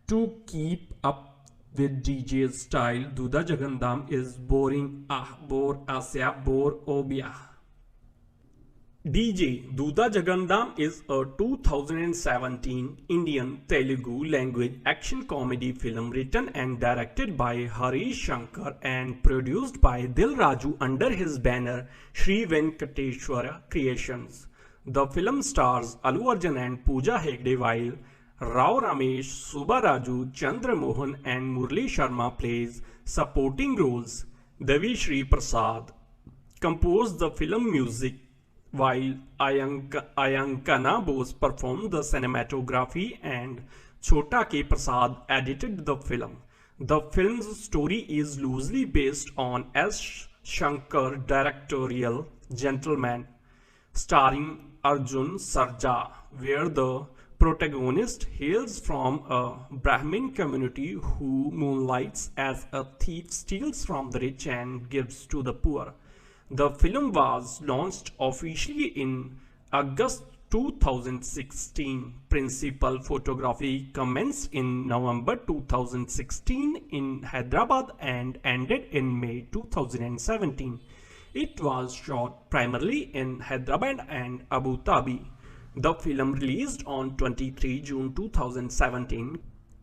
To keep up with DJ's style, Duda Jagandham is boring. Bore asya, bore obya. DJ Duda Jagandham is a 2017 Indian Telugu language action comedy film written and directed by Harish Shankar and produced by Dil Raju under his banner Sri Venkateshwara Creations. The film stars Alu Arjun and Pooja Hegde, while Rao Ramesh, Subba Raju, Chandra Mohan and Murli Sharma plays supporting roles. Devi Shri Prasad composed the film music, while Ayankana Bose performed the cinematography and Chota K. Prasad edited the film. The film's story is loosely based on S. Shankar directorial Gentleman, starring Arjun Sarja, where the protagonist hails from a Brahmin community who moonlights as a thief, steals from the rich and gives to the poor. The film was launched officially in August 2016. Principal photography commenced in November 2016 in Hyderabad and ended in May 2017. It was shot primarily in Hyderabad and Abu Dhabi. The film released on 23 June 2017,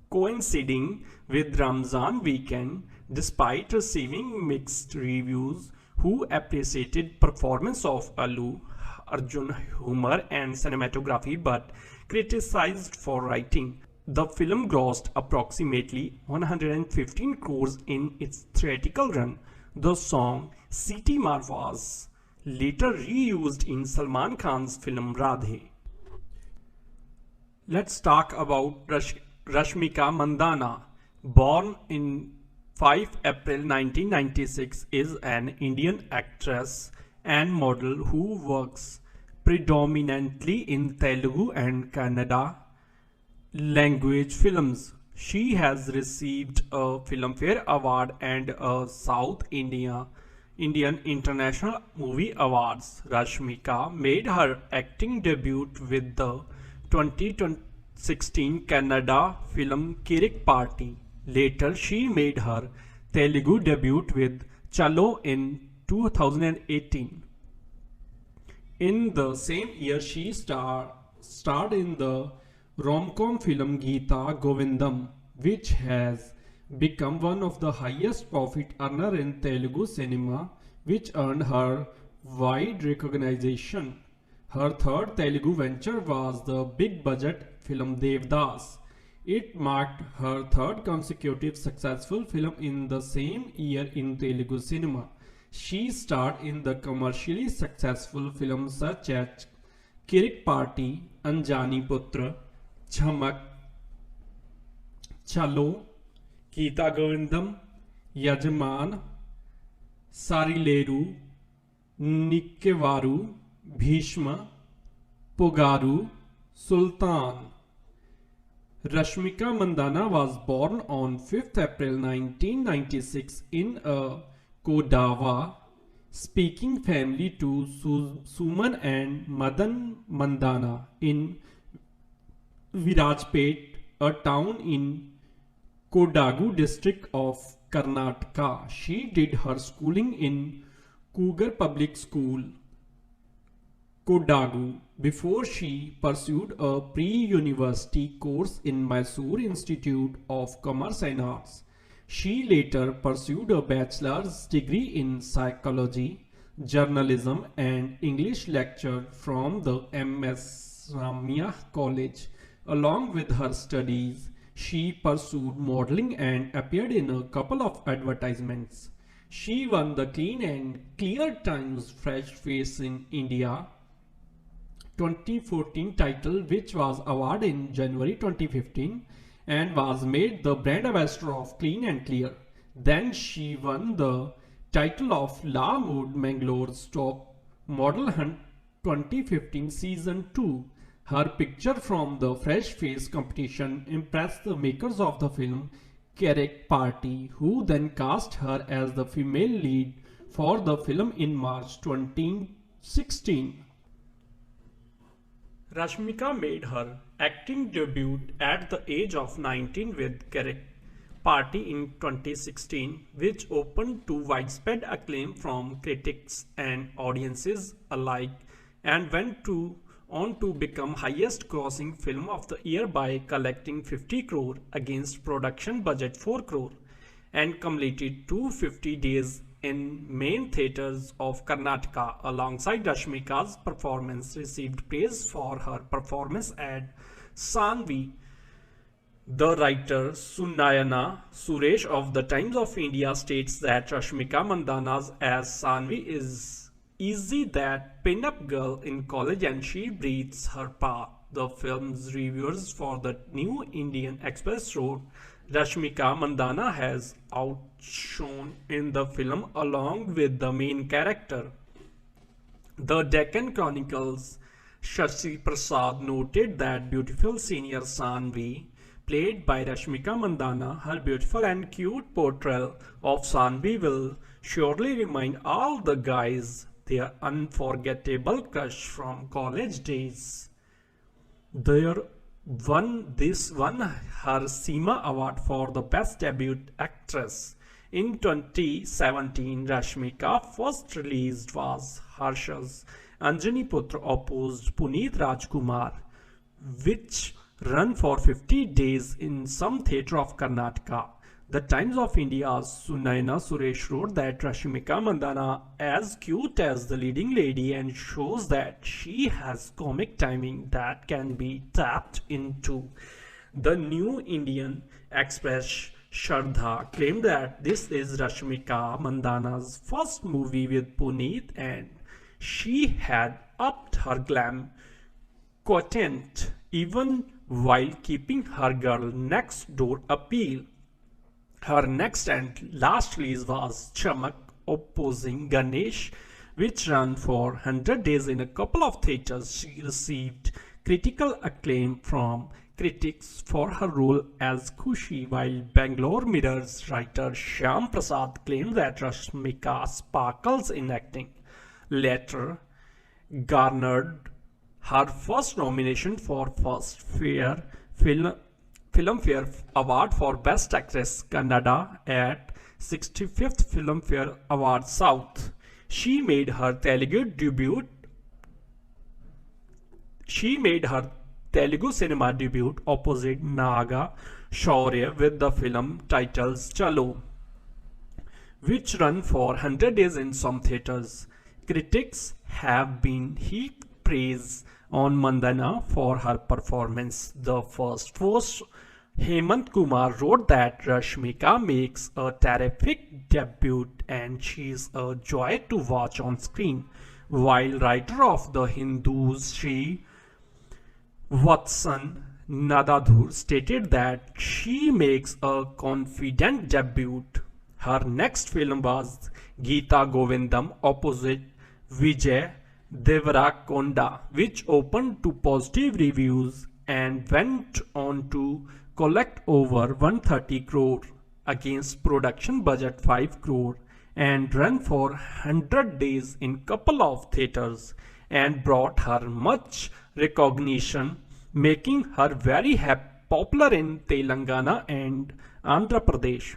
coinciding with Ramzan weekend, despite receiving mixed reviews. Who appreciated performance of Alu Arjun, humor and cinematography, but criticized for writing. The film grossed approximately 115 crores in its theatrical run. The song Siti Mar was later reused in Salman Khan's film Radhe. Let's talk about Rashmika Mandanna. Born in 5 April 1996, is an Indian actress and model who works predominantly in Telugu and Kannada language films. She has received a Filmfare Award and a South Indian International Movie Awards. Rashmika made her acting debut with the 2016 Kannada film Kirik Party. Later, she made her Telugu debut with Chalo in 2018. In the same year, she starred in the rom-com film Geeta Govindam, which has become one of the highest profit earner in Telugu cinema, which earned her wide recognition. Her third Telugu venture was the big-budget film Devdas. It marked her third consecutive successful film in the same year in Telugu cinema. She starred in the commercially successful films such as Kirik Party, Anjani Putra, Chamak, Chalo, Geeta Govindam, Yajman, Sarileru, Nikkevaru, Bhishma, Pogaru, Sultan. Rashmika Mandanna was born on 5th April 1996 in a Kodava speaking family to Suman and Madan Mandanna in Virajpet, a town in Kodagu district of Karnataka. She did her schooling in Cougar Public School, Kodagu before she pursued a pre-university course in Mysore Institute of Commerce and Arts. She later pursued a bachelor's degree in psychology, journalism and English lecture from the MS Ramia College. Along with her studies, she pursued modeling and appeared in a couple of advertisements. She won the Clean and Clear Times Fresh Face in India 2014 title, which was awarded in January 2015 and was made the brand ambassador of Clean and Clear. Then she won the title of La Mode Mangalore's Top Model Hunt 2015 Season 2. Her picture from the Fresh Face competition impressed the makers of the film Carrick Party, who then cast her as the female lead for the film in March 2016. Rashmika made her acting debut at the age of 19 with Carrick Party in 2016, which opened to widespread acclaim from critics and audiences alike and went on to become highest grossing film of the year by collecting 50 crore against production budget 4 crore and completed 250 days in main theatres of Karnataka. Alongside Rashmika's performance received praise for her performance at Sanvi. The writer Sunayana Suresh of the Times of India states that Rashmika Mandana's as Sanvi is easy that pin-up girl in college and she breathes her path. The film's reviewers for the New Indian Express wrote, Rashmika Mandana has outshone in the film along with the main character. The Deccan Chronicles Shashi Prasad noted that beautiful senior Sanvi, played by Rashmika Mandana, her beautiful and cute portrayal of Sanvi will surely remind all the guys their unforgettable crush from college days. This won her Seema Award for the Best Debut Actress. In 2017, Rashmika's first release was Harsha's Anjani Putra opposed Puneet Rajkumar, which ran for 50 days in some theatre of Karnataka. The Times of India's Sunayana Suresh wrote that Rashmika Mandana as cute as the leading lady and shows that she has comic timing that can be tapped into. The New Indian Express Shraddha claimed that this is Rashmika Mandana's first movie with Puneet and she had upped her glam quotient even while keeping her girl next door appeal. Her next and last release was Chamak opposing Ganesh, which ran for 100 days in a couple of theatres. She received critical acclaim from critics for her role as Khushi, while Bangalore Mirror's writer Shyam Prasad claimed that Rashmika sparkles in acting. Later garnered her first nomination for First Filmfare Award for Best Actress Kannada at 65th Filmfare Award South. She made her Telugu cinema debut opposite Naga Shaurya with the film titles Chalo, which ran for 100 days in some theatres. Critics have been heaped praise on Mandana for her performance. The first Hemant Kumar wrote that Rashmika makes a terrific debut and she's a joy to watch on screen, while writer of The Hindus Sri Vatsan Nadadhur stated that she makes a confident debut. Her next film was Geeta Govindam opposite Vijay Devarakonda, which opened to positive reviews and went on to collect over 130 crore against production budget 5 crore and ran for 100 days in couple of theatres and brought her much recognition, making her very popular in Telangana and Andhra Pradesh.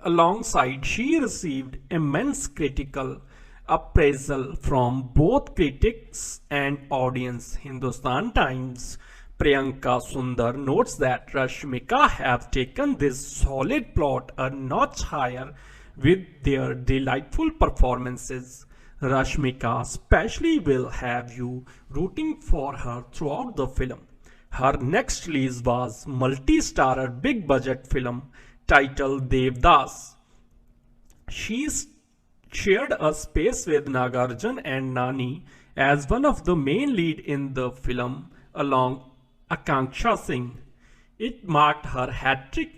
Alongside, she received immense critical appraisal from both critics and audience. Hindustan Times Priyanka Sundar notes that Rashmika have taken this solid plot a notch higher with their delightful performances. Rashmika especially will have you rooting for her throughout the film. Her next release was multi-starrer big budget film titled Devdas. She shared a space with Nagarjun and Nani as one of the main lead in the film along Akanksha Singh. It marked her hat-trick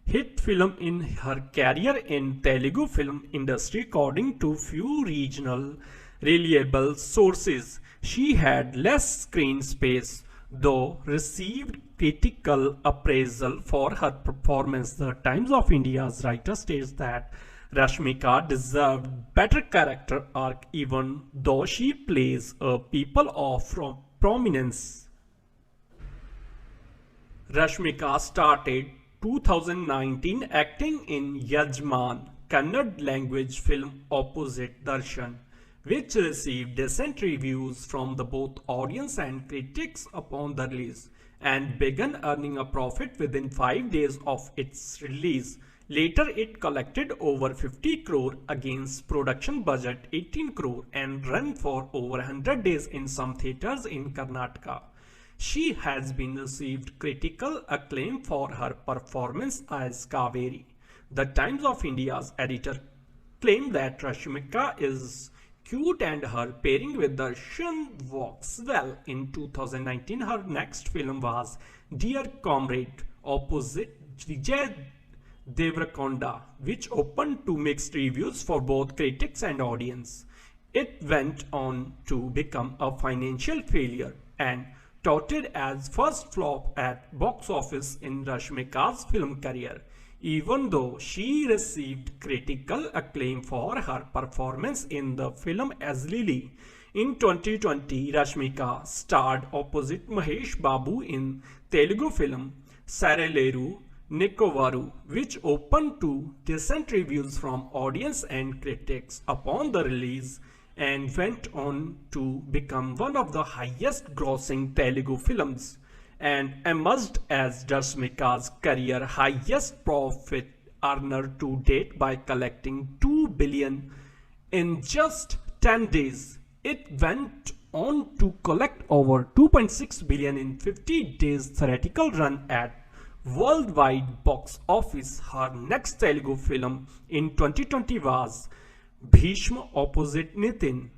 hit film in her career in Telugu film industry according to few regional reliable sources. She had less screen space though received critical appraisal for her performance. The Times of India's writer states that Rashmika deserved better character arc even though she plays a people of prominence. Rashmika started 2019 acting in Yajman, Kannada language film opposite Darshan, which received decent reviews from the both audience and critics upon the release, and began earning a profit within 5 days of its release. Later, it collected over 50 crore against production budget 18 crore and ran for over 100 days in some theatres in Karnataka. She has been received critical acclaim for her performance as Kaveri. The Times of India's editor claimed that Rashmika is cute and her pairing with Darshan works well. In 2019, her next film was Dear Comrade opposite Vijay Deverakonda, which opened to mixed reviews for both critics and audience. It went on to become a financial failure and touted as first flop at box office in Rashmika's film career, even though she received critical acclaim for her performance in the film as Lily. In 2020, Rashmika starred opposite Mahesh Babu in Telugu film Saraleru Nikovaru, which opened to decent reviews from audience and critics upon the release, and went on to become one of the highest grossing Telugu films and emerged as Rashmika's career highest profit earner to date by collecting 2 billion in just 10 days. It went on to collect over 2.6 billion in 50 days theatrical run at worldwide box office. Her next Telugu film in 2020 was Bhishma opposite Nitin,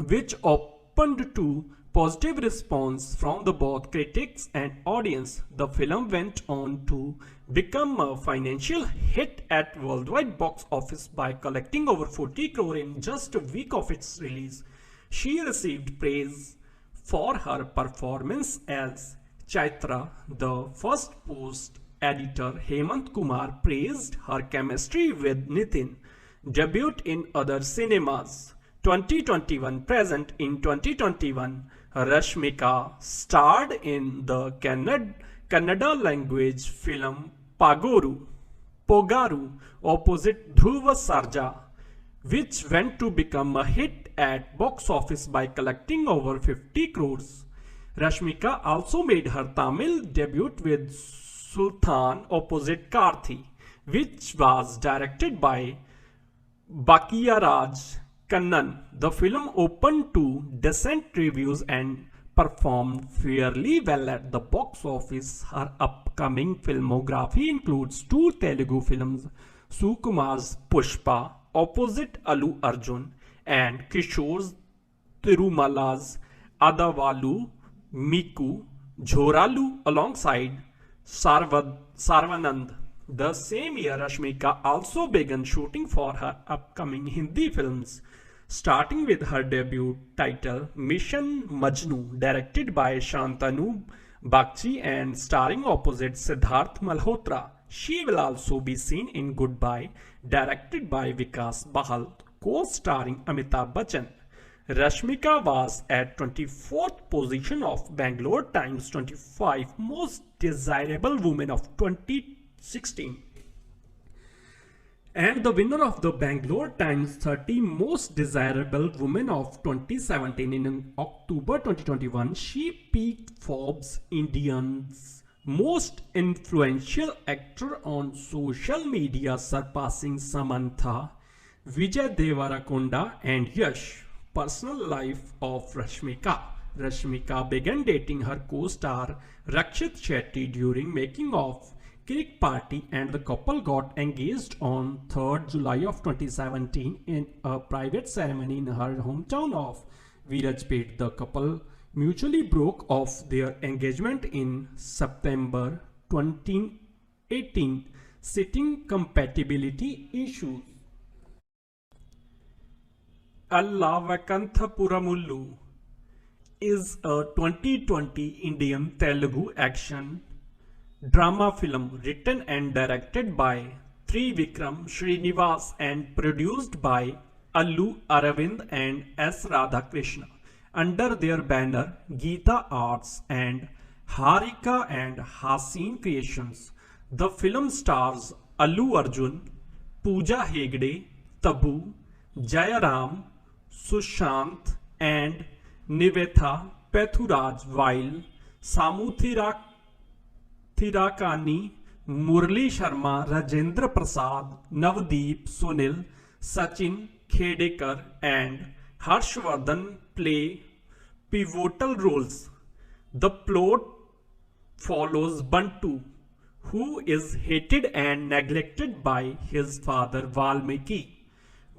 which opened to positive response from the both critics and audience. The film went on to become a financial hit at worldwide box office by collecting over 40 crore in just a week of its release. She received praise for her performance as Chaitra. The first post editor Hemant Kumar praised her chemistry with Nitin. Debut in other cinemas 2021. Present in 2021, Rashmika starred in the Kannada language film Pogaru opposite Dhruva Sarja, which went to become a hit at box office by collecting over 50 crores. Rashmika also made her Tamil debut with Sultan opposite Karthi, which was directed by Bakiyaraj Kannan. The film opened to decent reviews and performed fairly well at the box office. Her upcoming filmography includes 2 Telugu films, Sukumar's Pushpa opposite Allu Arjun and Kishore's Tirumala's Adavalu Miku Jhoralu alongside Sarvanand. The same year, Rashmika also began shooting for her upcoming Hindi films, starting with her debut title Mission Majnu, directed by Shantanu Bagchi and starring opposite Siddharth Malhotra. She will also be seen in Goodbye, directed by Vikas Bahal, co-starring Amitabh Bachchan. Rashmika was at 24th position of Bangalore Times 25 Most Desirable Women of 2016. And the winner of the Bangalore Times 30 Most Desirable Women of 2017 in October 2021, she peaked Forbes India's most influential actor on social media, surpassing Samantha, Vijay Deverakonda and Yash. Personal life of Rashmika. Rashmika began dating her co-star Rakshit Shetty during making of Cake Party, and the couple got engaged on 3rd July of 2017 in a private ceremony in her hometown of Virajpet. The couple mutually broke off their engagement in September 2018, citing compatibility issues. Allah Vakanthapuramullu is a 2020 Indian Telugu action drama film written and directed by Trivikram Srinivas and produced by Allu Aravind and S. Radhakrishna under their banner Geeta Arts and Harika and Haseen Creations. The film stars Allu Arjun, Pooja Hegde, Tabu, Jayaram, Sushant and Nivetha Pethuraj, while Samuthirakani, Murli Sharma, Rajendra Prasad, Navdeep, Sunil, Sachin Khedekar and Harshvardhan play pivotal roles. The plot follows Bantu, who is hated and neglected by his father Valmiki.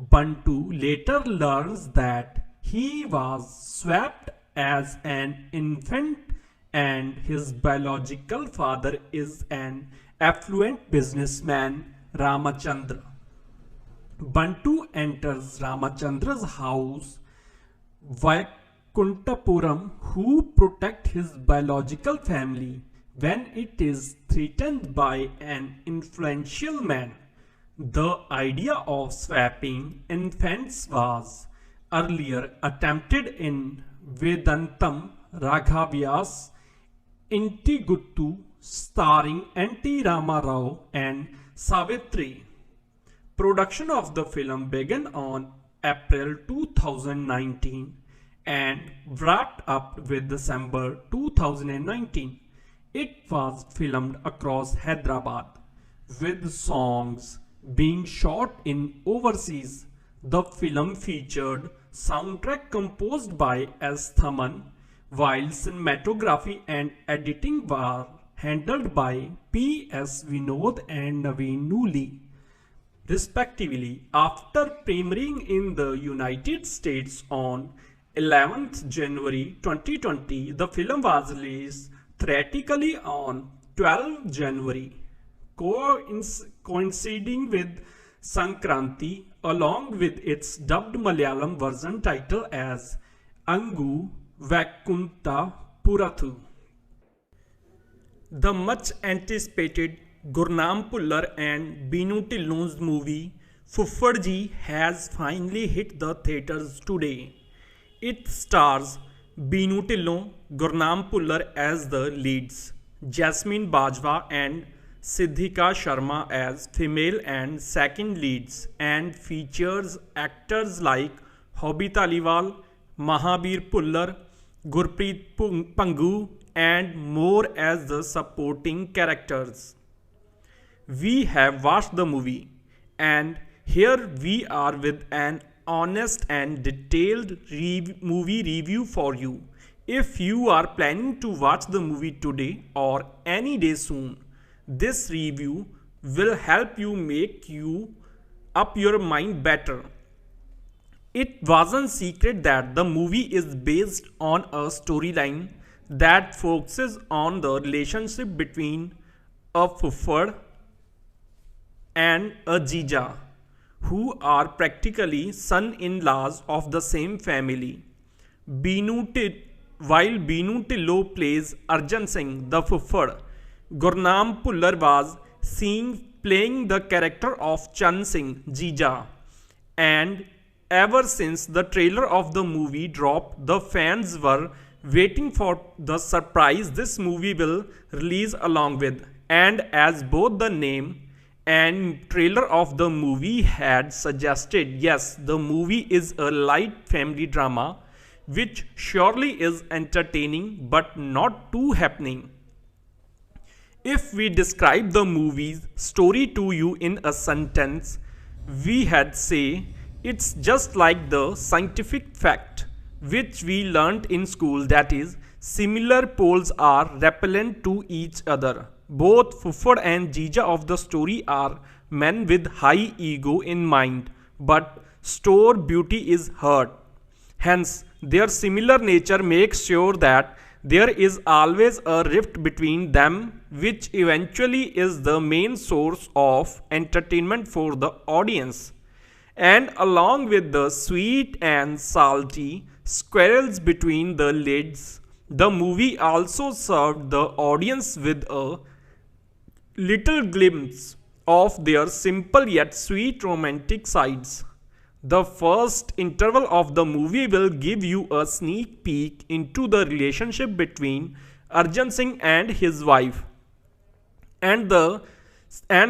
Bantu later learns that he was swapped as an infant and his biological father is an affluent businessman, Ramachandra. Bantu enters Ramachandra's house, Vaikuntapuram, who protect his biological family when it is threatened by an influential man. The idea of swapping infants was earlier attempted in Vedantam Raghavia's Inti Guttu, starring N.T. Rama Rao and Savitri. Production of the film began on April 2019 and wrapped up with December 2019. It was filmed across Hyderabad, with songs being shot in overseas. The film featured soundtrack composed by S. Thaman, while cinematography and editing were handled by P. S. Vinod and Naveen Nooli, respectively. After premiering in the United States on 11th January 2020, the film was released theatrically on 12 January, coinciding with Sankranti, along with its dubbed Malayalam version titled as Angu Vakunta Purathu. The much anticipated Gurnam Pullar and Binu Tillon's movie Fuffarji has finally hit the theatres today. It stars Binu Tillon, Gurnam Pullar as the leads, Jasmine Bajwa and Siddhika Sharma as female and second leads, and features actors like Hobby Taliwal, Mahabir Pullar, Gurpreet Pangu and more as the supporting characters. We have watched the movie and here we are with an honest and detailed movie review for you. If you are planning to watch the movie today or any day soon, this review will help you make up your mind better. It wasn't secret that the movie is based on a storyline that focuses on the relationship between a Fuffar and a Jija, who are practically son-in-laws of the same family. While Binu Tillo plays Arjan Singh, the Fuffar, Gurnam Pullar was seen playing the character of Chan Singh, Jija, and ever since the trailer of the movie dropped, the fans were waiting for the surprise this movie will release along with. And as both the name and trailer of the movie had suggested, yes, the movie is a light family drama which surely is entertaining but not too happening. If we describe the movie's story to you in a sentence, we had say it's just like the scientific fact which we learnt in school, that is, similar poles are repellent to each other. Both Fuffad and Jija of the story are men with high ego in mind, but store beauty is hurt. Hence, their similar nature makes sure that there is always a rift between them, which eventually is the main source of entertainment for the audience. And along with the sweet and salty squirrels between the lids, the movie also served the audience with a little glimpse of their simple yet sweet romantic sides. The first interval of the movie will give you a sneak peek into the relationship between Arjun Singh and his wife. And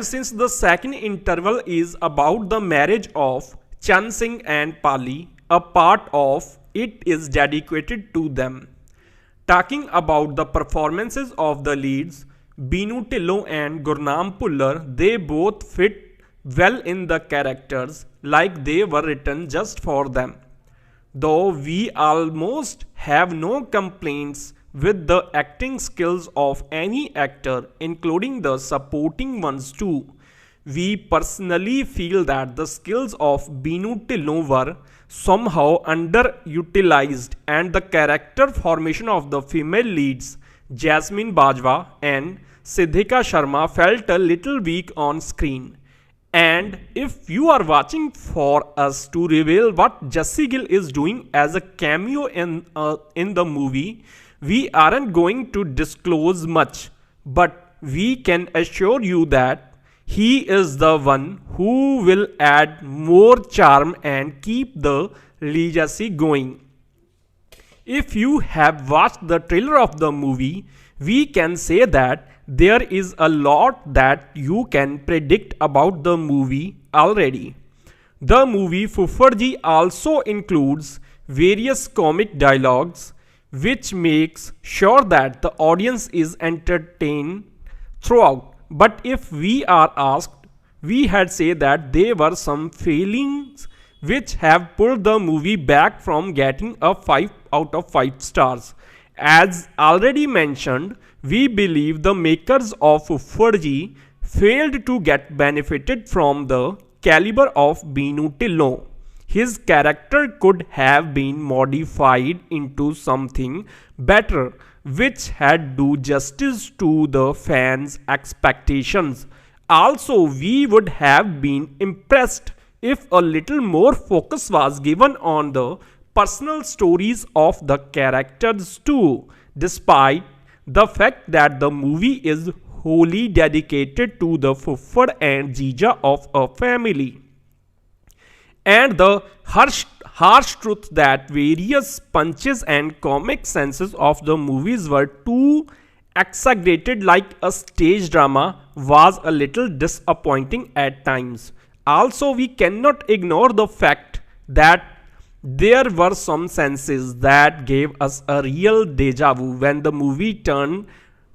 since the second interval is about the marriage of Chan Singh and Pali, a part of it is dedicated to them. Talking about the performances of the leads, Binu Tillo and Gurnam Pullar, they both fit well in the characters like they were written just for them. Though we almost have no complaints with the acting skills of any actor, including the supporting ones too, we personally feel that the skills of Binu Tillo were somehow underutilized and the character formation of the female leads Jasmine Bajwa and Siddhika Sharma felt a little weak on screen. And if you are watching for us to reveal what Jessie Gill is doing as a cameo in the movie, we aren't going to disclose much, but we can assure you that he is the one who will add more charm and keep the legacy going. If you have watched the trailer of the movie, we can say that there is a lot that you can predict about the movie already. The movie Fuffad also includes various comic dialogues, which makes sure that the audience is entertained throughout. But if we are asked, we had say that there were some failings which have pulled the movie back from getting a 5 out of 5 stars. As already mentioned, we believe the makers of Fuffad failed to get benefited from the caliber of Binu Tillo. His character could have been modified into something better, which had do justice to the fans' expectations. Also, we would have been impressed if a little more focus was given on the personal stories of the characters too, despite the fact that the movie is wholly dedicated to the Fuffad and Jija of a family. And the harsh truth that various punches and comic senses of the movies were too exaggerated like a stage drama was a little disappointing at times. Also, we cannot ignore the fact that there were some senses that gave us a real deja vu when the movie turned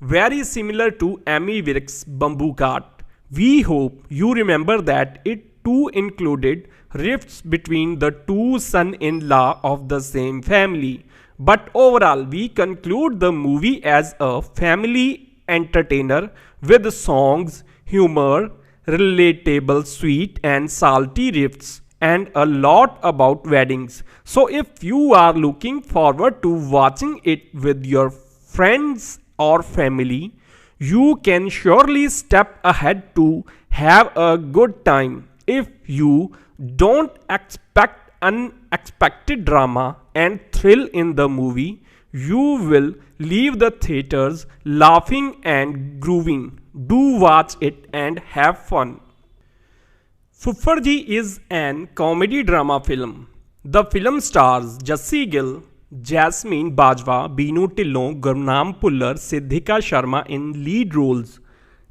very similar to Amy Wirk's Bamboo Cart. We hope you remember that it too included rifts between the two son-in-law of the same family. But overall, we conclude the movie as a family entertainer with songs, humor, relatable sweet and salty riffs, and a lot about weddings. So if you are looking forward to watching it with your friends or family, you can surely step ahead to have a good time. If you don't expect unexpected drama and thrill in the movie, you will leave the theaters laughing and grooving. Do watch it and have fun. Fuffad is an comedy drama film. The film stars Jessie Gill, Jasmine Bajwa, Binu Tillo, Gurnam Pullar, Siddhika Sharma in lead roles.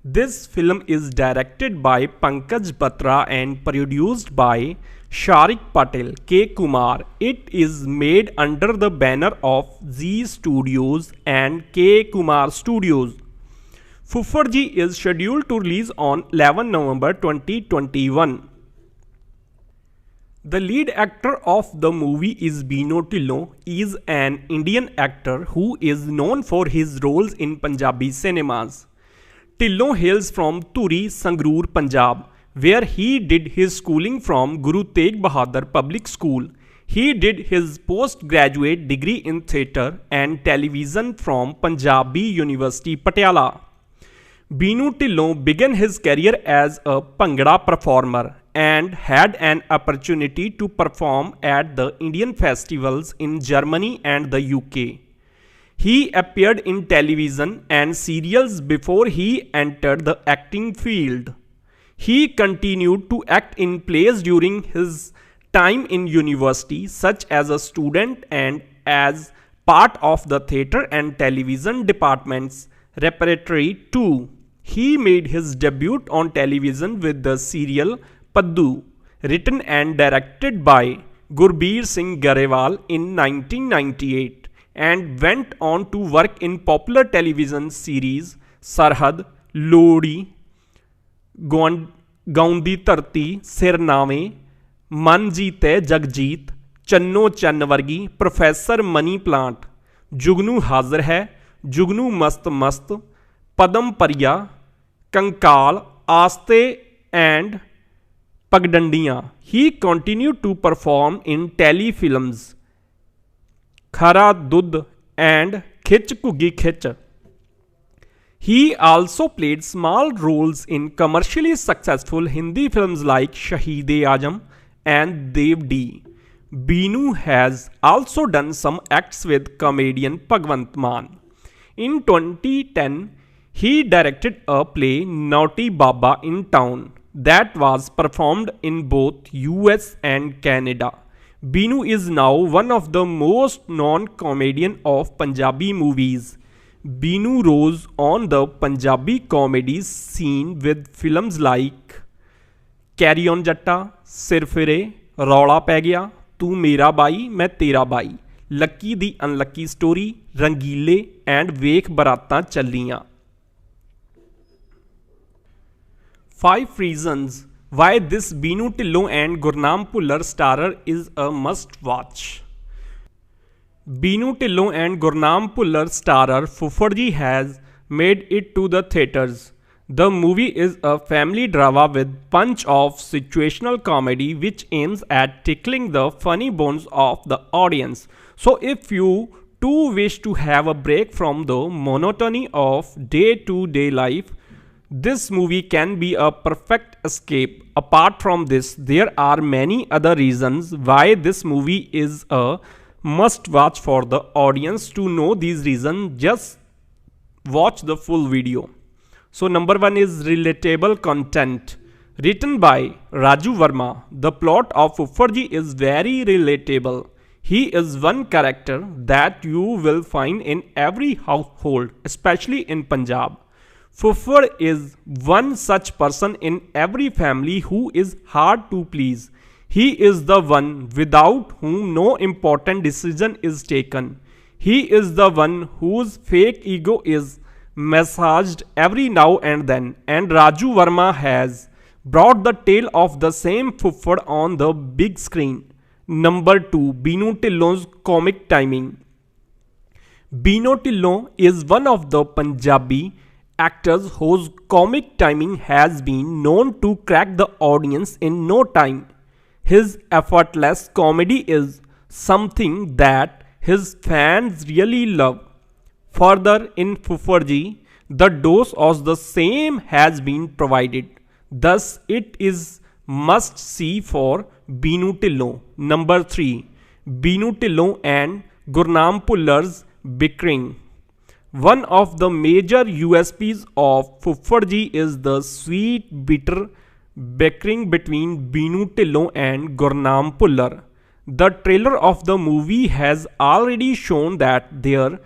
This film is directed by Pankaj Batra and produced by Sharik Patel, K. Kumar. It is made under the banner of Z Studios and K. Kumar Studios. Fuffarji is scheduled to release on 11 November 2021. The lead actor of the movie is Bino Tillon, is an Indian actor who is known for his roles in Punjabi cinemas. Tillon hails from Turi, Sangrur, Punjab, where he did his schooling from Guru Tegh Bahadur Public School. He did his postgraduate degree in theatre and television from Punjabi University, Patiala. Bino Tillon began his career as a Bhangra performer and had an opportunity to perform at the Indian festivals in Germany and the UK. He appeared in television and serials before he entered the acting field. He continued to act in plays during his time in university, such as a student and as part of the theatre and television department's repertory too. He made his debut on television with the serial Paddu, written and directed by Gurbir Singh Garewal in 1998, and went on to work in popular television series Sarhad, Lodi, Gaundi Dharti, Sirname, Man Jeete Jagjit, Channo Chann Vargi, Professor Money Plant, Jugnu Hazir Hai, Jugnu Mast Mast, Padam Parya, Kankal, Aaste and Pagdandiyan. He continued to perform in telefilms Khara Dudh and Khich Kuggi Khich. He also played small roles in commercially successful Hindi films like Shaheed-e-Azam and Dev D. Bino has also done some acts with comedian Bhagwant Mann. In 2010, he directed a play Naughty Baba in Town that was performed in both US and Canada. Bino is now one of the most known comedian of Punjabi movies. Bino rose on the Punjabi comedy scene with films like Carry On Jatta, Sir Fire, Raula Pੈ Gaya, Tu Mera Bhai, Main Tera Bhai, Lucky the Unlucky Story, Rangeele and Vekh Baraatan Challiyan. 5 reasons why this Bino Tillon and Gurnam Bhullar starrer is a must watch. Bino Tillon and Gurnam Bhullar starrer Fuffarji has made it to the theatres. The movie is a family drama with punch of situational comedy which aims at tickling the funny bones of the audience. So if you too wish to have a break from the monotony of day-to-day life, this movie can be a perfect escape. Apart from this, there are many other reasons why this movie is a must watch for the audience. To know these reasons, just watch the full video. So number 1 is relatable content. Written by Raju Verma, the plot of Fuffarji is very relatable. He is one character that you will find in every household, especially in Punjab. Fuffar is one such person in every family who is hard to please. He is the one without whom no important decision is taken. He is the one whose fake ego is massaged every now and then, and Raju Verma has brought the tale of the same Fuffar on the big screen. Number 2, Bino Tillon's comic timing. Bino Tillon is one of the Punjabi actors whose comic timing has been known to crack the audience in no time. His effortless comedy is something that his fans really love. Further, in Fuffarji, the dose of the same has been provided. Thus, it is must see for Bino Tillon. Number 3, Bino Tillon and Gurnam Bhullar's bickering. One of the major USPs of Fuffarji is the sweet, bitter bickering between Bino Tillon and Gurnam Bhullar. The trailer of the movie has already shown that their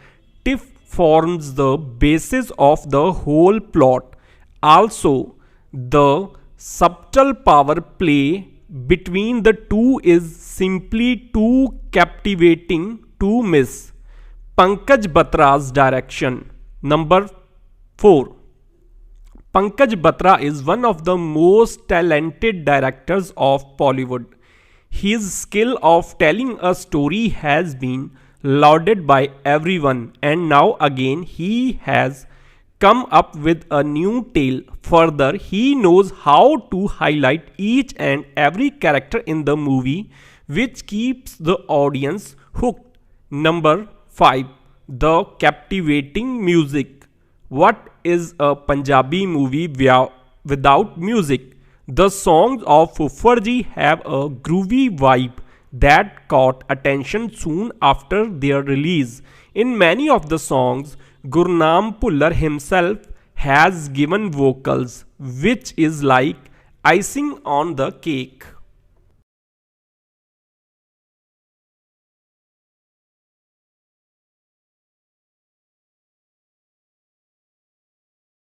tiff forms the basis of the whole plot. Also, the subtle power play between the two is simply too captivating to miss. Pankaj Batra's direction. Number 4. Pankaj Batra is one of the most talented directors of Bollywood. His skill of telling a story has been lauded by everyone, and now again he has come up with a new tale. Further, he knows how to highlight each and every character in the movie, which keeps the audience hooked. Number 5. The captivating music. What is a Punjabi movie without music? The songs of Fuffarji have a groovy vibe that caught attention soon after their release. In many of the songs, Gurnam Pullar himself has given vocals, which is like icing on the cake.